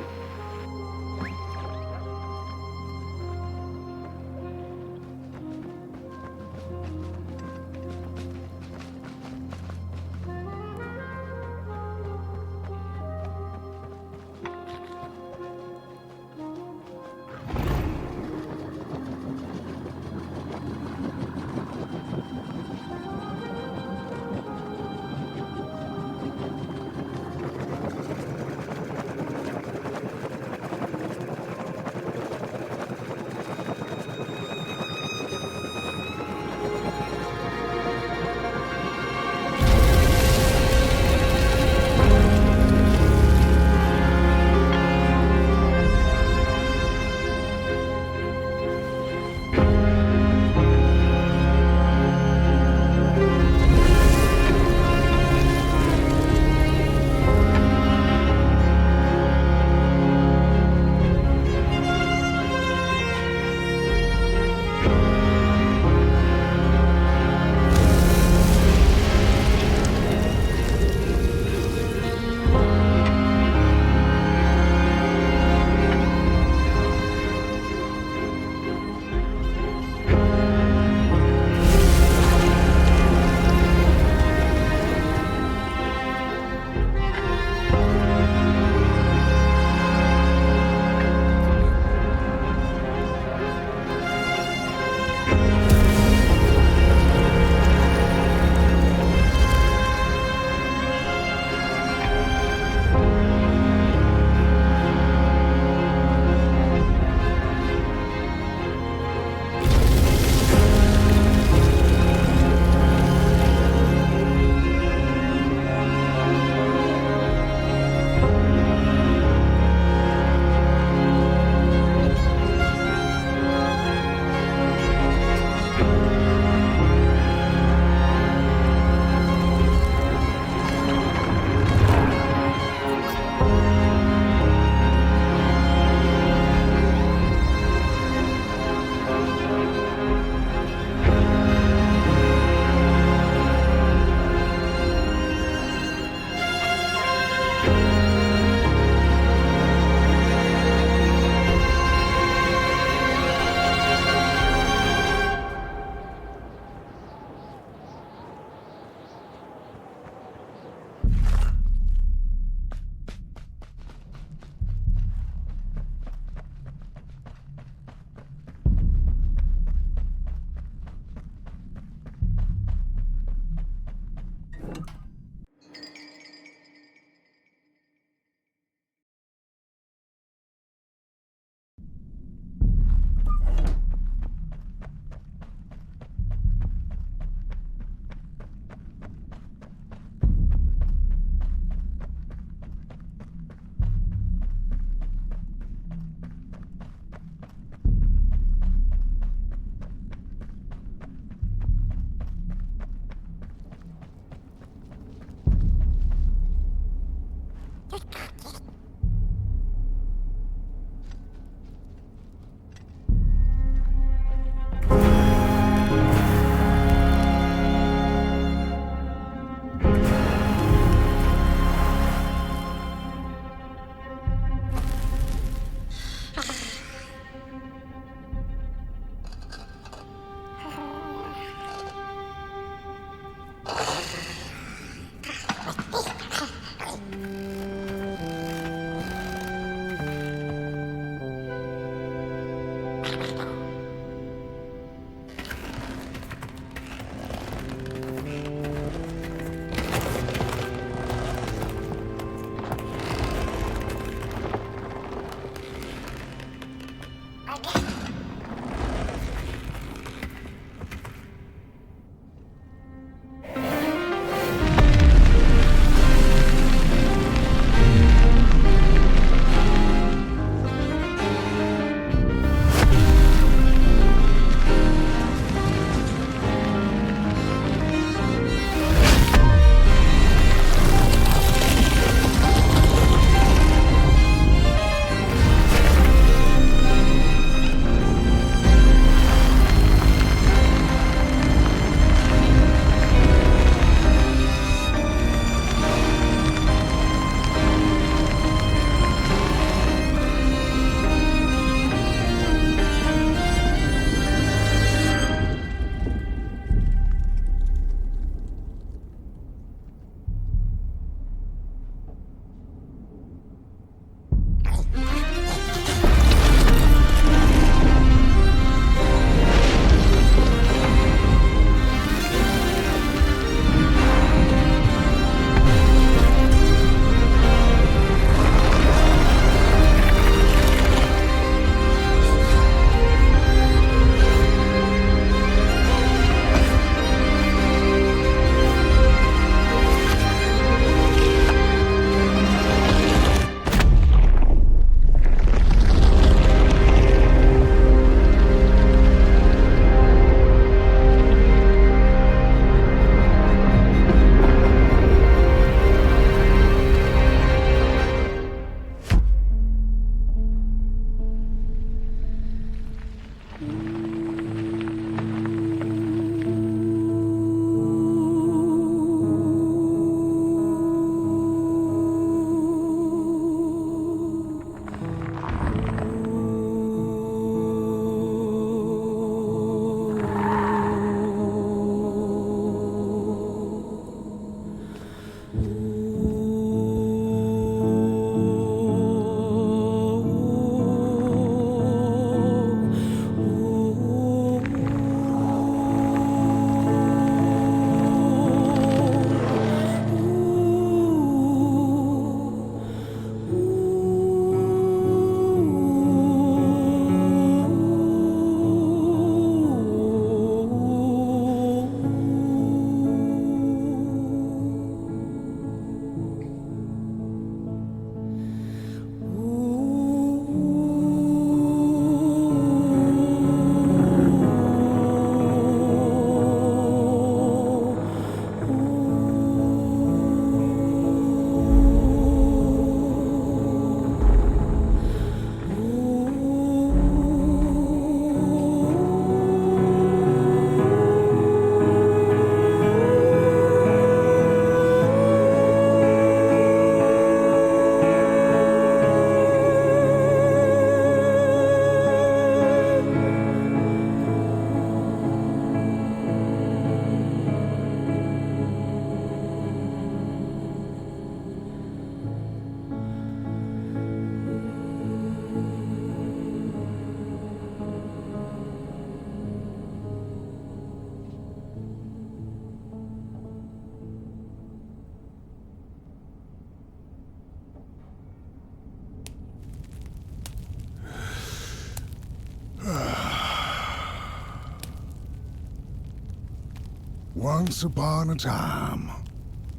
Once upon a time,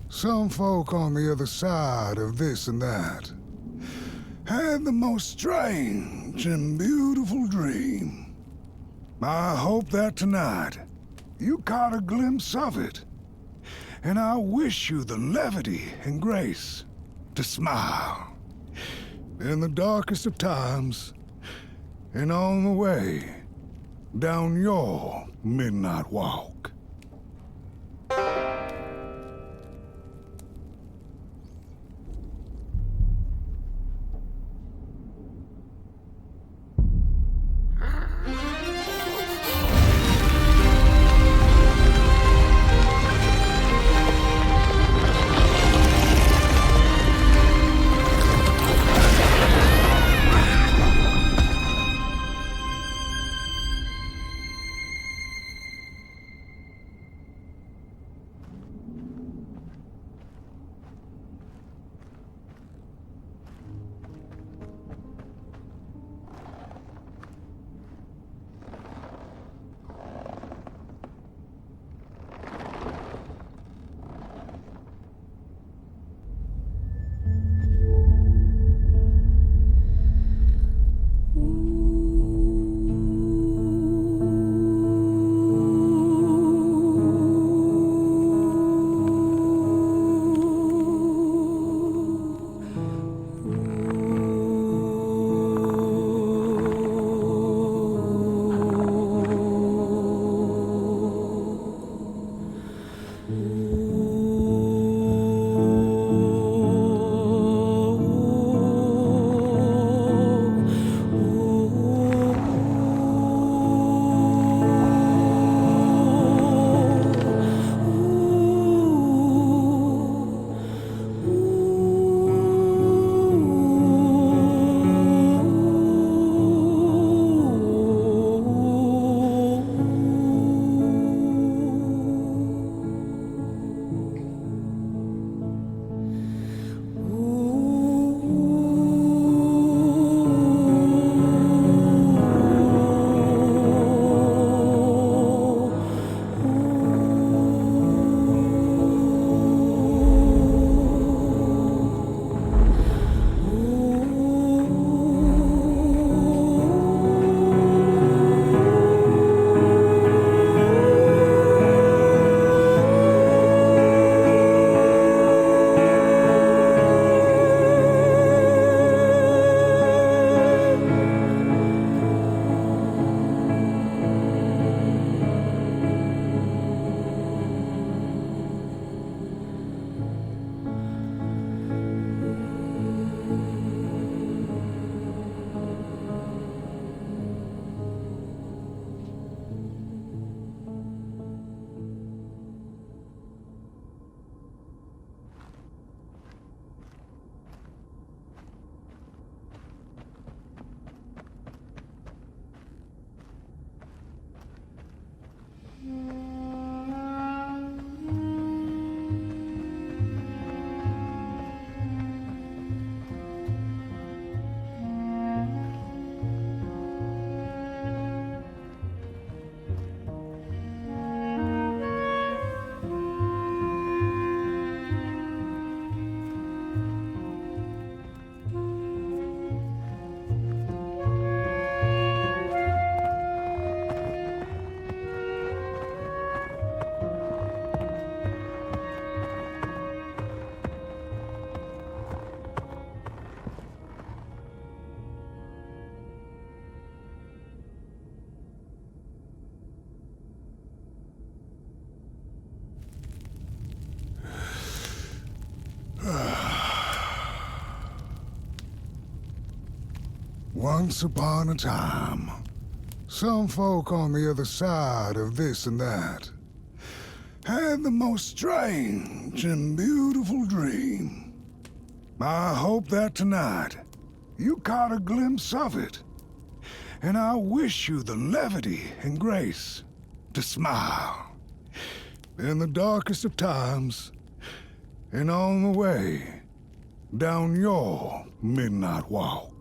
some folk on the other side of this and that had the most strange and beautiful dream. I hope that tonight you caught a glimpse of it, and I wish you the levity and grace to smile in the darkest of times and on the way down your midnight walk. Once upon a time, some folk on the other side of this and that had the most strange and beautiful dream. I hope that tonight you caught a glimpse of it, and I wish you the levity and grace to smile in the darkest of times and on the way down your midnight walk.